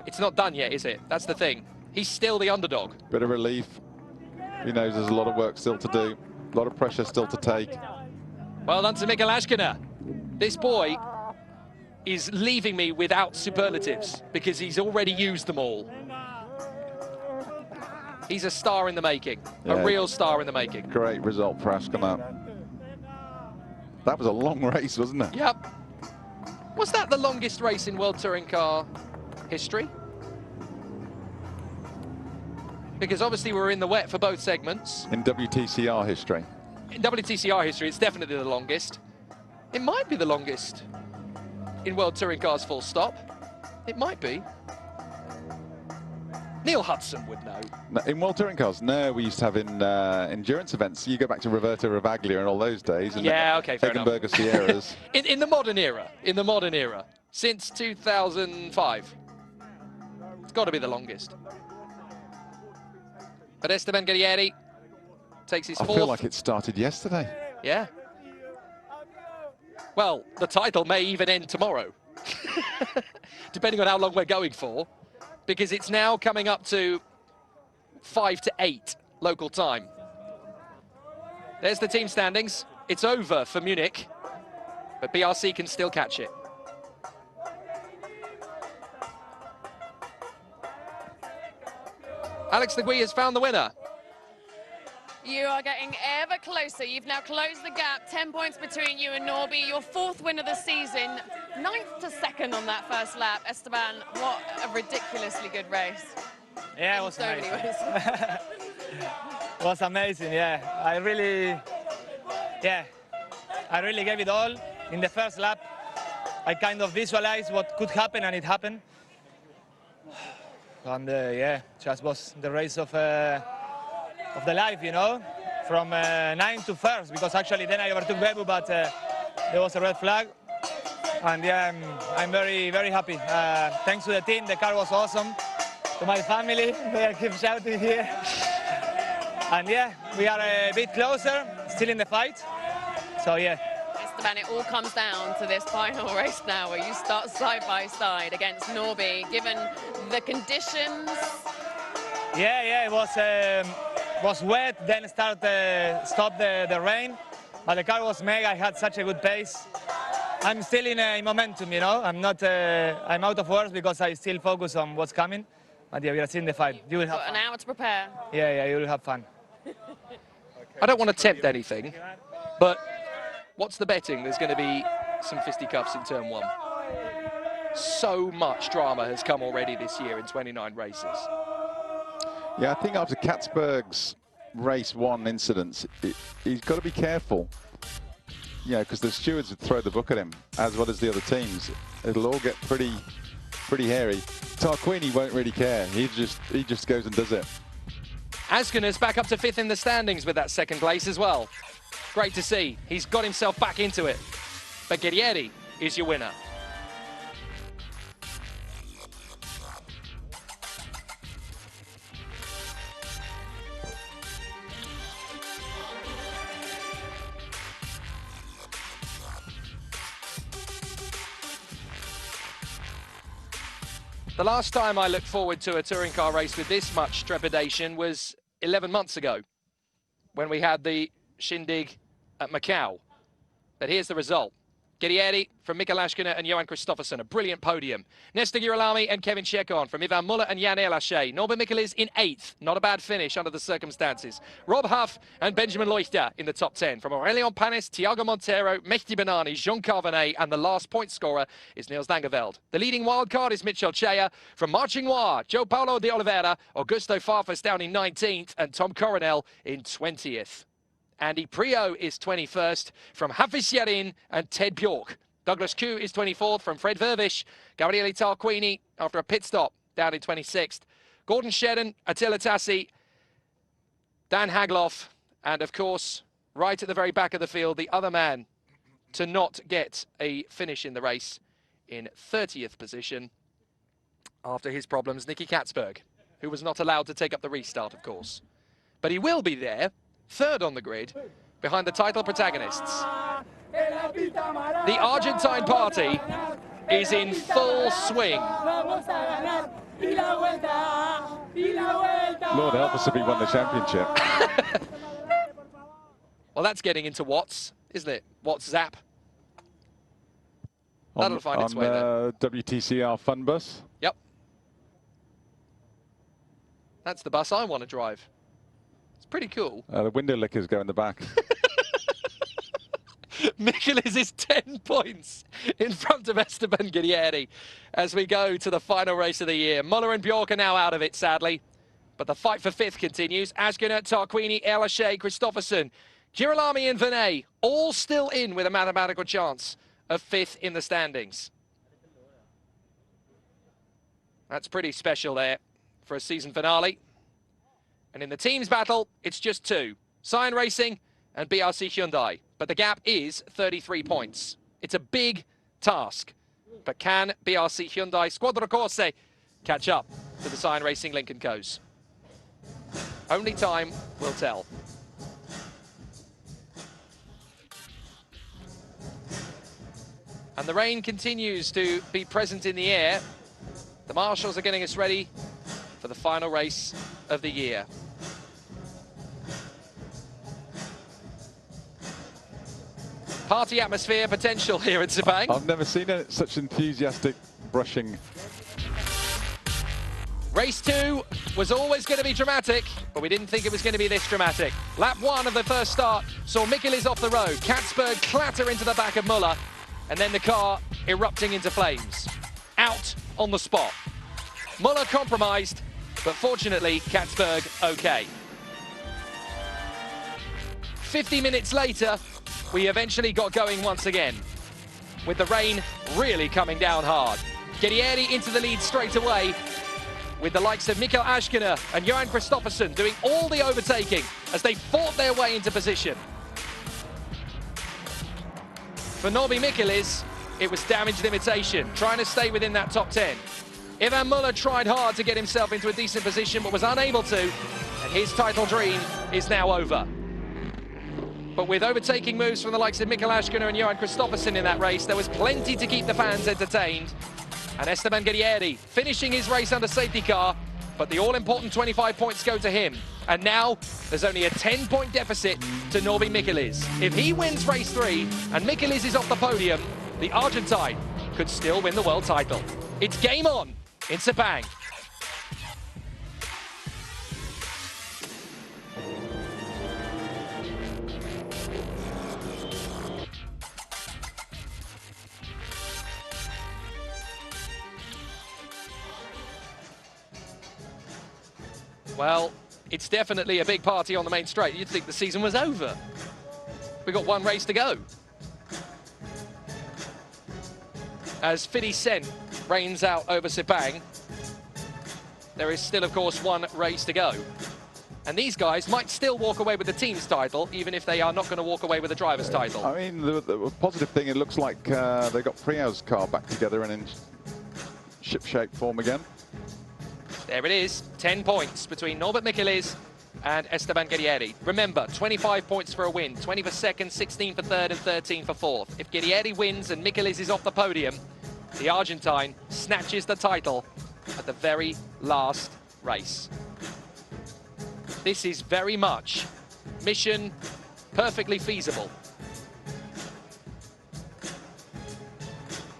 [SPEAKER 1] It's not done yet, is it? That's the thing. He's still the underdog.
[SPEAKER 2] Bit of relief. He knows there's a lot of work still to do, a lot of pressure still to take.
[SPEAKER 1] Well done to Mikael Ashkiner. This boy is leaving me without superlatives because he's already used them all. He's a star in the making, a real star in the making.
[SPEAKER 2] Great result for Ashkiner. That was a long race, wasn't it?
[SPEAKER 1] Yep. Was that the longest race in World Touring Car history? Because obviously we're in the wet for both segments.
[SPEAKER 2] In WTCR history.
[SPEAKER 1] In WTCR history, it's definitely the longest. It might be the longest in World Touring Cars full stop. It might be. Neil Hudson would know.
[SPEAKER 2] No, in World Touring Cars, no, we used to have in endurance events. You go back to Roberto Ravaglia and all those days. And
[SPEAKER 1] yeah, okay, fair enough.
[SPEAKER 2] Eggenberger Sierras.
[SPEAKER 1] in the modern era, since 2005. It's got to be the longest. But Esteban Guerrieri takes his 4th.
[SPEAKER 2] I feel like it started yesterday.
[SPEAKER 1] Yeah. Well, the title may even end tomorrow, depending on how long we're going for, because it's now coming up to 5 to 8 local time. There's the team standings. It's over for Munich, but BRC can still catch it. Alex Legui has found the winner.
[SPEAKER 6] You are getting ever closer. You've now closed the gap. 10 points between you and Norby. Your 4th win of the season. 9th to 2nd on that first lap. Esteban, what a ridiculously good race.
[SPEAKER 5] Yeah, it was
[SPEAKER 6] so
[SPEAKER 5] amazing.
[SPEAKER 6] many ways.
[SPEAKER 5] It was amazing, yeah. I really gave it all. In the first lap, I kind of visualized what could happen, and it happened. And yeah, just was the race of the life, you know, from 9th to 1st, because actually then I overtook Bebu, but there was a red flag. And yeah, I'm very, very happy. Thanks to the team, the car was awesome. To my family, they keep shouting here. And yeah, we are a bit closer, still in the fight. So yeah.
[SPEAKER 6] Esteban, it all comes down to this final race now, where you start side by side against Norby, given the conditions.
[SPEAKER 5] Yeah, it was wet, then stopped the rain, but the car was mega. I had such a good pace,
[SPEAKER 4] I'm still in momentum, you know. I'm not. I'm out of words because I still focus on what's coming. But yeah, we are still in the fight. You will have
[SPEAKER 6] Got
[SPEAKER 4] fun.
[SPEAKER 6] an hour to prepare.
[SPEAKER 4] Yeah, you will have fun.
[SPEAKER 1] I don't want to tempt anything, but what's the betting? There's going to be some fisticuffs in turn 1. So much drama has come already this year in 29 races.
[SPEAKER 2] Yeah, I think after Katzberg's race 1 incidents, he's got to be careful. Yeah, because the stewards would throw the book at him, as well as the other teams. It'll all get pretty hairy. Tarquini won't really care. He just goes and does it.
[SPEAKER 1] Askun's back up to 5th in the standings with that 2nd place as well. Great to see. He's got himself back into it. But Guerrieri is your winner. The last time I looked forward to a touring car race with this much trepidation was 11 months ago, when we had the shindig at Macau. But here's the result. Guerrieri from Mikael Ashkiner and Johan Kristoffersson, a brilliant podium. Nestor Girolami and Kevin Chekon from Ivan Muller and Jan Elaché. Norbert Michelis in 8th, not a bad finish under the circumstances. Rob Huff and Benjamin Leuchter in the top 10. From Aurelion Panis, Thiago Montero, Mehdi Benani, Jean Carvenet, and the last point scorer is Niels Langeveld. The leading wildcard is Mitchell Chea. From Marchingnois, Joe Paulo de Oliveira, Augusto Farfus down in 19th, and Tom Coronel in 20th. Andy Prio is 21st from Hafiz Yarin and Ted Bjork. Douglas Koo is 24th from Fred Vervish. Gabriele Tarquini, after a pit stop, down in 26th. Gordon Shedden, Attila Tassi, Dan Hagloff, and of course, right at the very back of the field, the other man to not get a finish in the race in 30th position after his problems, Nicky Katzberg, who was not allowed to take up the restart, of course. But he will be there, 3rd on the grid, behind the title protagonists. The Argentine party is in full swing.
[SPEAKER 2] Lord help us if he won the championship.
[SPEAKER 1] Well, that's getting into watts, isn't it? WhatsApp. That'll find its way there.
[SPEAKER 2] WTCR Fun Bus.
[SPEAKER 1] Yep. That's the bus I want to drive. It's pretty cool.
[SPEAKER 2] The window lickers go in the back.
[SPEAKER 1] Michelis is 10 points in front of Esteban Guerrieri as we go to the final race of the year. Muller and Bjork are now out of it, sadly. But the fight for 5th continues. Ashkiner, Tarquini, Elaché, Kristoffersson, Girolami and Venet, all still in with a mathematical chance of 5th in the standings. That's pretty special there for a season finale. And in the teams battle, it's just 2. Cyan Racing and BRC Hyundai. But the gap is 33 points. It's a big task. But can BRC Hyundai Squadra Corse catch up to the Cyan Racing Lincoln Co's? Only time will tell. And the rain continues to be present in the air. The marshals are getting us ready for the final race of the year. Party atmosphere potential here at Sepang.
[SPEAKER 2] I've never seen such enthusiastic brushing.
[SPEAKER 1] Race 2 was always going to be dramatic, but we didn't think it was going to be this dramatic. Lap 1 of the first start saw Michelis off the road, Katzberg clatter into the back of Muller, and then the car erupting into flames. Out on the spot. Muller compromised, but fortunately Katzberg okay. 50 minutes later, we eventually got going once again, with the rain really coming down hard. Guerrieri into the lead straight away, with the likes of Mikael Ashkiner and Johan Kristoffersson doing all the overtaking as they fought their way into position. For Norby Michelis, it was damage limitation, trying to stay within that top 10. Ivan Muller tried hard to get himself into a decent position, but was unable to, and his title dream is now over. But with overtaking moves from the likes of Mikael Ashkiner and Johan Kristoffersson in that race, there was plenty to keep the fans entertained. And Esteban Guerrieri finishing his race under safety car, but the all-important 25 points go to him. And now there's only a 10-point deficit to Norby Michelis. If he wins race 3 and Michelis is off the podium, the Argentine could still win the world title. It's game on in Sepang. Well, it's definitely a big party on the main straight. You'd think the season was over. We've got one race to go. As 50 Cent reigns out over Sepang, there is still, of course, one race to go. And these guys might still walk away with the team's title, even if they are not going to walk away with the driver's title.
[SPEAKER 2] I mean, the positive thing, it looks like they got Prio's car back together and in ship-shape form again.
[SPEAKER 1] There it is, 10 points between Norbert Michelis and Esteban Guerrieri. Remember, 25 points for a win, 20 for second, 16 for third, and 13 for fourth. If Guerrieri wins and Michelis is off the podium, the Argentine snatches the title at the very last race. This is very much mission perfectly feasible.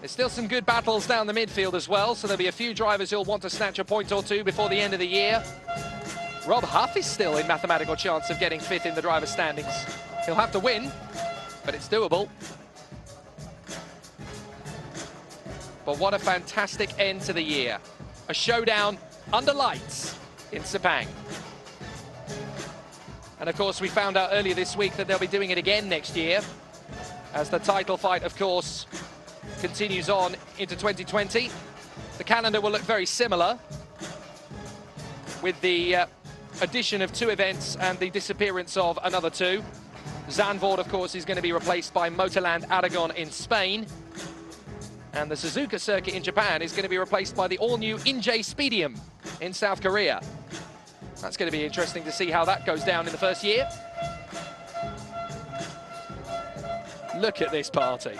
[SPEAKER 1] There's still some good battles down the midfield as well, so there'll be a few drivers who'll want to snatch a point or two before the end of the year. Rob Huff is still in mathematical chance of getting fifth in the driver's standings. He'll have to win, but it's doable. But what a fantastic end to the year. A showdown under lights in Sepang. And of course, we found out earlier this week that they'll be doing it again next year, as the title fight, of course, continues on into 2020. The calendar will look very similar, with the addition of 2 events and the disappearance of another 2. Zandvoort, of course, is going to be replaced by Motorland Aragon in Spain. And the Suzuka circuit in Japan is going to be replaced by the all-new Inje Speedium in South Korea. That's going to be interesting to see how that goes down in the first year. Look at this party.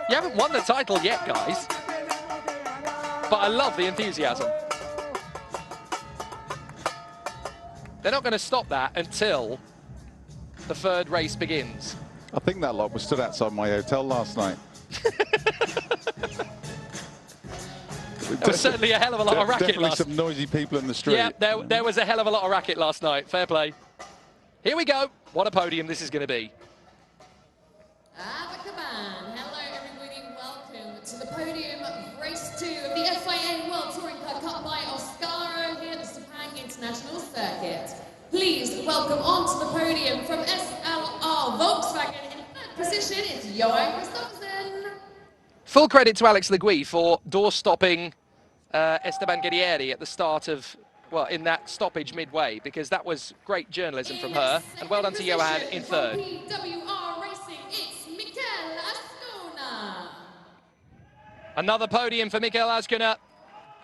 [SPEAKER 1] You haven't won the title yet, guys. But I love the enthusiasm. They're not going to stop that until the third race begins.
[SPEAKER 2] I think that lot was stood outside my hotel last night.
[SPEAKER 1] There was certainly a hell of a lot of racket
[SPEAKER 2] definitely
[SPEAKER 1] last
[SPEAKER 2] some noisy people in the street.
[SPEAKER 1] Yeah, there was a hell of a lot of racket last night. Fair play. Here we go. What a podium this is going to be.
[SPEAKER 11] Hello everybody, welcome to the podium of race 2 of the FIA World Touring Car Cup by Oscaro here at the Sepang International Circuit. Please welcome onto the podium from SLR Volkswagen in third position, it's Johan Kristoffersen.
[SPEAKER 1] Full credit to Alex Legui for door-stopping Esteban Guerrieri at the start of, well, in that stoppage midway, because that was great journalism from her. And well done to Johan in third.
[SPEAKER 11] PWR Racing, it's Mikel Ascona.
[SPEAKER 1] Another podium for Mikel Ascona,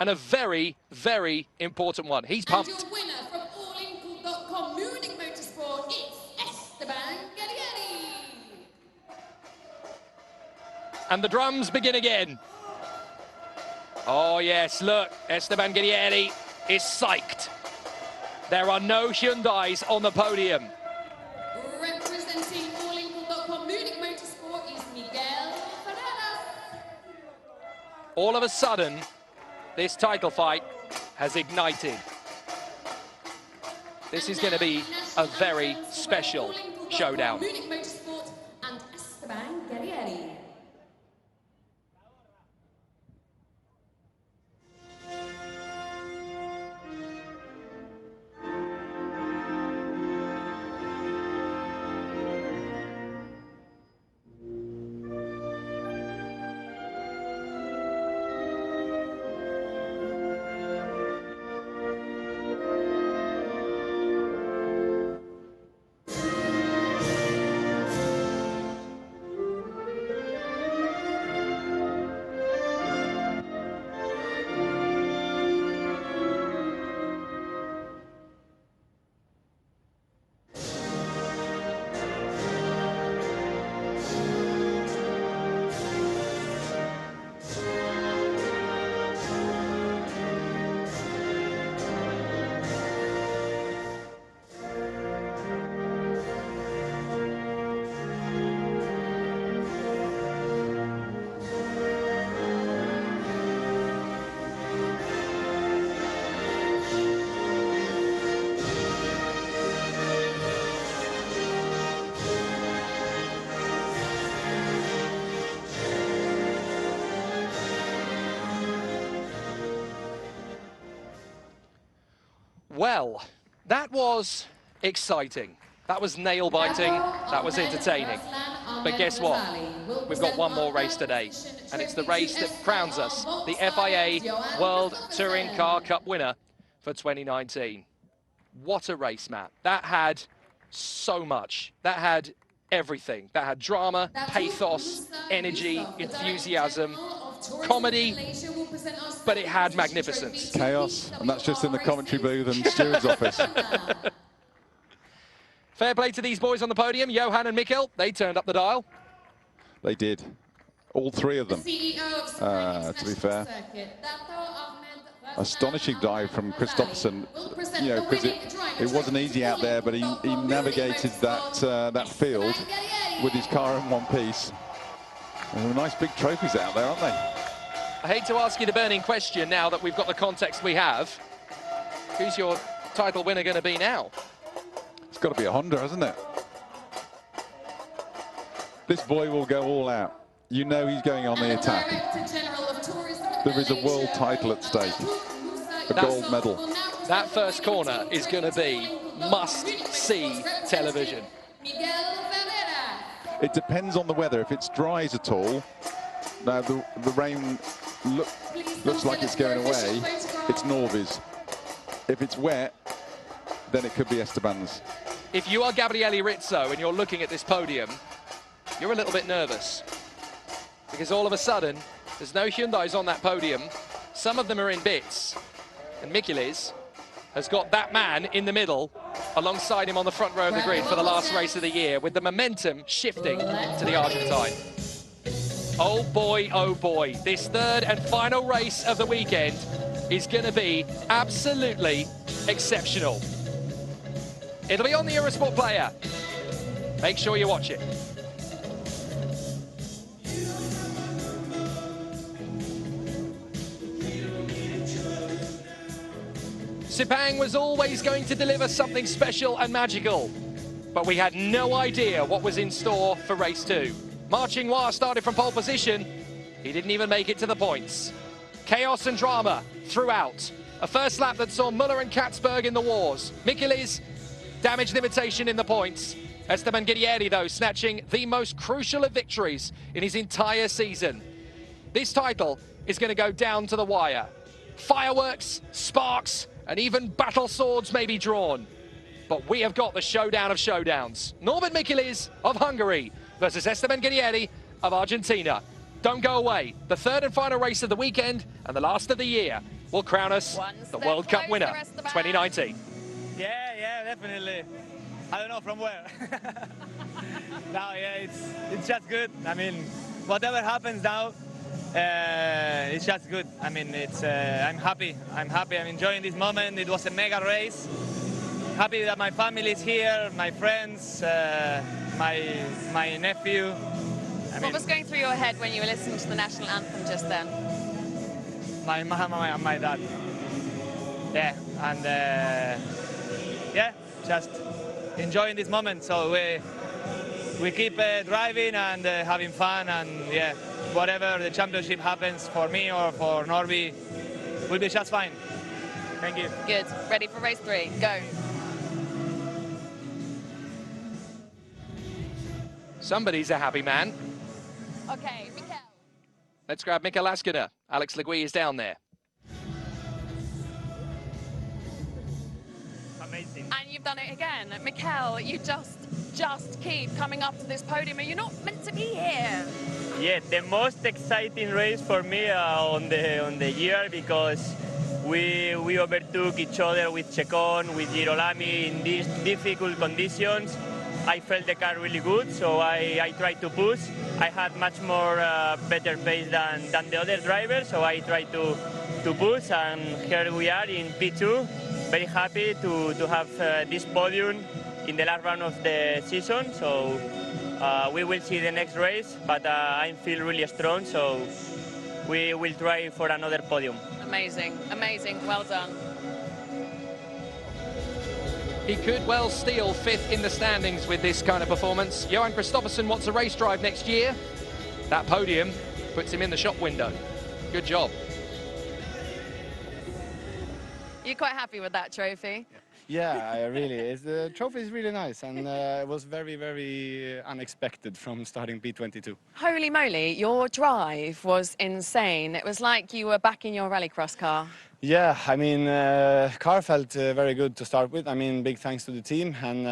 [SPEAKER 1] and a very, very important one. He's pumped.
[SPEAKER 11] And your winner from allincool.com Munich Motorsport, it's Esteban Guerrieri.
[SPEAKER 1] And the drums begin again. Oh yes, look, Esteban Guerrieri is psyched. There are no Hyundais on the podium.
[SPEAKER 11] Representing allincool.com Munich Motorsport is Miguel Ferreira.
[SPEAKER 1] All of a sudden, this title fight has ignited. This is going to be a very special showdown.
[SPEAKER 11] Munich Motorsport and Esteban Guerrieri.
[SPEAKER 1] Well, that was exciting. That was nail-biting. That was entertaining. But guess what? We've got one more race today, and it's the race that crowns us the FIA World Touring Car Cup winner for 2019. What a race, Matt. That had so much. That had everything. That had drama, pathos, energy, enthusiasm, comedy, but it had magnificence.
[SPEAKER 2] Chaos, and that's just in the commentary booth and steward's office.
[SPEAKER 1] Fair play to these boys on the podium, Johan and Mikkel. They turned up the dial.
[SPEAKER 2] They did. All three of them, to be fair. Astonishing dive from Kristoffersson, you know, because it wasn't easy out there, but he navigated that field with his car in one piece. And nice big trophies out there, aren't they?
[SPEAKER 1] I hate to ask you the burning question now that we've got the context we have. Who's your title winner going to be now?
[SPEAKER 2] It's got to be a Honda, hasn't it? This boy will go all out. You know he's going on the attack. There is a world title at stake, a gold medal.
[SPEAKER 1] That first corner is going to be must-see television.
[SPEAKER 2] It depends on the weather. If it's dries at all, now the rain looks like it's going away, it's Norby's. If it's wet, then it could be Esteban's.
[SPEAKER 1] If you are Gabriele Rizzo and you're looking at this podium, you're a little bit nervous. Because all of a sudden, there's no Hyundais on that podium. Some of them are in bits. And Mikilis has got that man in the middle alongside him on the front row of the grid for the last race of the year, with the momentum shifting to the Argentine. Oh boy, this third and final race of the weekend is going to be absolutely exceptional. It'll be on the Eurosport Player. Make sure you watch it. Sepang was always going to deliver something special and magical, but we had no idea what was in store for race 2. Marching Noir started from pole position. He didn't even make it to the points. Chaos and drama throughout. A first lap that saw Muller and Katzberg in the wars. Mikilis, damage limitation in the points. Esteban Guerrieri, though, snatching the most crucial of victories in his entire season. This title is going to go down to the wire. Fireworks, sparks, and even battle swords may be drawn. But we have got the showdown of showdowns. Norbert Mikilis of Hungary versus Esteban Guerrieri of Argentina. Don't go away. The third and final race of the weekend and the last of the year will crown us the World Cup winner 2019.
[SPEAKER 5] Yeah, definitely. I don't know from where. No, yeah, it's just good. I mean, whatever happens now, it's just good. I mean, I'm happy. I'm enjoying this moment. It was a mega race. Happy that my family is here, my friends, my nephew.
[SPEAKER 6] What was going through your head when you were listening to the national anthem just then?
[SPEAKER 5] My mom and my dad. Yeah, and yeah, just enjoying this moment. So we keep driving and having fun, and yeah, whatever the championship happens for me or for Norby, will be just fine. Thank you.
[SPEAKER 6] Good. Ready for race 3. Go.
[SPEAKER 1] Somebody's a happy man.
[SPEAKER 6] Okay, Mikkel.
[SPEAKER 1] Let's grab Mikkel Laskinen. Alex Legui is down there.
[SPEAKER 5] Amazing.
[SPEAKER 6] And you've done it again. Mikkel, you just keep coming up to this podium, and you're not meant to be here.
[SPEAKER 12] Yeah, the most exciting race for me on the year, because we overtook each other with Checon, with Girolami in these difficult conditions. I felt the car really good, so I tried to push. I had much more better pace than the other drivers, so I tried to push, and here we are in P2. Very happy to have this podium in the last round of the season. So we will see the next race, but I feel really strong, so we will try for another podium.
[SPEAKER 6] Amazing, amazing, well done.
[SPEAKER 1] He could well steal 5th in the standings with this kind of performance. Johan Kristoffersson wants a race drive next year. That podium puts him in the shop window. Good job.
[SPEAKER 6] You're quite happy with that trophy?
[SPEAKER 9] Yeah, really. The trophy is really nice, and it was very, very unexpected from starting P22.
[SPEAKER 6] Holy moly, your drive was insane. It was like you were back in your rallycross car.
[SPEAKER 9] Yeah, I mean, car felt very good to start with. I mean, big thanks to the team. And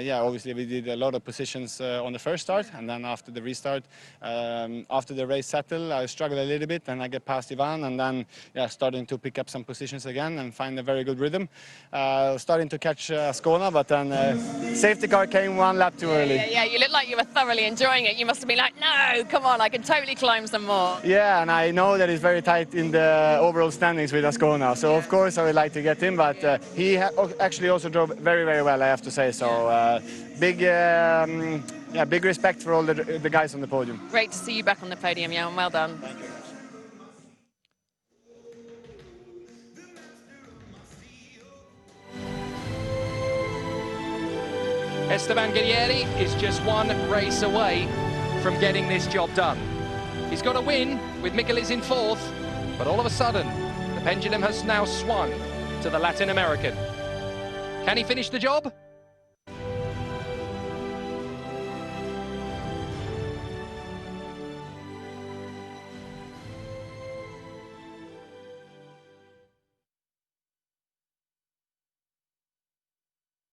[SPEAKER 9] yeah, obviously we did a lot of positions on the first start. And then after the restart, after the race settled, I struggled a little bit. And I get past Ivan. And then, yeah, starting to pick up some positions again and find a very good rhythm. Starting to catch Ascona, but then safety car came one lap too early.
[SPEAKER 6] Yeah, you looked like you were thoroughly enjoying it. You must have been like, no, come on, I can totally climb some more.
[SPEAKER 9] Yeah, and I know that it's very tight in the overall standings with Ascona. So of course I would like to get him, but he actually also drove very, very well, I have to say. So big respect for all the guys on the podium.
[SPEAKER 6] Great to see you back on the podium, Johan. Well done.
[SPEAKER 9] Thank you.
[SPEAKER 1] Esteban Guerrieri is just one race away from getting this job done. He's got a win with Micheliz in fourth, but all of a sudden, the pendulum has now swung to the Latin American. Can he finish the job?